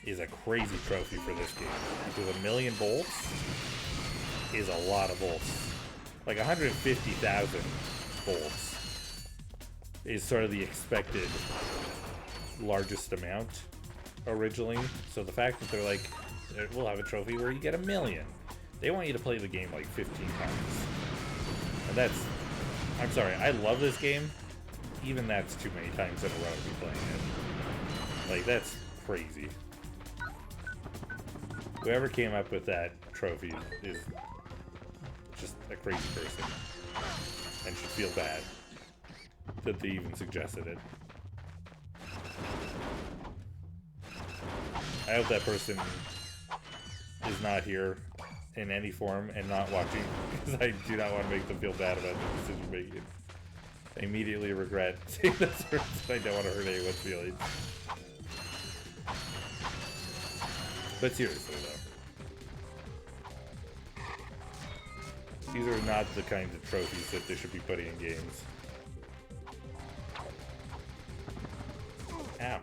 Is a crazy trophy for this game. Because 1,000,000 bolts is a lot of bolts. Like 150,000 bolts is sort of the expected largest amount originally. So the fact that they're like, we'll have a trophy where you get 1,000,000. They want you to play the game like 15 times. And that's, I'm sorry, I love this game. Even that's too many times in a row to be playing it. Like, that's crazy. Whoever came up with that trophy is just a crazy person. And should feel bad that they even suggested it. I hope that person is not here in any form and not watching, because I do not want to make them feel bad about the decision making. I immediately regret saying those words. I don't want to hurt anyone's feelings. But seriously, though. These are not the kinds of trophies that they should be putting in games. Ow.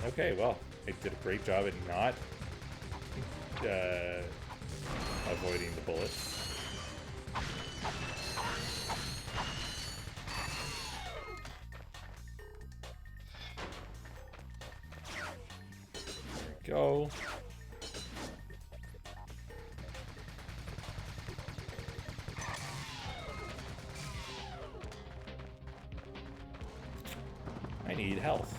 Okay, well, I did a great job at not avoiding the bullets. There we go. I need health.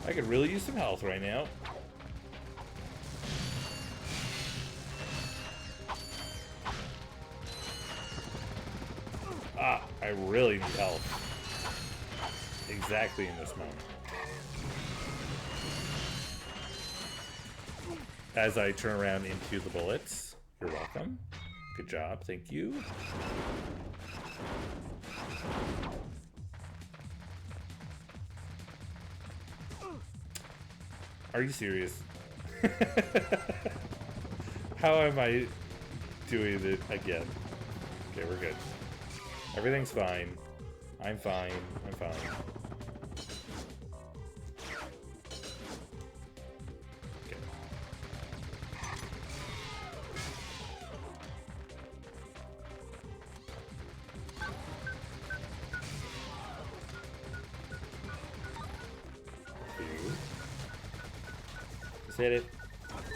I could really use some health right now. Ah, I really need health. Exactly in this moment. As I turn around into the bullets. You're welcome. Good job, thank you. Are you serious? How am I doing it again? Okay, we're good. Everything's fine. I'm fine. I'm fine. Okay. Two. Just hit it.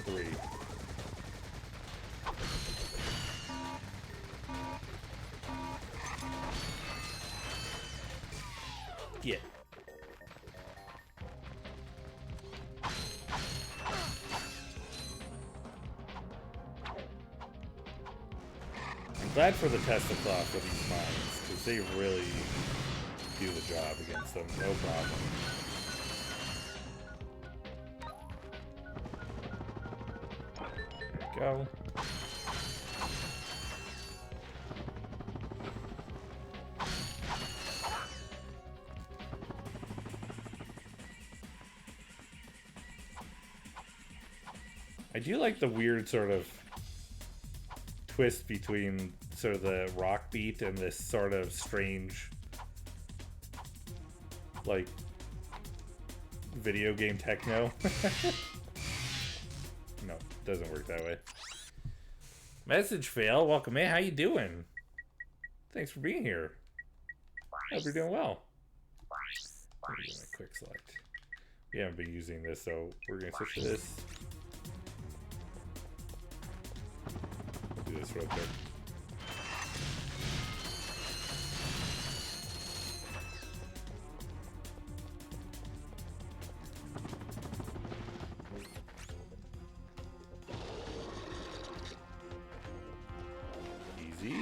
3. Yeah. I'm glad for the Tesla clock for these mines, because they really do the job against them, no problem. There we go. I do like the weird sort of twist between sort of the rock beat and this sort of strange, like, video game techno. No, doesn't work that way. Message fail. Welcome in. How you doing? Thanks for being here. Hope you're doing well. Let me do my quick select. We haven't been using this, so we're gonna switch to this. Do this real quick. Easy.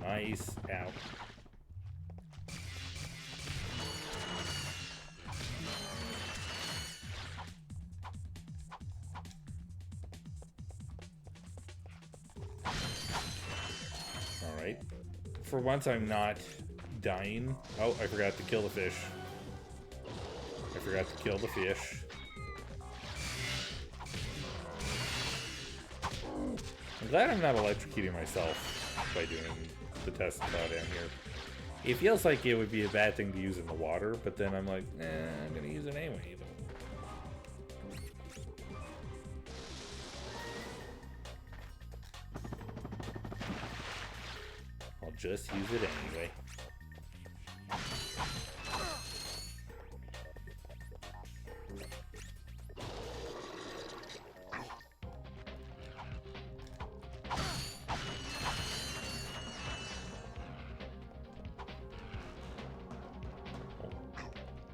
Nice. Out. Alright. For once, I'm not dying. Oh, I forgot to kill the fish. I forgot to kill the fish. I'm glad I'm not electrocuting myself by doing the test down here. It feels like it would be a bad thing to use in the water, but then I'm like, I'm gonna use it anyway. I'll just use it anyway.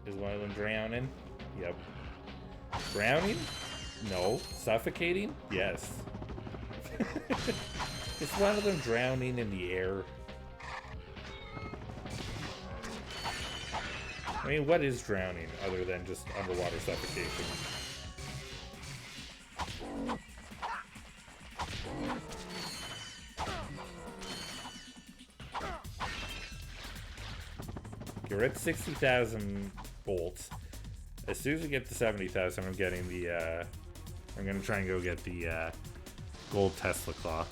Is one of them drowning? Yep. Drowning? No. Suffocating? Yes. Is one of them drowning in the air? I mean, what is drowning other than just underwater suffocation? we're at 60,000 bolts. As soon as we get to 70,000, I'm getting the, I'm gonna try and go get the, gold Tesla claw.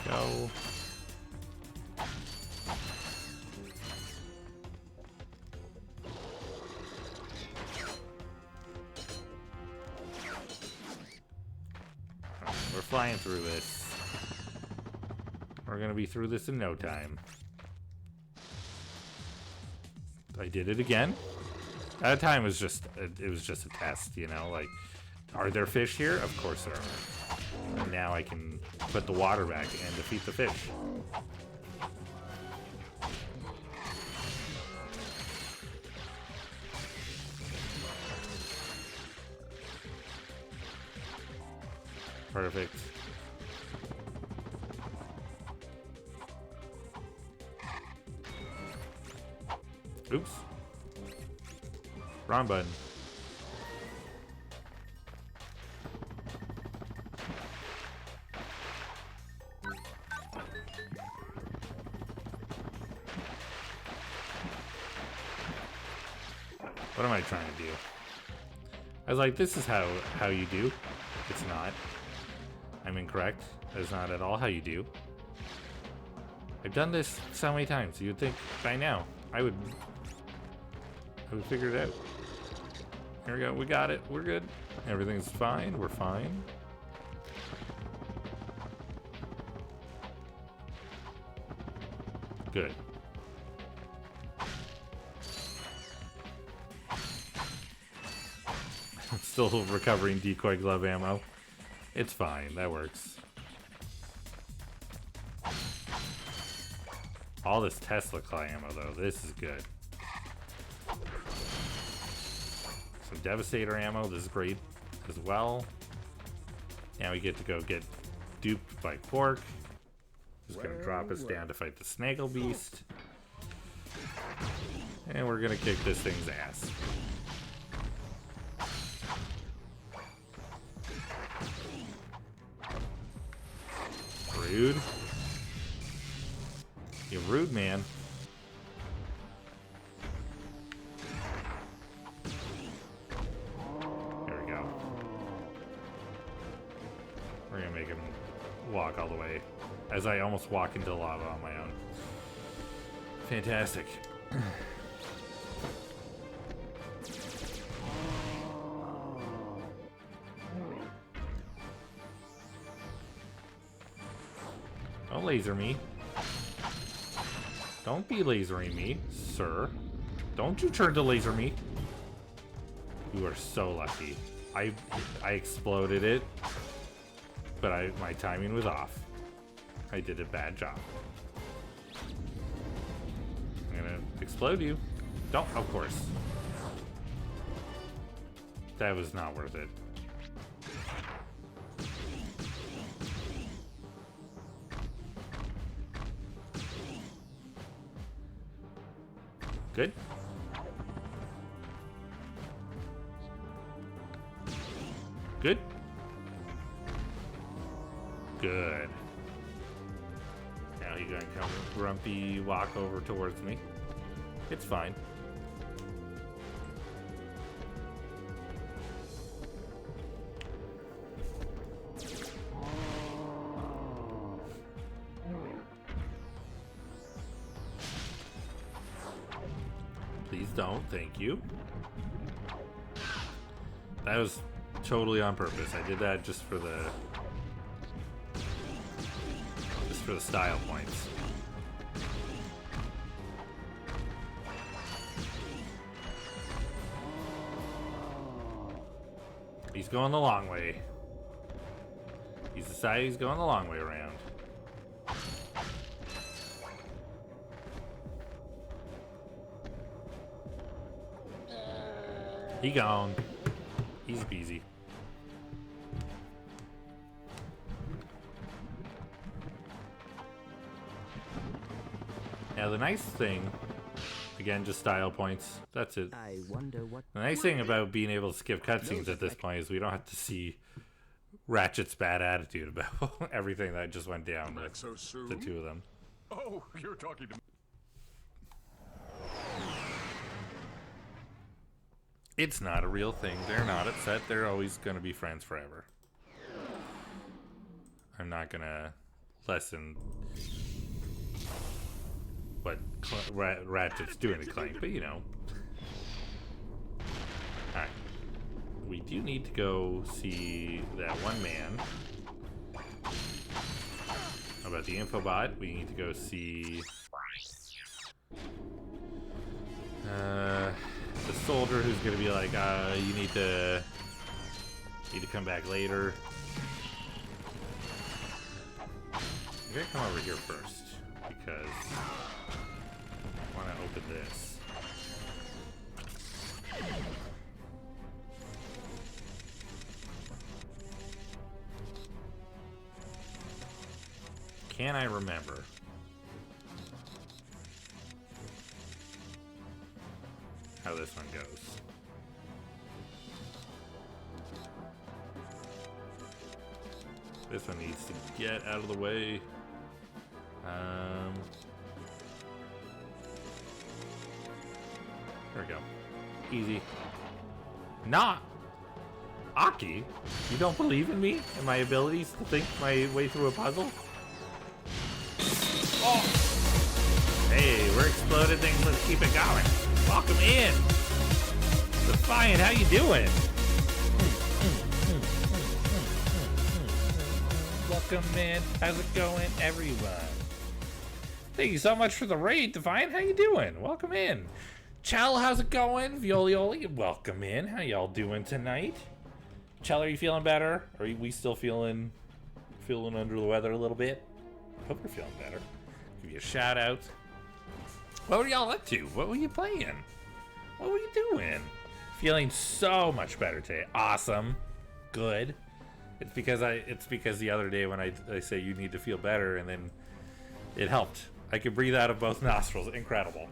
Go. We're flying through this. We're gonna be through this in no time. I did it again. At the time, it was just a test, you know. Like, are there fish here? Of course there are. And now I can put the water back and defeat the fish. Perfect. Oops. Wrong button. What am I trying to do? I was like, this is how you do. It's not. I'm incorrect. That is not at all how you do. I've done this so many times. You'd think by now I would figure it out. Here we go. We got it. We're good. Everything's fine. We're fine. Good. Still recovering decoy glove ammo. It's fine. That works. All this Tesla claw ammo, though. This is good. Some Devastator ammo. This is great as well. Now we get to go get duped by Quark. Who's going to drop us down to fight the Snaggle Beast. And we're going to kick this thing's ass. Rude. You rude, man. There we go. We're gonna make him walk all the way. As I almost walk into lava on my own. Fantastic. Don't laser me. Don't be lasering me, sir. Don't you turn to laser me. You are so lucky. I exploded it, but my timing was off. I did a bad job. I'm gonna explode you. Don't, of course. That was not worth it. Good. Good. Good. Now he's gonna come grumpy walk over towards me. It's fine. Please don't, thank you. That was totally on purpose. I did that just for the style points. He's going the long way. He's decided he's going the long way around. He gone. Easy peasy. Now the nice thing, Again, just style points. That's it. I wonder what. The nice thing about being able to skip cutscenes at this point is we don't have to see Ratchet's bad attitude about everything that just went down with So soon? the two of them. Oh, you're talking to me. It's not a real thing. They're not upset. They're always going to be friends forever. I'm not going to lessen what Ratchet's doing to Clank, but you know. Alright. We do need to go see that one man. How about the infobot? We need to go see the soldier who's gonna be like, you need to come back later. I'm gonna come over here first because I want to open this. Can I remember? How this one goes. This one needs to get out of the way. There we go. Easy. Not Aki. You don't believe in me and my abilities to think my way through a puzzle? Oh! Hey, we're exploding things. Let's keep it going. Welcome in. Defiant, how you doing? Welcome in. How's it going, everyone? Thank you so much for the raid, Defiant. How you doing? Welcome in. Chell, how's it going? Violioli, welcome in. How y'all doing tonight? Chell, are you feeling better? Are we still feeling under the weather a little bit? Hope you're feeling better. Give you a shout out. What were y'all up to? What were you playing? What were you doing? Feeling so much better today. Awesome. Good. It's because the other day when I say you need to feel better, and then it helped. I could breathe out of both nostrils. Incredible.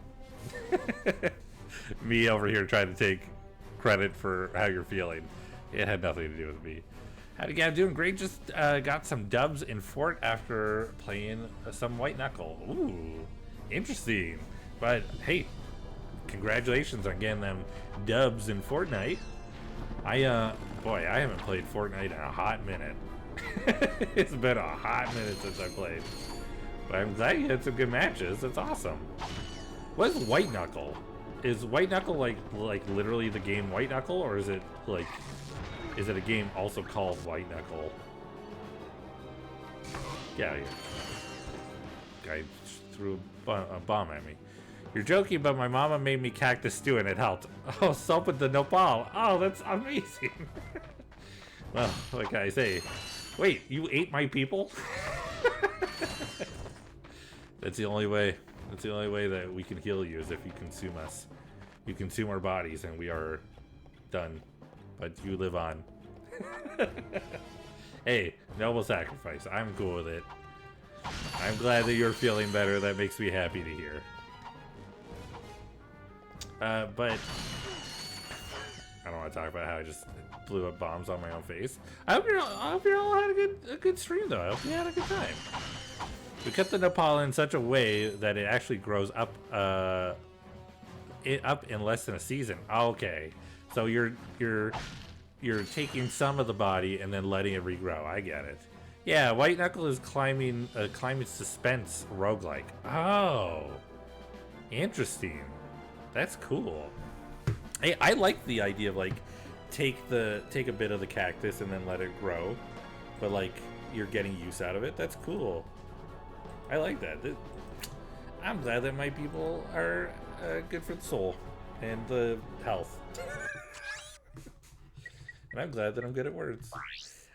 Me over here trying to take credit for how you're feeling. It had nothing to do with me. How'd you guys doing? Great. Just got some dubs in Fort after playing some White Knuckle. Ooh, interesting. But hey, congratulations on getting them dubs in Fortnite. I haven't played Fortnite in a hot minute. It's been a hot minute since I played. But I'm glad you had some good matches. That's awesome. What is White Knuckle? Is White Knuckle like literally the game White Knuckle, or is it a game also called White Knuckle? Get out of here. Guy threw a bomb at me. You're joking, but my mama made me cactus stew and it helped. Oh, soap with the nopal. Oh, that's amazing. Well, what can I say? Wait, you ate my people? That's the only way. That's the only way that we can heal you, is if you consume us. You consume our bodies and we are done. But you live on. Hey, noble sacrifice. I'm cool with it. I'm glad that you're feeling better. That makes me happy to hear. But I don't want to talk about how I just blew up bombs on my own face. I hope you all had a good stream though. I hope you had a good time. We cut the nopal in such a way that it actually grows up in less than a season. Okay, so you're taking some of the body and then letting it regrow. I get it. Yeah, White Knuckle is climbing suspense roguelike. Oh, interesting. That's cool. Hey, I like the idea of like take a bit of the cactus and then let it grow, but like you're getting use out of it. That's cool. I like that. I'm glad that my people are good for the soul and the health. And I'm glad that I'm good at words.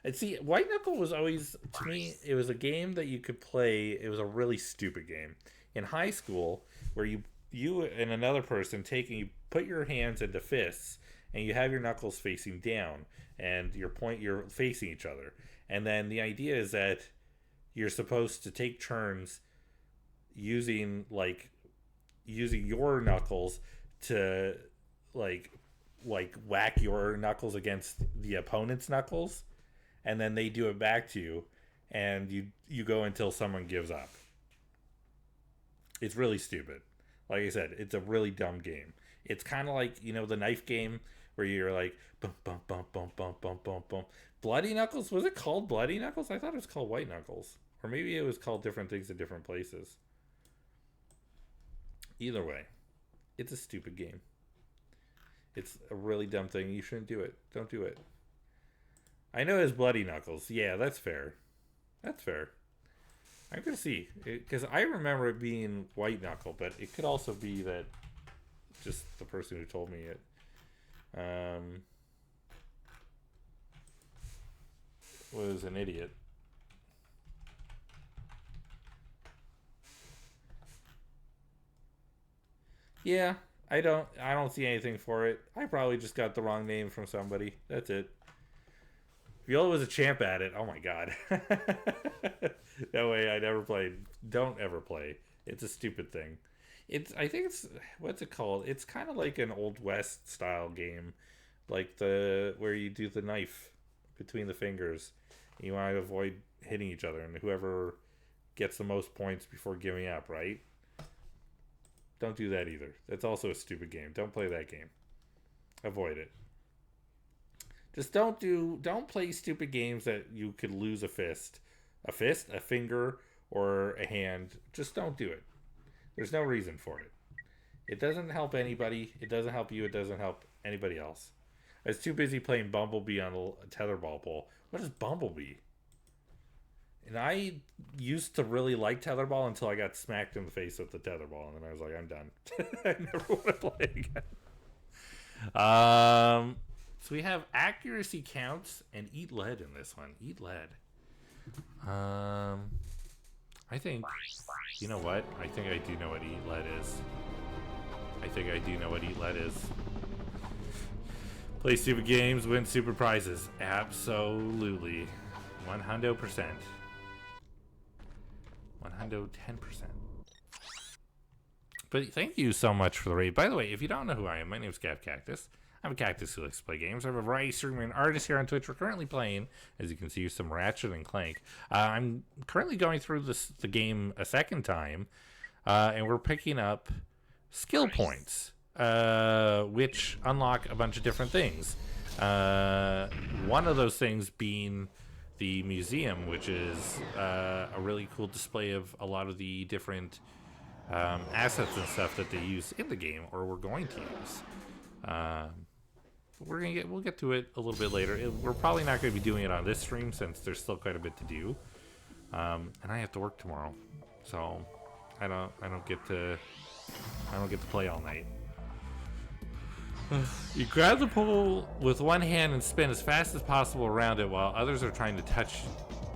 And see, White Knuckle was always, to me, it was a game that you could play. It was a really stupid game. In high school, where you and another person you put your hands into fists, and you have your knuckles facing down, and you're facing each other. And then the idea is that you're supposed to take turns using like using your knuckles to like whack your knuckles against the opponent's knuckles, and then they do it back to you, and you go until someone gives up. It's really stupid. Like I said, it's a really dumb game. It's kind of like, the knife game where you're like, bump, bump, bump, bump, bump, bump, bump, bump. Bloody Knuckles? Was it called Bloody Knuckles? I thought it was called White Knuckles. Or maybe it was called different things in different places. Either way, it's a stupid game. It's a really dumb thing. You shouldn't do it. Don't do it. I know it's Bloody Knuckles. Yeah, that's fair. That's fair. I'm going to see. Because I remember it being White Knuckle, but it could also be that just the person who told me it. Was an idiot. Yeah, I don't see anything for it. I probably just got the wrong name from somebody. That's it. Viola was a champ at it. Oh my god. That way I never played. Don't ever play. It's a stupid thing. I think it's, what's it called? It's kind of like an Old West style game. Like where you do the knife between the fingers. You want to avoid hitting each other, and whoever gets the most points before giving up, right? Don't do that either. That's also a stupid game. Don't play that game. Avoid it. Just don't play stupid games that you could lose a fist, a finger, or a hand. Just don't do it. There's no reason for it. It doesn't help anybody. It doesn't help you. It doesn't help anybody else. I was too busy playing Bumblebee on a tetherball pole. What is Bumblebee? And I used to really like tetherball until I got smacked in the face with the tetherball, and then I was like, I'm done. I never want to play again. So we have accuracy counts and eat lead in this one. Eat lead. I think, you know what? I think I do know what eat lead is. Play stupid games, win stupid prizes. Absolutely. 100%. 110%. But thank you so much for the raid. By the way, if you don't know who I am, my name is Gav Cactus. I'm a cactus who likes to play games. I'm a variety streamer and artist here on Twitch. We're currently playing, as you can see, some Ratchet and Clank. I'm currently going through the game a second time, and we're picking up skill points, which unlock a bunch of different things. One of those things being the museum, which is a really cool display of a lot of the different assets and stuff that they use in the game, or we're going to use. We'll get to it a little bit later. We're probably not going to be doing it on this stream since there's still quite a bit to do, and I have to work tomorrow, so I don't get to play all night. You grab the pole with one hand and spin as fast as possible around it while others are trying to touch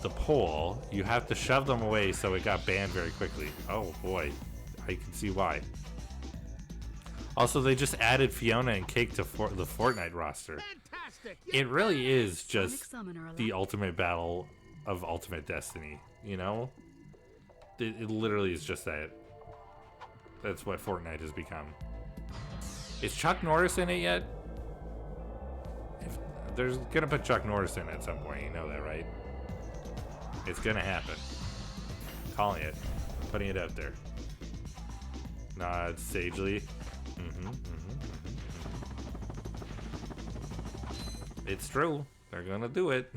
the pole. You have to shove them away, so it got banned very quickly. Oh boy, I can see why. Also, they just added Fiona and Cake to the Fortnite roster. It really is just the ultimate battle of Ultimate Destiny, you know? It literally is just that. That's what Fortnite has become. Is Chuck Norris in it yet? There's gonna put Chuck Norris in at some point, you know that, right? It's gonna happen. Calling it. Putting it out there. Nod sagely. It's true. They're gonna do it.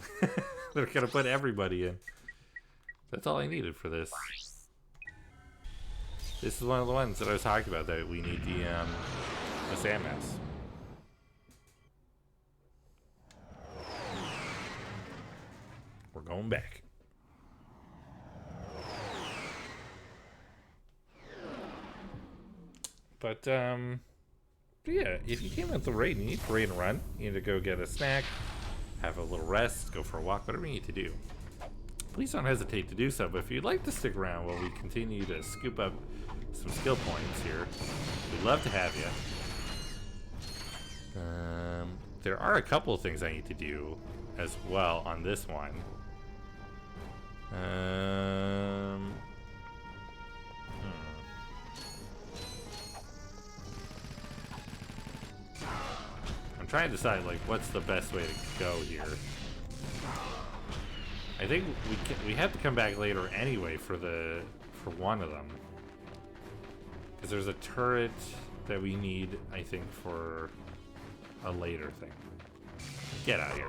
They're gonna put everybody in. That's all I needed for this. This is one of the ones that I was talking about that we need the sand mass. We're going back. But yeah, if you came with the raid, you need to raid and run. You need to go get a snack, have a little rest, go for a walk, whatever you need to do. Please don't hesitate to do so, but if you'd like to stick around while we continue to scoop up some skill points here, we'd love to have you. There are a couple of things I need to do as well on this one. trying to decide like what's the best way to go here. I think we have to come back later anyway for one of them, because there's a turret that we need, I think, for a later thing. Get out of here.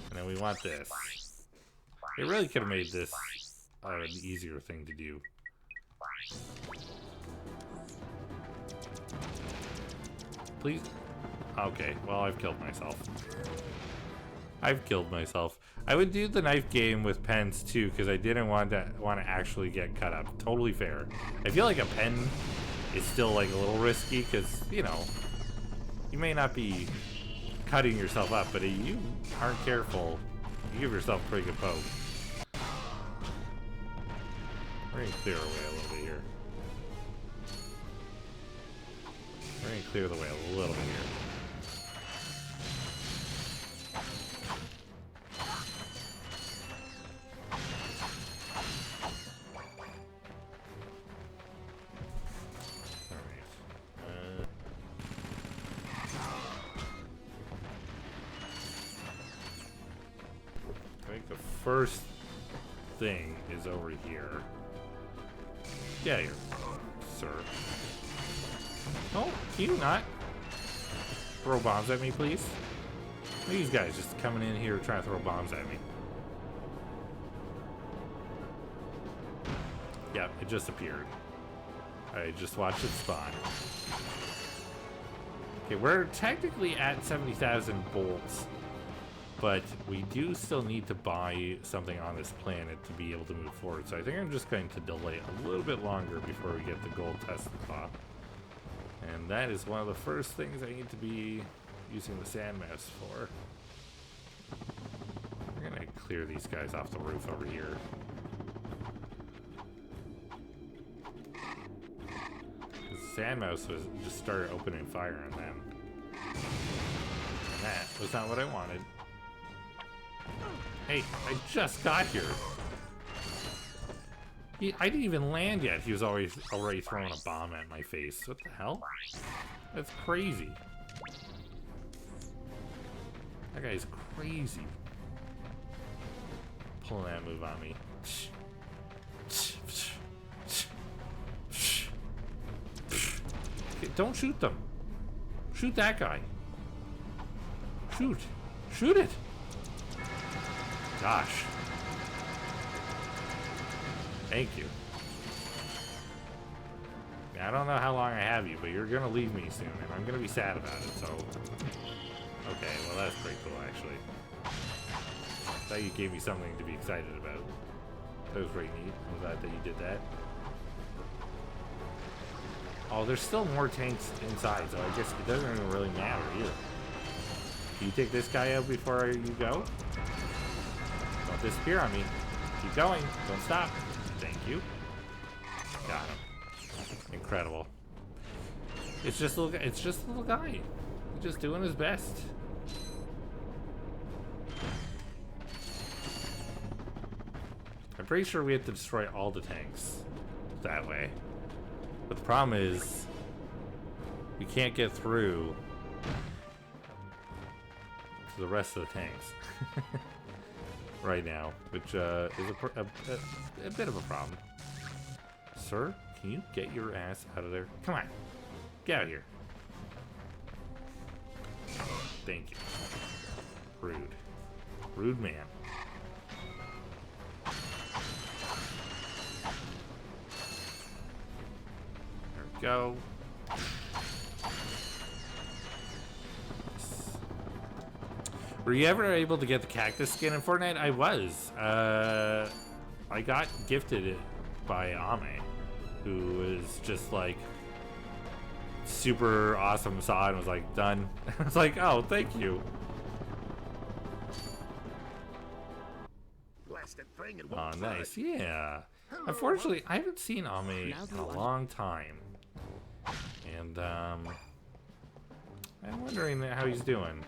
And then we want this. They really could have made this an easier thing to do. Please. Okay, well, I've killed myself. I've killed myself. I would do the knife game with pens too, because I didn't want to actually get cut up. Totally fair. I feel like a pen is still like a little risky, because, you know, you may not be cutting yourself up, but if you aren't careful, you give yourself a pretty good poke. We're gonna clear our way a little bit here. We're gonna clear the way a little bit here. First thing is over here. Get here, sir. Oh, can you not throw bombs at me, please? These guys just coming in here trying to throw bombs at me. Yep, it just appeared. I just watched it spawn. Okay, we're technically at 70,000 bolts. But we do still need to buy something on this planet to be able to move forward. So I think I'm just going to delay a little bit longer before we get the gold test off. And that is one of the first things I need to be using the sand mouse for. We're going to clear these guys off the roof over here. The sand mouse just started opening fire on them. And that was not what I wanted. Hey, I just got here. I didn't even land yet. He was already throwing a bomb at my face. What the hell? That's crazy. That guy's crazy. Pulling that move on me. Okay, don't shoot them. Shoot that guy. Shoot. Shoot it. Gosh. Thank you. I don't know how long I have you, but you're gonna leave me soon, and I'm gonna be sad about it, so... Okay, well that's pretty cool, actually. I thought you gave me something to be excited about. That was pretty neat. I'm glad that you did that. Oh, there's still more tanks inside, so I guess it doesn't even really matter either. Can you take this guy out before you go? Don't disappear on me. Keep going. Don't stop. Thank you. Got him. Incredible. It's just a little guy. He's just doing his best. I'm pretty sure we have to destroy all the tanks that way. But the problem is we can't get through to the rest of the tanks right now, which is a bit of a problem. Sir, can you get your ass out of there? Come on, get out of here. Thank you. Rude. Rude man. There we go. Were you ever able to get the cactus skin in Fortnite? I was. I got gifted it by Ame, who was just like super awesome, saw it and was like, done. I was like, oh, thank you. Oh, nice. Yeah. Unfortunately, I haven't seen Ame in a long time. And I'm wondering how he's doing.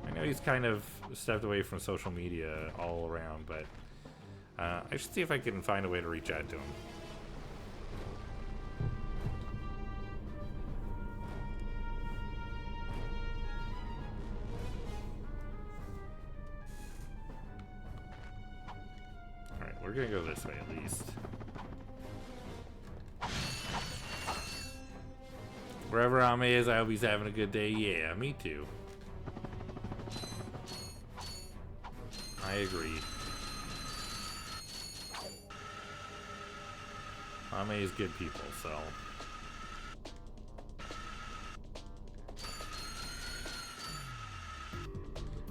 I know he's kind of stepped away from social media all around, but I should see if I can find a way to reach out to him. gonna go this way at least. Wherever Ame is, I hope he's having a good day. Yeah, me too. I agree. Ame is good people, so.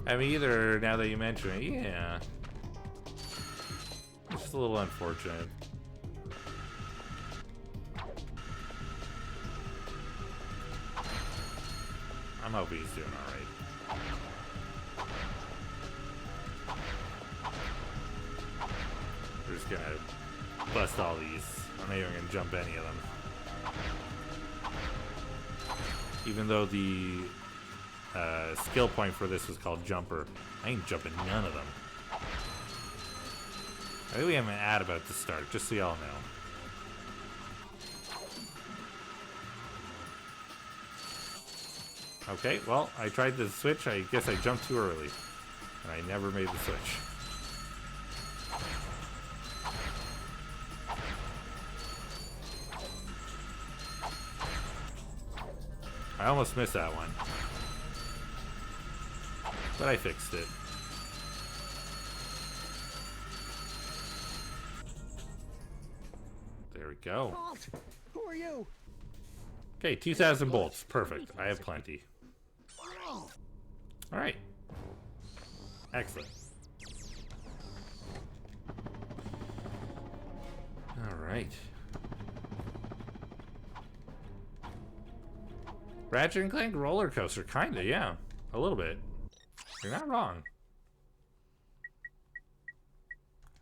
I mean, either, now that you mention it, yeah. It's just a little unfortunate. I'm hoping he's doing alright. We're just gonna bust all these. I'm not even gonna jump any of them. Even though the skill point for this is called Jumper, I ain't jumping none of them. I think we have an ad about to start, just so y'all know. Okay, well, I tried the switch. I guess I jumped too early. And I never made the switch. I almost missed that one. But I fixed it. There we go. Halt! Who are you? Okay, 2,000 bolts. Perfect. I have plenty. Alright. Excellent. Alright. Ratchet and Clank roller coaster, kinda, yeah. A little bit. You're not wrong.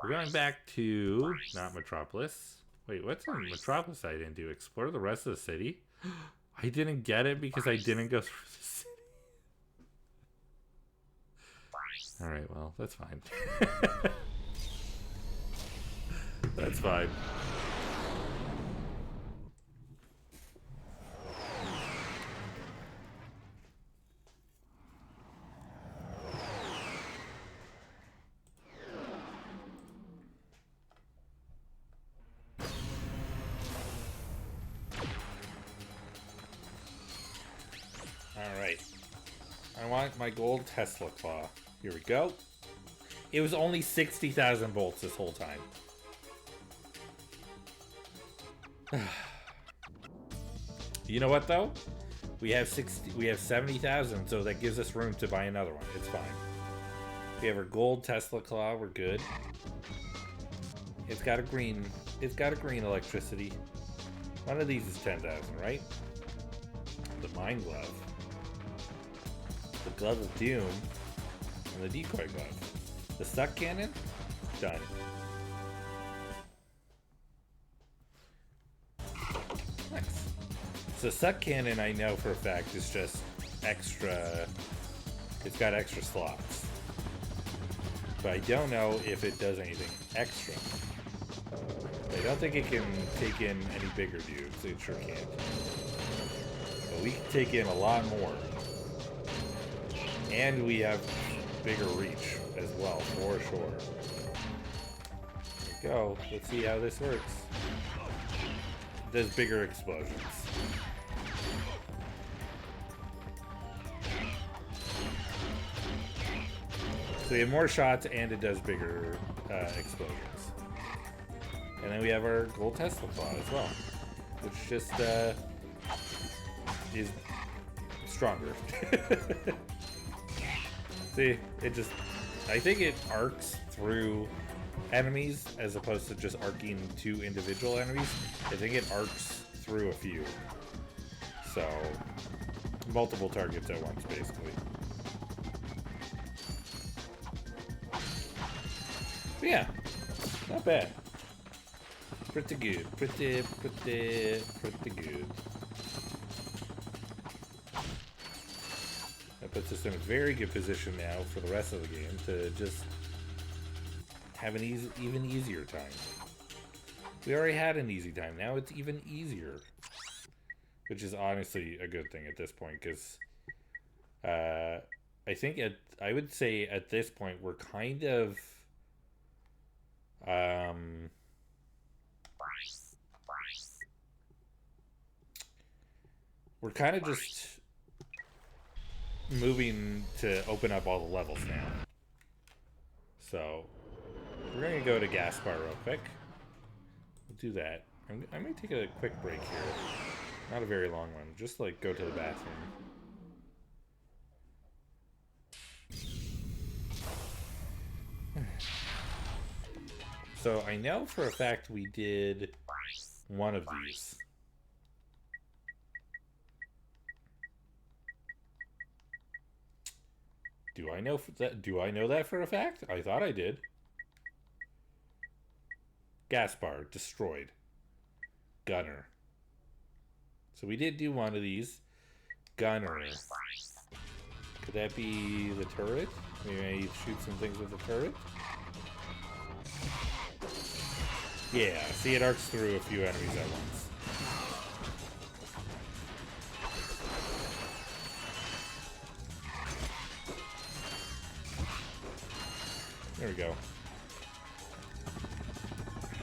We're going back to not Metropolis. Wait, what's in Metropolis I didn't do? Explore the rest of the city? I didn't get it because I didn't go through the city. Alright, well, that's fine. That's fine. Alright. I want my gold Tesla claw. Here we go. It was only 60,000 bolts this whole time. You know what though? We have 70,000, so that gives us room to buy another one. It's fine. We have our gold Tesla claw, we're good. It's got a green electricity. One of these is 10,000, right? The Mind Glove. The Glove of Doom. And the Decoy Glove. The Suck Cannon? Done. Nice. So Suck Cannon, I know for a fact, is just extra. It's got extra slots. But I don't know if it does anything extra. I don't think it can take in any bigger dudes. It sure can't. But we can take in a lot more. And we have bigger reach as well, for sure. There we go. Let's see how this works. Does bigger explosions. So we have more shots and it does bigger explosions. And then we have our gold Tesla claw as well, which just is stronger. See, it just, I think it arcs through enemies as opposed to just arcing two individual enemies. I think it arcs through a few. So, multiple targets at once, basically. But yeah, not bad. Pretty good. Pretty good. That puts us in a very good position now for the rest of the game to just have an even easier time. We already had an easy time. Now it's even easier. Which is honestly a good thing at this point, because I think I would say at this point we're kind of We're kind of just moving to open up all the levels now. So we're going to go to Gaspar real quick. We'll do that. I may take a quick break here. Not a very long one. Just like go to the bathroom. So I know for a fact we did one of these. Do I know that? Do I know that for a fact? I thought I did. Gaspar destroyed. Gunner. So we did do one of these. Gunner. Could that be the turret? We may shoot some things with the turret. Yeah, see, it arcs through a few enemies at once. There we go.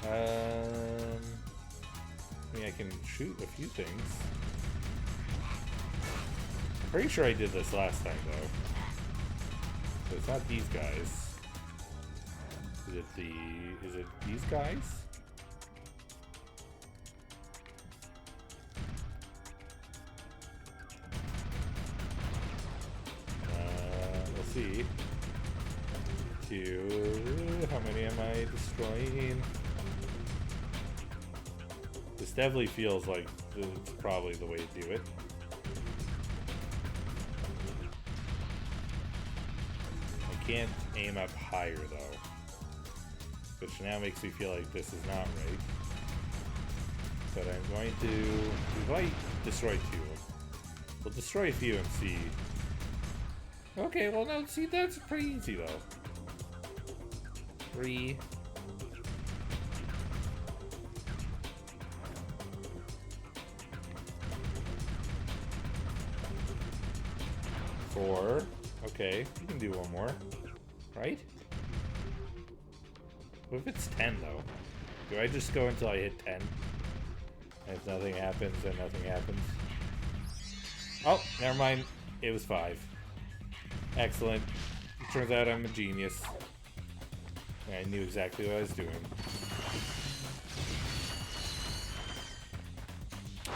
I mean, I can shoot a few things. Pretty sure I did this last time, though. So it's not these guys. Is it these guys? We'll see. How many am I destroying? This definitely feels like it's probably the way to do it. I can't aim up higher though, which now makes me feel like this is not right. But I'm going to... We might destroy two. We'll destroy a few and see. Okay, well no, see, that's pretty easy though. 3. 4. Okay, you can do one more, right? What if it's 10 though? Do I just go until I hit 10? And if nothing happens, then nothing happens. Oh, never mind. It was 5. Excellent. It turns out I'm a genius. I knew exactly what I was doing.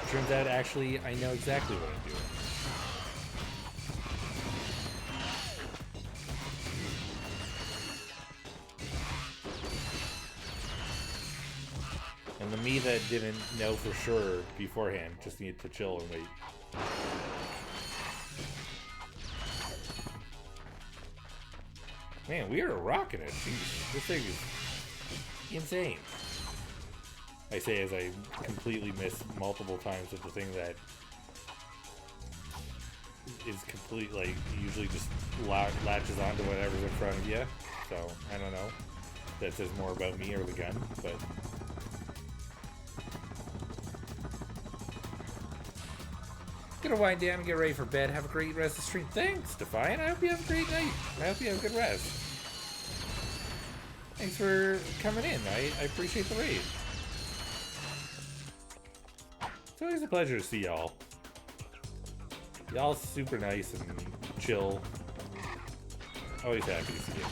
Turns out, actually, I know exactly what I'm doing. And the me that didn't know for sure beforehand just needed to chill and wait. Man, we are rocking it. Jeez, this thing is insane. I say as I completely miss multiple times with the thing that is complete, like, usually just latches onto whatever's in front of you. So, I don't know. That says more about me or the gun, but... Gonna wind down and get ready for bed. Have a great rest of the stream. Thanks, Defiant. I hope you have a great night. I hope you have a good rest. Thanks for coming in. I appreciate the raid. It's always a pleasure to see y'all. Y'all super nice and chill. Always happy to see you.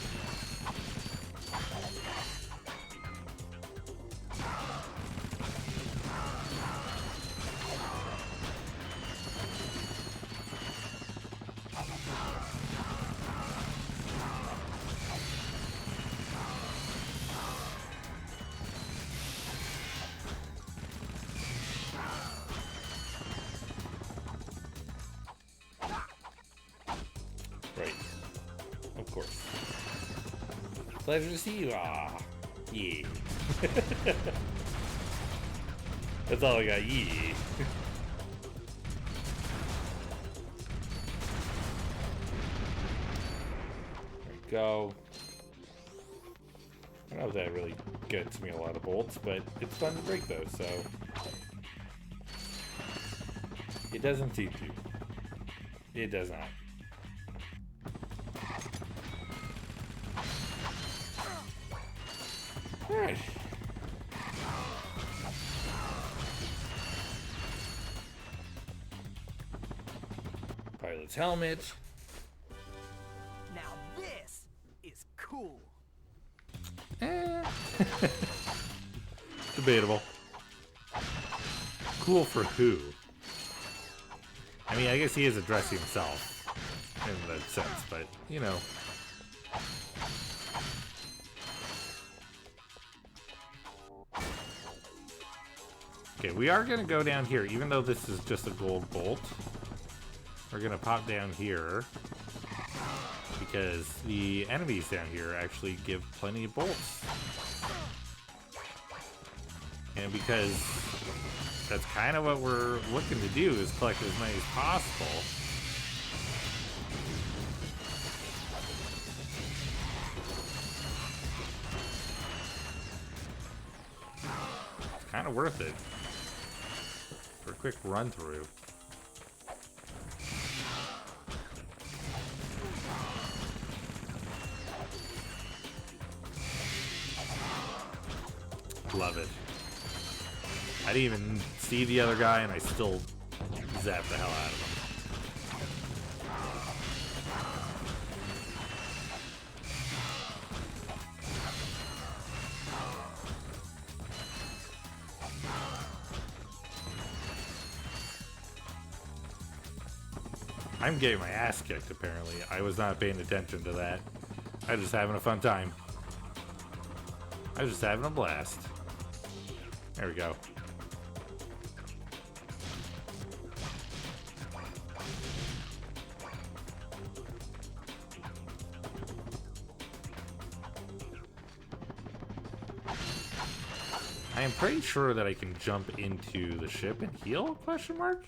Pleasure to see you. Ah, yeah. That's all I got. Yeah. There we go. I don't know if that really gets me a lot of bolts, but it's fun to break those, so. It doesn't seem to. It does not. Alright. Pilot's helmet. Now this is cool. Debatable. Cool for who? I mean, I guess he is addressing himself in that sense, but, you know. Okay, we are going to go down here, even though this is just a gold bolt. We're going to pop down here, because the enemies down here actually give plenty of bolts. And because that's kind of what we're looking to do, is collect as many as possible. It's kind of worth it for a quick run through. Love it. I didn't even see the other guy, and I still zapped the hell out of him. I'm getting my ass kicked, apparently. I was not paying attention to that. I was just having a fun time. I was just having a blast. There we go. I am pretty sure that I can jump into the ship and heal? Question mark?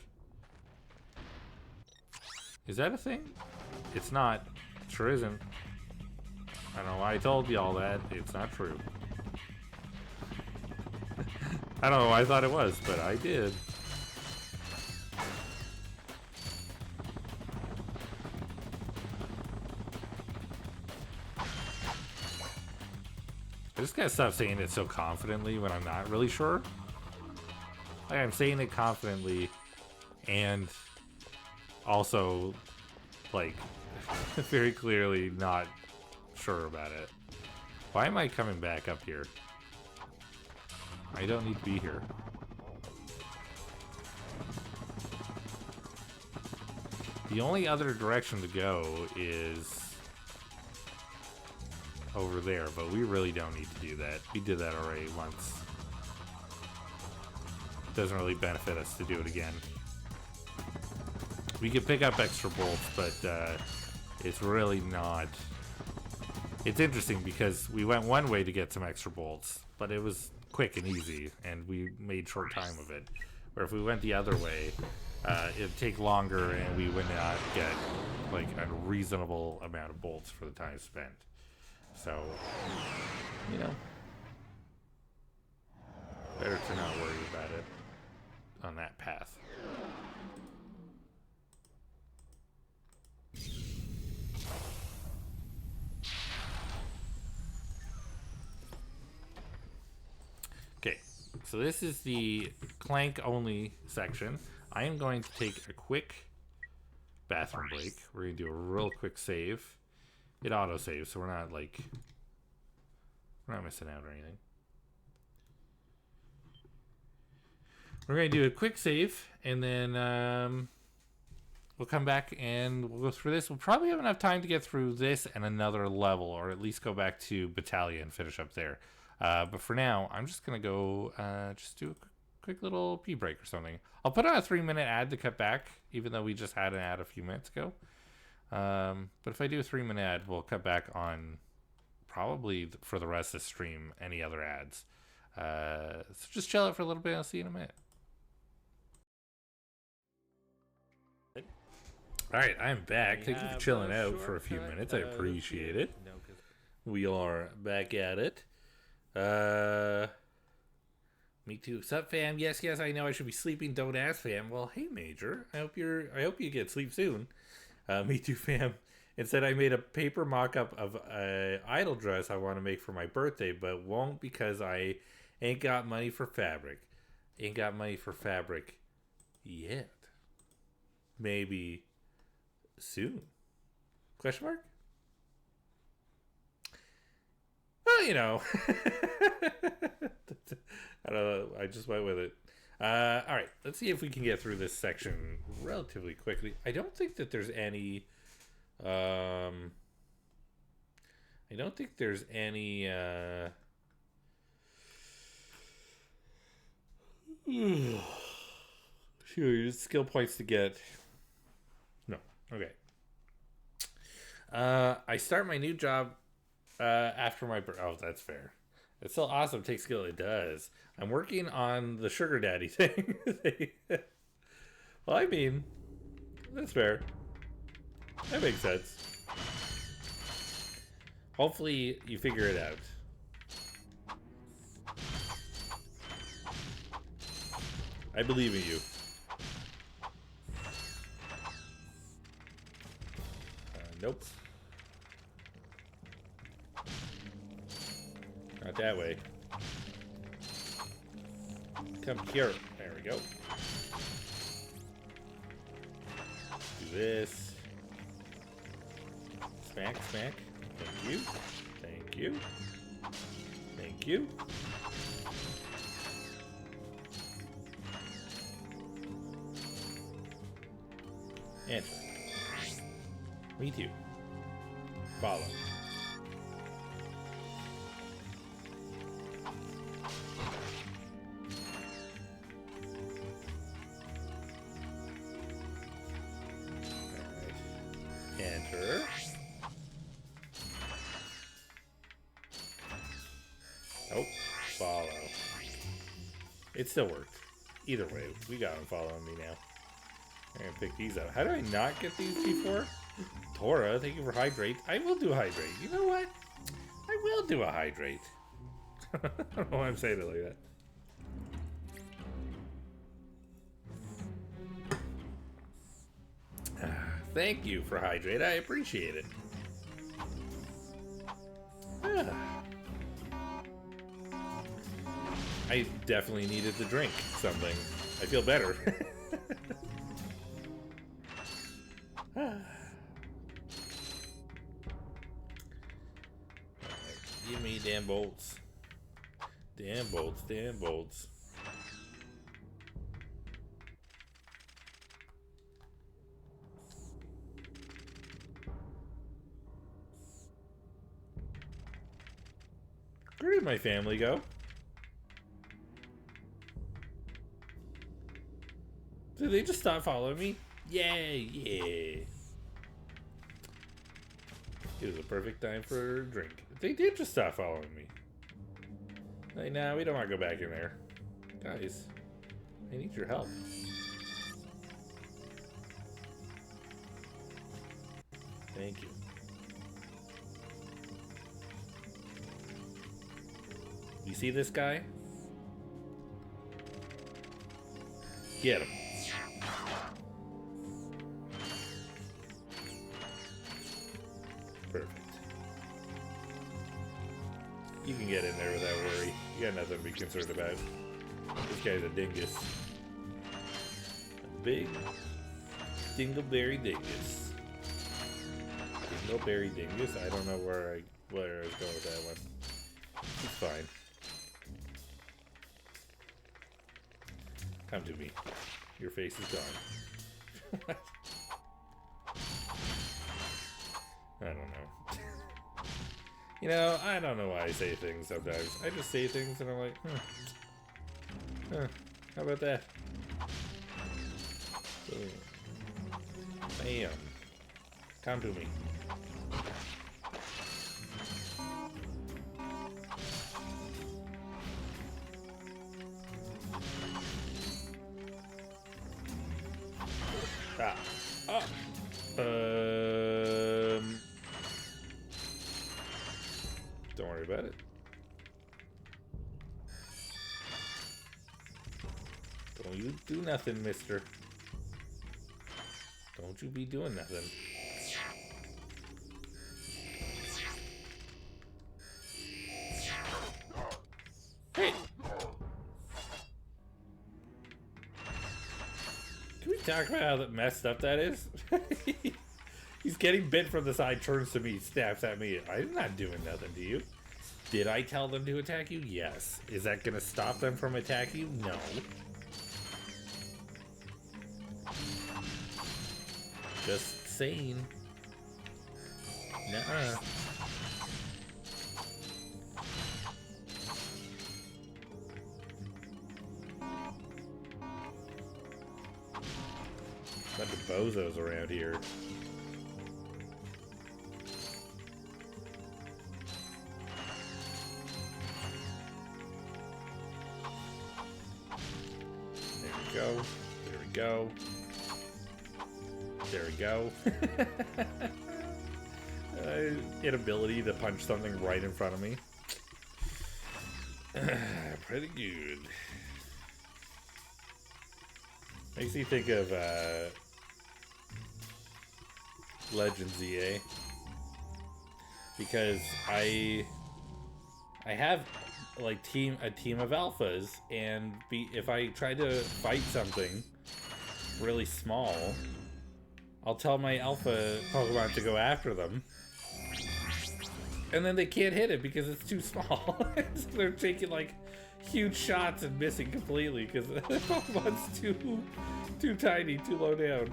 Is that a thing? It's not. Sure isn't. I don't know why I told y'all that. It's not true. I don't know why I thought it was, but I did. I just gotta stop saying it so confidently when I'm not really sure. Like, I'm saying it confidently and also, like, very clearly not sure about it. Why am I coming back up here? I don't need to be here. The only other direction to go is over there, but we really don't need to do that. We did that already once. Doesn't really benefit us to do it again. We could pick up extra bolts, but it's really not. It's interesting because we went one way to get some extra bolts, but it was quick and easy, and we made short time of it. Where if we went the other way, it'd take longer, and we would not get like a reasonable amount of bolts for the time spent. So, you know, better to not worry about it on that path. Okay, so this is the Clank only section. I am going to take a quick bathroom break. We're going to do a real quick save. It auto saves, so we're not like, we're not missing out or anything. We're going to do a quick save, and then we'll come back and we'll go through this. We'll probably have enough time to get through this and another level, or at least go back to Battalion and finish up there. But for now, I'm just going to go just do a quick little pee break or something. I'll put on a 3-minute ad to cut back, even though we just had an ad a few minutes ago. But if I do a 3-minute ad, we'll cut back on probably for the rest of the stream any other ads. So just chill out for a little bit. I'll see you in a minute. All right, I'm back. Thank you for chilling out for a few minutes. I appreciate it. We are back at it. Me too. Sup, fam? Yes, I know I should be sleeping. Don't ask, fam. Well, hey, Major. I hope you get sleep soon. Me too, fam. Instead, I made a paper mock-up of a idol dress I want to make for my birthday, but won't because I ain't got money for fabric. Ain't got money for fabric yet. Maybe soon. Question mark? Well, you know. I don't know. I just went with it. All right. Let's see if we can get through this section relatively quickly. I don't think that there's any... I don't think there's any... skill points to get. No. Okay. I start my new job after my oh, that's fair. It's still awesome. Take skill. It does. I'm working on the sugar daddy thing. Well, I mean, that's fair. That makes sense. Hopefully, you figure it out. I believe in you. Nope. Not that way. Come here. There we go. Do this. Smack, smack. Thank you. Thank you. Thank you. Enter. Me too. Follow. Alright. Enter. Nope. Follow. It still worked. Either way, we got him following me now. I'm gonna pick these up. How did I not get these before? Tora, thank you for hydrate. I will do hydrate. You know what? I will do a hydrate. I don't know why I'm saying it like that. Thank you for hydrate. I appreciate it. I definitely needed to drink something. I feel better. Give me damn bolts. Damn bolts, damn bolts. Where did my family go? Did they just stop following me? Yay, yeah. It was a perfect time for a drink. They did just stop following me. Like, nah, we don't want to go back in there. Guys, I need your help. Thank you. You see this guy? Get him. Perfect. You can get in there without worry. You got nothing to be concerned about. This guy's a dingus. A big dingleberry dingus. Dingleberry dingus? I don't know where I was going with that one. It's fine. Come to me. Your face is gone. What? I don't know. You know, I don't know why I say things sometimes. I just say things and I'm like, how about that? Boom. Bam. Come to me. Ah. Oh. Don't worry about it. Don't you do nothing, mister. Don't you be doing nothing. talk about how messed up that is? He's getting bit from the side, turns to me, snaps at me. I'm not doing nothing to you. Did I tell them to attack you? Yes. Is that gonna stop them from attacking you? No. Just saying. Nuh-uh. Bunch of bozos around here. There we go. There we go. Inability to punch something right in front of me. Pretty good. Makes you think of Legends EA, because I have like a team of alphas, and if I try to fight something really small, I'll tell my alpha Pokemon to go after them, and then they can't hit it because it's too small. So they're taking like huge shots and missing completely because the Pokemon's too tiny, too low down.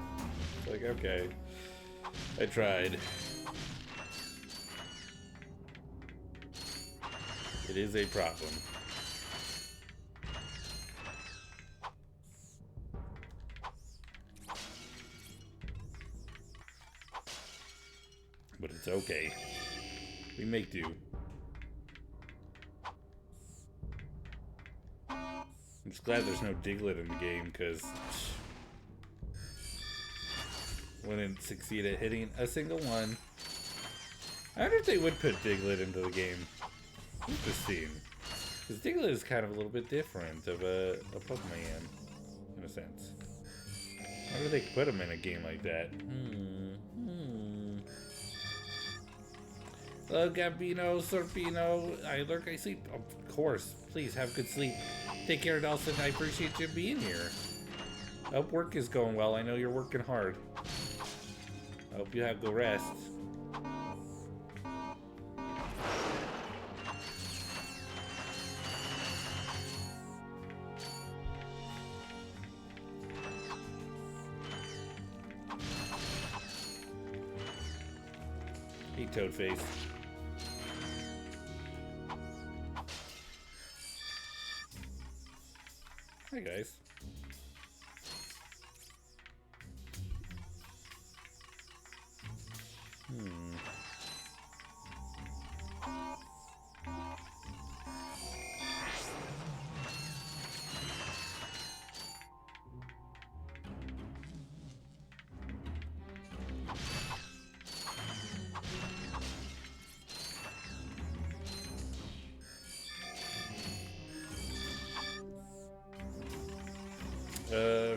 It's like, okay, I tried. It is a problem. But it's okay. We make do. I'm just glad there's no Diglett in the game, because wouldn't succeed at hitting a single one. I wonder if they would put Diglett into the game. Interesting. Because Diglett is kind of a little bit different of a Pokemon, in a sense. I wonder if they could put him in a game like that. Hello, Gambino, Sorpino. I lurk, I sleep. Of course. Please, have good sleep. Take care, Dawson. I appreciate you being here. I hope work is going well. I know you're working hard. I hope you have the rest. Hey, Toadface. Hi, guys. Hmm.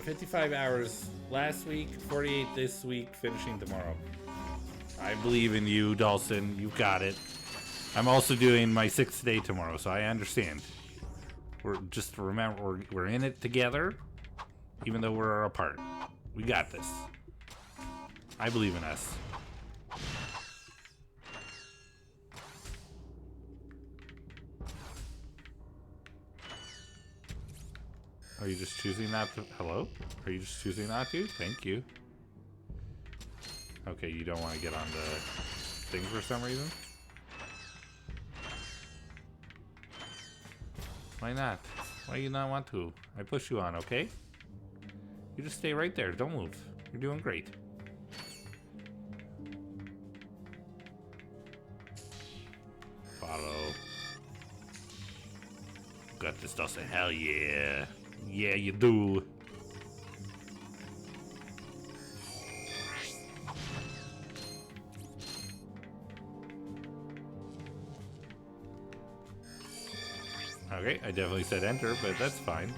55 hours last week, 48 this week, finishing tomorrow. I believe in you, Dawson. You've got it. I'm also doing my 6th day tomorrow, so I understand. We're just remember we're in it together, even though we're apart. We got this. I believe in us. Are you just choosing not to? Hello? Are you just choosing not to? Thank you. Okay, you don't want to get on the thing for some reason? Why not? Why do you not want to? I push you on, okay? You just stay right there. Don't move. You're doing great. Follow. Got this, Dawson. Hell yeah. Yeah, you do. Okay, I definitely said enter, but that's fine.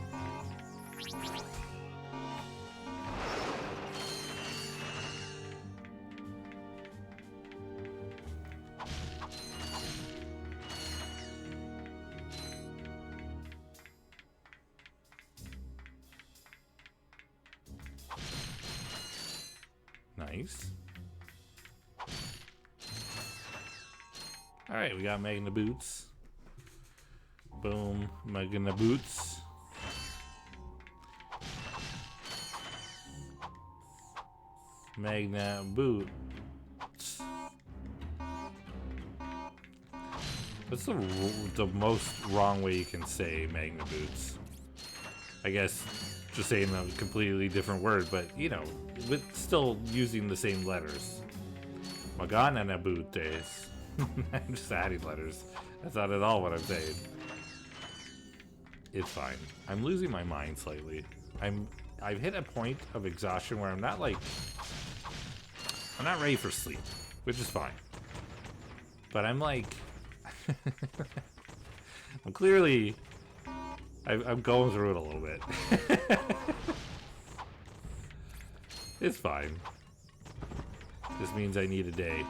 Nice. Alright, we got Magna Boots. Boom. Magna Boots. Magna Boots. What's the most wrong way you can say Magna Boots? I guess just saying a completely different word, but you know, with still using the same letters. Magana Boots. I'm just adding letters. That's not at all what I'm saying. It's fine. I'm losing my mind slightly. I've hit a point of exhaustion where I'm not ready for sleep, which is fine. But I'm like, I'm clearly, I'm going through it a little bit. It's fine. This means I need a day,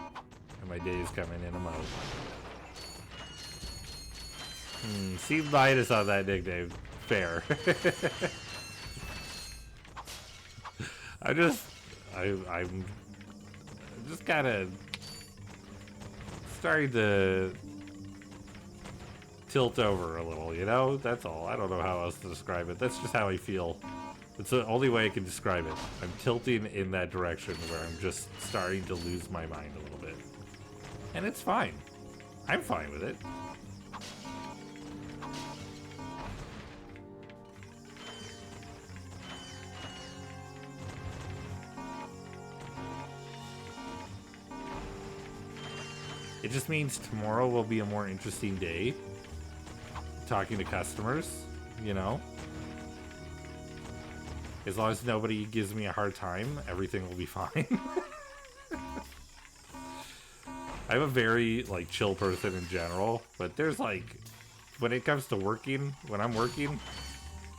and my day is coming in a month. See minus on that nickname. Fair. I'm just kind of starting to tilt over a little, you know? That's all. I don't know how else to describe it. That's just how I feel. It's the only way I can describe it. I'm tilting in that direction where I'm just starting to lose my mind a little bit. And it's fine. I'm fine with it. It just means tomorrow will be a more interesting day. Talking to customers, you know? As long as nobody gives me a hard time, everything will be fine. I'm a very, like, chill person in general, but there's, like, when it comes to working, when I'm working,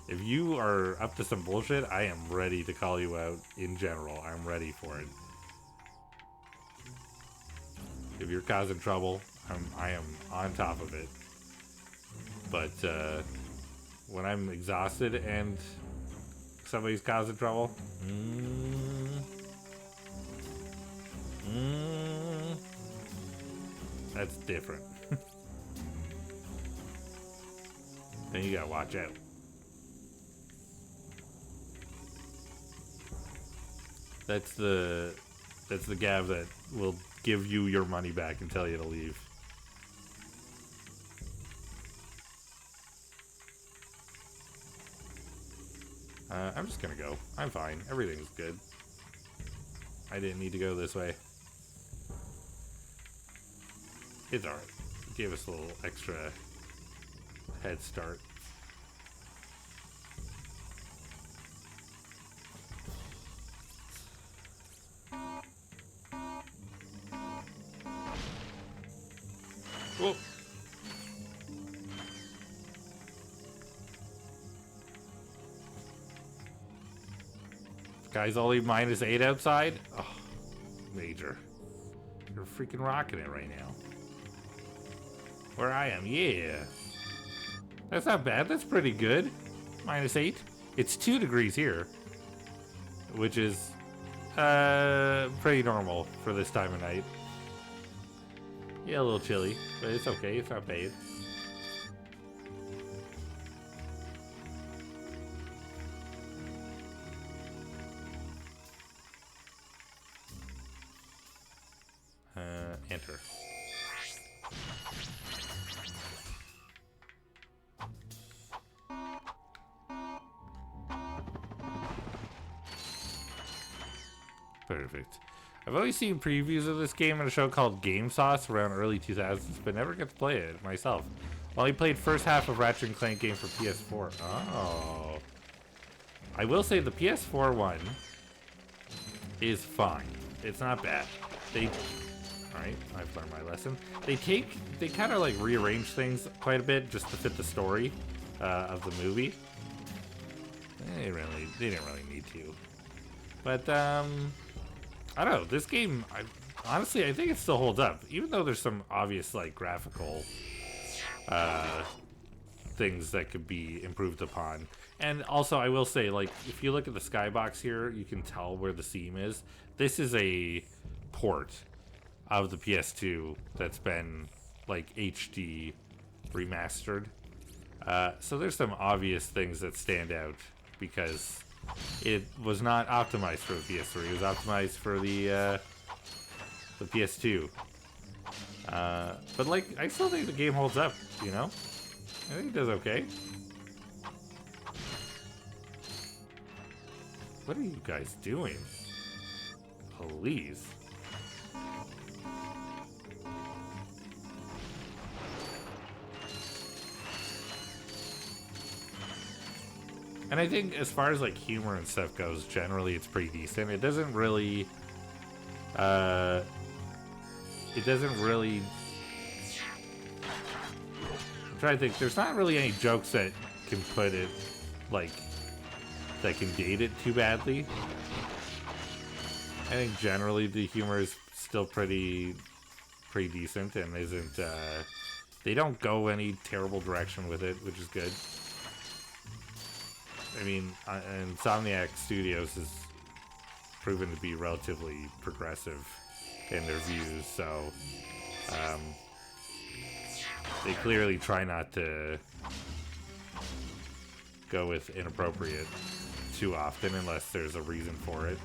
if you are up to some bullshit, I am ready to call you out in general. I'm ready for it. If you're causing trouble, I am on top of it. But when I'm exhausted and somebody's causing trouble, that's different. Then you gotta watch out. That's the Gav that will give you your money back and tell you to leave. I'm just gonna go. I'm fine. Everything's good. I didn't need to go this way. It's alright. Gave us a little extra head start. Whoa. Guy's only -8 outside? Oh, Major. You're freaking rocking it right now. Where I am, yeah. That's not bad, that's pretty good. -8. It's 2 degrees here. Which is pretty normal for this time of night. Yeah, a little chilly, but it's okay, it's not bad. Enter. Perfect. I've always seen previews of this game in a show called Game Sauce around early 2000s, but never got to play it myself. Well, I played first half of Ratchet and Clank game for PS4. Oh. I will say the PS4 one is fine. It's not bad. Alright, I've learned my lesson. They kind of like rearrange things quite a bit just to fit the story of the movie. They didn't really need to. But, I don't know, this game, honestly, I think it still holds up. Even though there's some obvious, like, graphical things that could be improved upon. And also, I will say, like, if you look at the skybox here, you can tell where the seam is. This is a port of the PS2 that's been, like, HD remastered. So there's some obvious things that stand out because it was not optimized for the PS3. It was optimized for the PS2. But, like, I still think the game holds up, you know? I think it does okay. What are you guys doing? Please. And I think as far as like humor and stuff goes, generally it's pretty decent. It doesn't really I'm trying to think, there's not really any jokes that can put it like that can date it too badly. I think generally the humor is still pretty decent and isn't they don't go any terrible direction with it, which is good. I mean, Insomniac Studios has proven to be relatively progressive in their views, so they clearly try not to go with inappropriate too often unless there's a reason for it.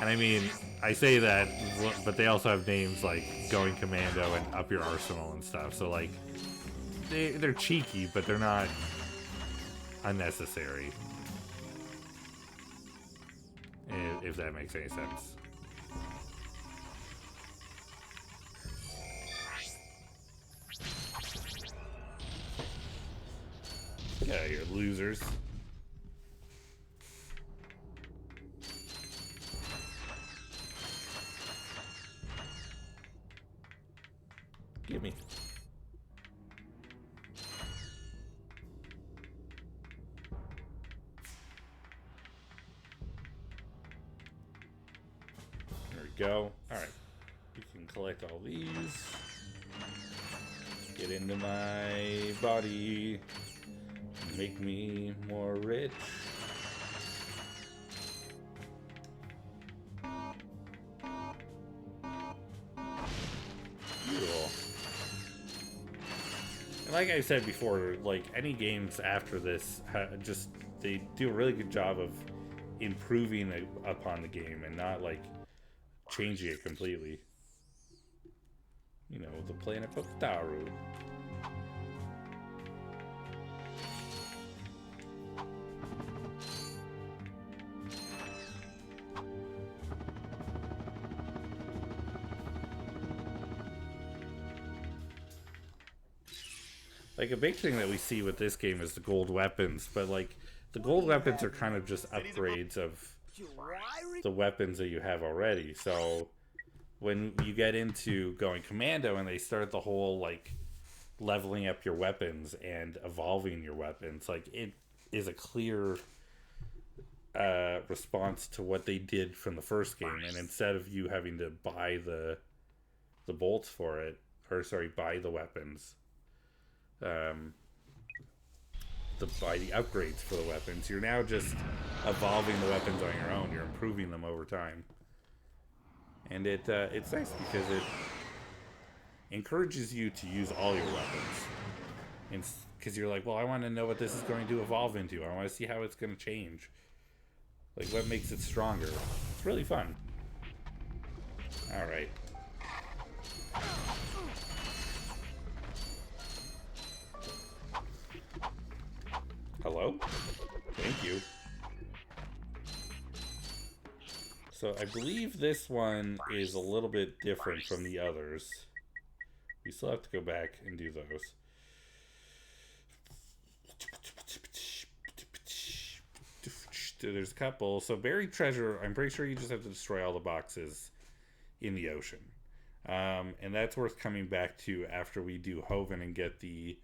And I mean, I say that, but they also have names like Going Commando and Up Your Arsenal and stuff, so like they're cheeky, but they're not unnecessary, if that makes any sense. Get out of here, losers. Gimme. There we go. Alright. We can collect all these. Get into my body. Make me more rich. Cool. And like I said before, like any games after this, they do a really good job of improving upon the game and not like changing it completely. You know, the planet Poketaru. Like, a big thing that we see with this game is the gold weapons, but, like, the gold weapons are kind of just upgrades of the weapons that you have already. So, when you get into Going Commando and they start the whole, like, leveling up your weapons and evolving your weapons, like, it is a clear response to what they did from the first game. And instead of you having to buy the bolts for it, or, sorry, buy the weapons, buy the upgrades for the weapons, you're now just evolving the weapons on your own. You're improving them over time, and it's nice because it encourages you to use all your weapons, and because you're like, well, I want to know what this is going to evolve into. I want to see how it's going to change, like what makes it stronger. It's really fun. All right. Hello? Thank you. So I believe this one is a little bit different from the others. We still have to go back and do those. There's a couple. So buried treasure, I'm pretty sure you just have to destroy all the boxes in the ocean. And that's worth coming back to after we do Hoven and get the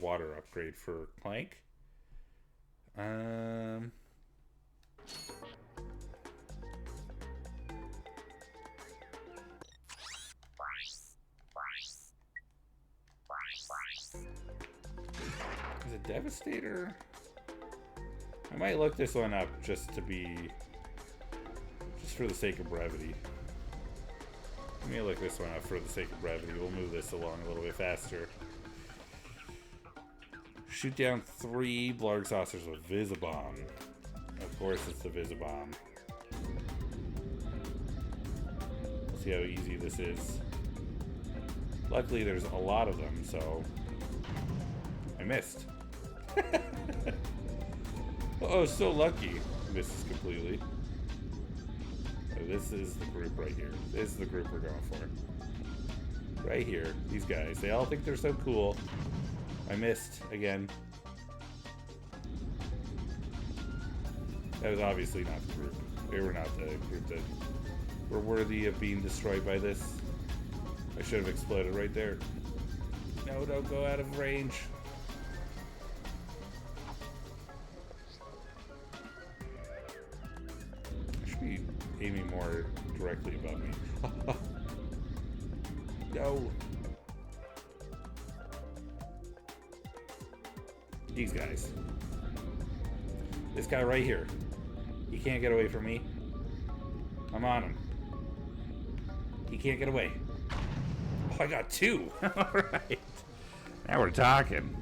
water upgrade for Clank. Devastator? I might look this one up just for the sake of brevity. Let me look this one up for the sake of brevity. We'll move this along a little bit faster. Shoot down 3 Blarg saucers with Visibomb. Of course it's the Visibomb. See how easy this is. Luckily there's a lot of them, so I missed. Oh, so lucky. Misses completely. Oh, this is the group right here. This is the group we're going for. Right here. These guys. They all think they're so cool. I missed again. That was obviously not the group. They were not the group that were worthy of being destroyed by this. I should have exploded right there. No, don't go out of range. I should be aiming more directly above me. No. These guys. This guy right here. He can't get away from me. I'm on him. He can't get away. Oh, I got 2. Alright. Now we're talking.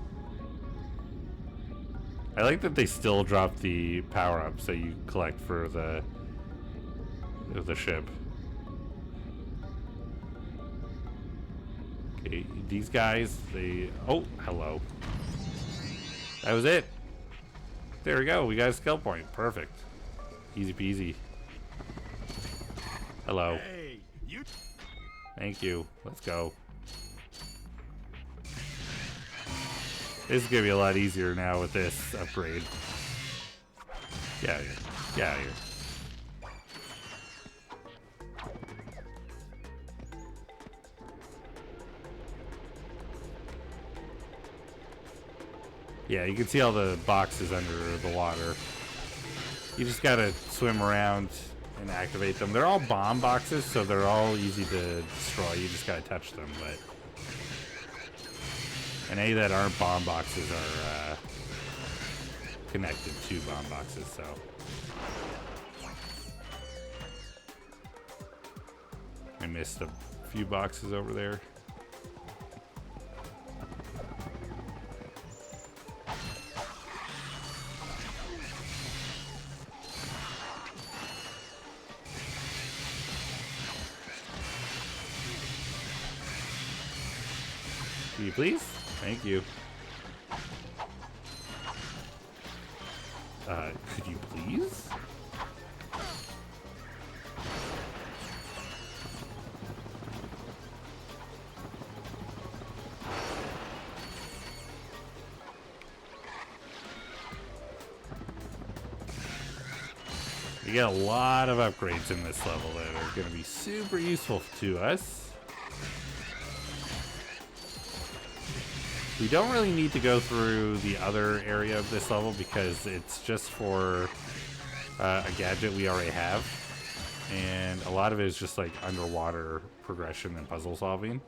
I like that they still drop the power-ups that you collect for the ship. Okay, these guys, they... Oh, hello. That was it. There we go. We got a skill point. Perfect. Easy peasy. Hello. Hey, you. Thank you. Let's go. This is gonna be a lot easier now with this upgrade. Get out of here. Get out of here. Yeah, you can see all the boxes under the water. You just gotta swim around and activate them. They're all bomb boxes, so they're all easy to destroy. You just gotta touch them, but... And any that aren't bomb boxes are connected to bomb boxes, so... I missed a few boxes over there. Can you please? Thank you. Could you please? You get a lot of upgrades in this level that are going to be super useful to us. We don't really need to go through the other area of this level because it's just for a gadget we already have. And a lot of it is just like underwater progression and puzzle solving.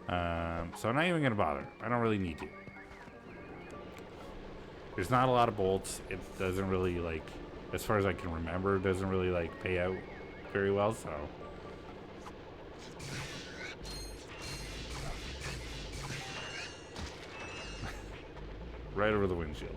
So I'm not even going to bother. I don't really need to. There's not a lot of bolts. It doesn't really, like, as far as I can remember, it doesn't really like pay out very well, so... Right over the windshield.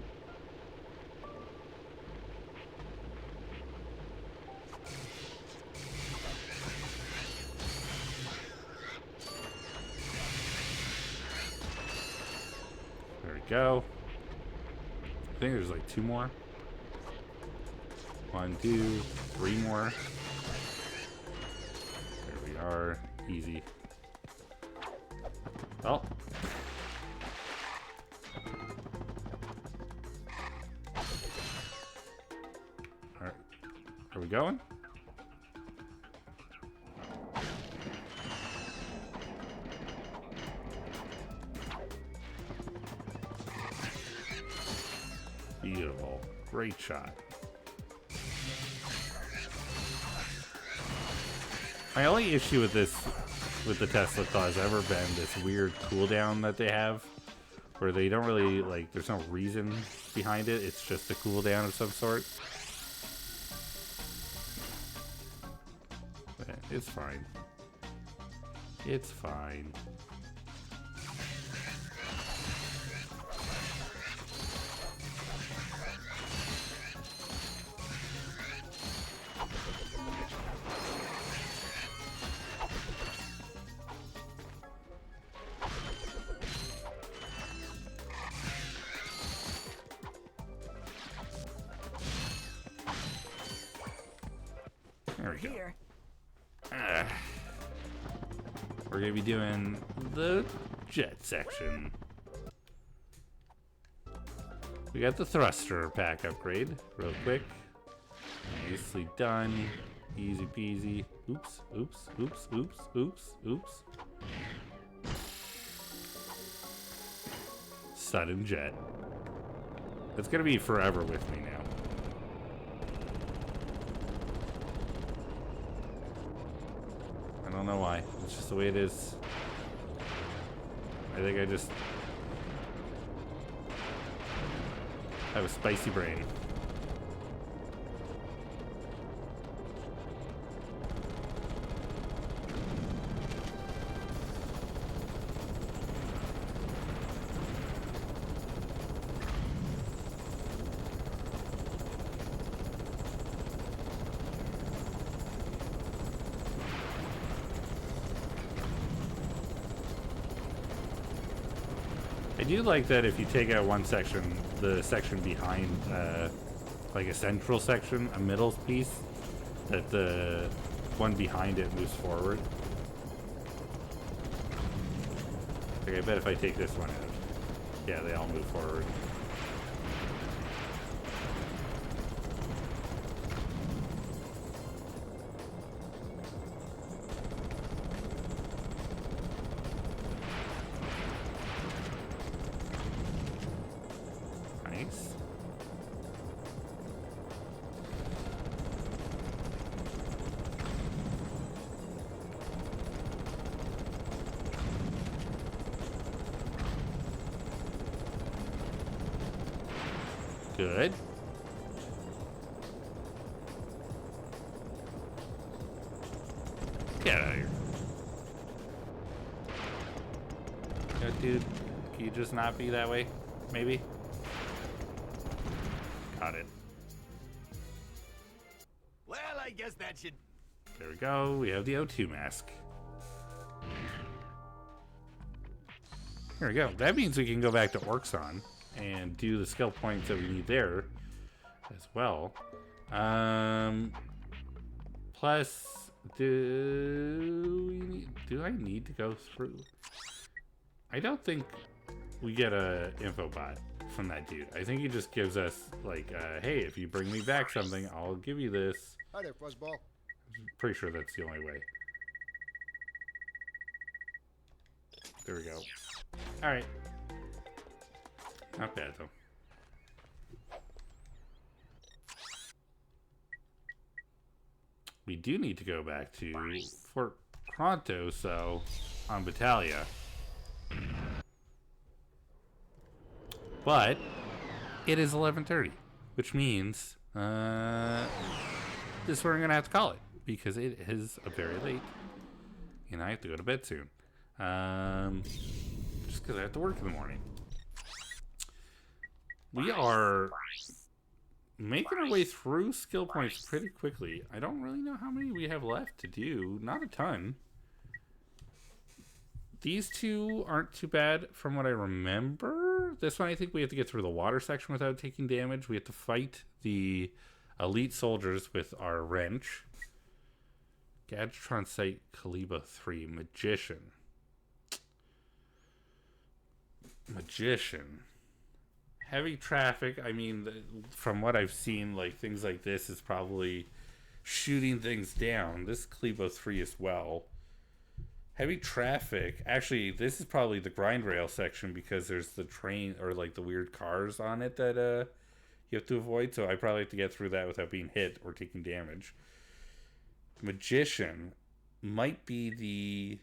There we go. I think there's like 2 more. 1, 2, 3 more. There we are. Easy. Oh. Are we going? Beautiful. Great shot. My only issue with this, with the Tesla Claw, has ever been this weird cooldown that they have, where they don't really, like, there's no reason behind it. It's just a cooldown of some sort. But it's fine. It's fine. There we go. Here. We're gonna be doing the jet section. We got the thruster pack upgrade real quick. Nicely done. Easy peasy. Oops, oops, oops, oops, oops, oops. Sudden jet. It's gonna be forever with me now. I don't know why. It's just the way it is. I think I just have a spicy brain. I do like that if you take out one section, the section behind, like a central section, a middle piece, that the one behind it moves forward. Okay, I bet if I take this one out, yeah, they all move forward. Nice. Good. Get out of here. Yo, dude, can you just not be that way? Maybe? Got it. Well, I guess that should... There we go. We have the O2 mask. There we go. That means we can go back to Orxon and do the skill points that we need there as well. Plus, do I need to go through? I don't think we get a info bot from that dude. I think he just gives us like, hey, if you bring me back something, I'll give you this. Hi there, Fuzzball. Pretty sure that's the only way. There we go. Alright. Not bad, though. We do need to go back to Fort Pronto, so on Battalia. But it is 11:30, which means this is where I'm gonna have to call it because it is very late, and I have to go to bed soon. Just because I have to work in the morning. We are making our way through skill points pretty quickly. I don't really know how many we have left to do. Not a ton. These two aren't too bad from what I remember. This one, I think we have to get through the water section without taking damage. We have to fight the elite soldiers with our wrench. Gadgetron Site Kaliba 3. Magician. Heavy traffic. I mean, from what I've seen, like things like this is probably shooting things down. This Kaliba 3 as well. Heavy traffic. Actually, this is probably the grind rail section because there's the train or like the weird cars on it that you have to avoid. So I probably have to get through that without being hit or taking damage. Magician might be the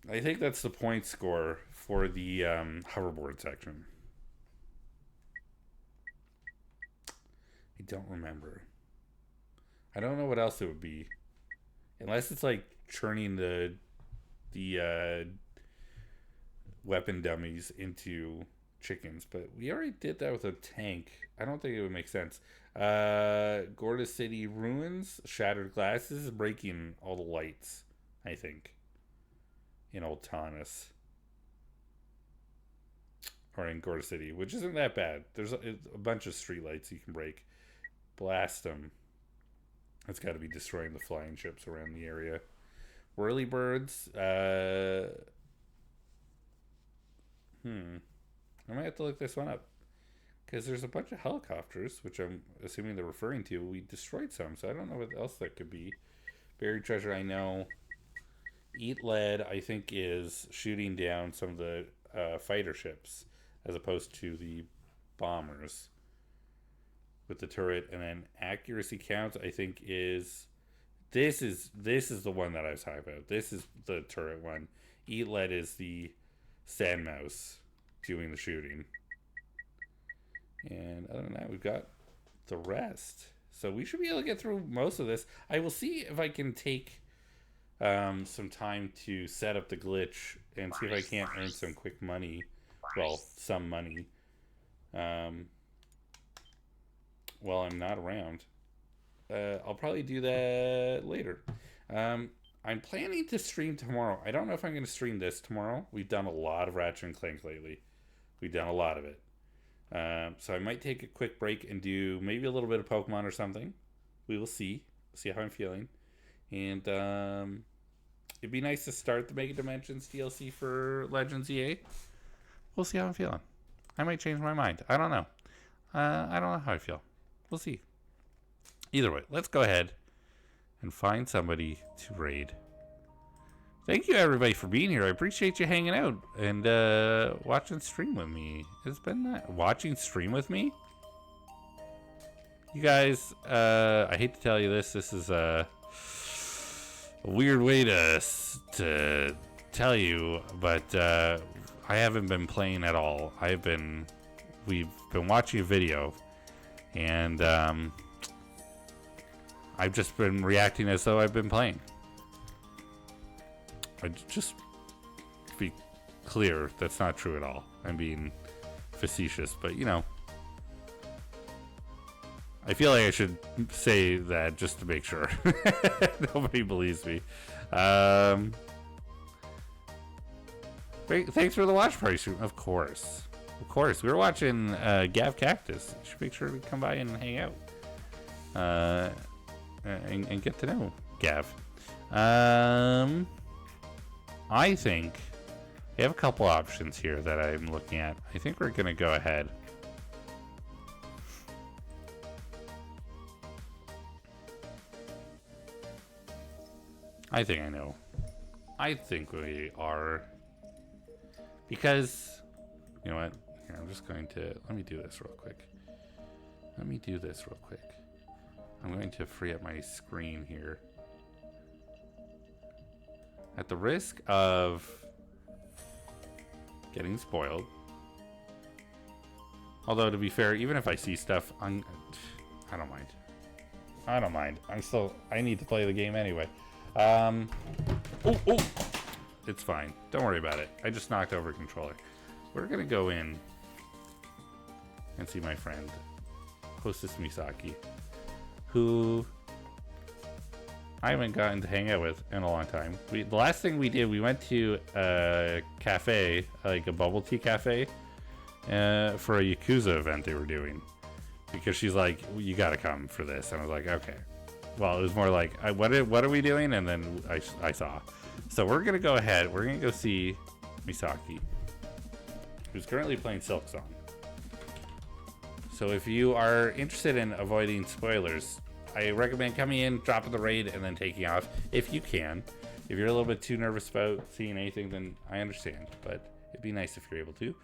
I think that's the point score for the hoverboard section. I don't remember. I don't know what else it would be. Unless it's like churning the weapon dummies into chickens. But we already did that with a tank. I don't think it would make sense. Gorda City ruins, shattered glass. This is breaking all the lights, I think. In Old Taunus. Or in Gorda City, which isn't that bad. There's a bunch of streetlights you can break. Blast them. That's got to be destroying the flying ships around the area. Whirly birds. I might have to look this one up. Because there's a bunch of helicopters, which I'm assuming they're referring to. We destroyed some, so I don't know what else that could be. Buried treasure, I know. Eat lead, I think, is shooting down some of the fighter ships, as opposed to the bombers with the turret. And then accuracy counts, I think, is this is the one that I was talking about. This is the turret one. Eat lead is the sand mouse doing the shooting. And other than that, we've got the rest. So we should be able to get through most of this. I will see if I can take some time to set up the glitch and see if I can't earn some quick money. Well, some money. While I'm not around. I'll probably do that later. I'm planning to stream tomorrow. I don't know if I'm going to stream this tomorrow. We've done a lot of Ratchet and Clank lately. We've done a lot of it. So I might take a quick break and do maybe a little bit of Pokemon or something. We will see. See how I'm feeling. And it'd be nice to start the Mega Dimensions DLC for Legends EA. We'll see how I'm feeling. I might change my mind. I don't know. I don't know how I feel. We'll see. Either way, let's go ahead and find somebody to raid. Thank you, everybody, for being here. I appreciate you hanging out and watching stream with me. It's been nice. Watching stream with me? You guys, I hate to tell you this. This is a weird way to tell you, but I haven't been playing at all. We've been watching a video, and I've just been reacting as though I've been playing. I just, to be clear, that's not true at all. I'm being facetious, but you know, I feel like I should say that just to make sure. Nobody believes me. Thanks for the watch party stream. Of course. We were watching Gav Cactus. You should make sure to come by and hang out. And get to know Gav. I think we have a couple options here that I'm looking at. I think we're going to go ahead. I think I know. I think we are. Because, you know what? Here, I'm just going to, let me do this real quick. I'm going to free up my screen here. At the risk of getting spoiled. Although, to be fair, even if I see stuff, I don't mind. I need to play the game anyway. Oh! It's fine. Don't worry about it. I just knocked over a controller. We're going to go in and see my friend, Hostess Misaki, who I haven't gotten to hang out with in a long time. The last thing we did, we went to a cafe, like a bubble tea cafe, for a Yakuza event they were doing. Because she's like, you got to come for this. And I was like, okay. Well, it was more like, what are we doing? And then I saw. So we're going to go ahead. We're going to go see Misaki, who's currently playing Silk Song. So if you are interested in avoiding spoilers, I recommend coming in, dropping the raid, and then taking off if you can. If you're a little bit too nervous about seeing anything, then I understand. But it'd be nice if you're able to.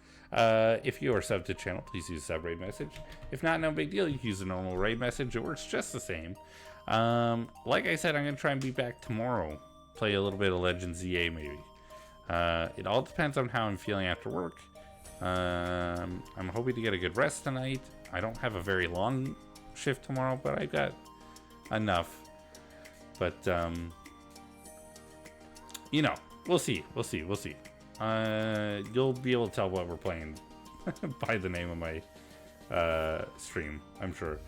If you are subbed to the channel, please use the sub raid message. If not, no big deal. You can use the normal raid message. It works just the same. Like I said, I'm going to try and be back tomorrow. Play a little bit of Legends EA maybe. It all depends on how I'm feeling after work. I'm hoping to get a good rest tonight. I don't have a very long shift tomorrow, but I got enough. But you know, we'll see. You'll be able to tell what we're playing by the name of my stream, I'm sure.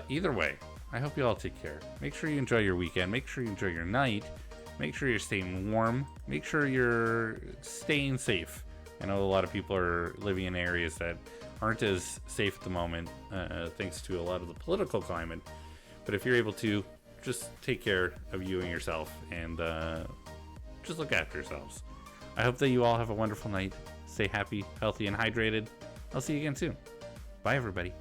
Either way, I hope you all take care. Make sure you enjoy your weekend. Make sure you enjoy your night. Make sure you're staying warm. Make sure you're staying safe. I know a lot of people are living in areas that aren't as safe at the moment, thanks to a lot of the political climate. But if you're able to, just take care of you and yourself, and just look after yourselves. I hope that you all have a wonderful night. Stay happy, healthy, and hydrated. I'll see you again soon. Bye, everybody.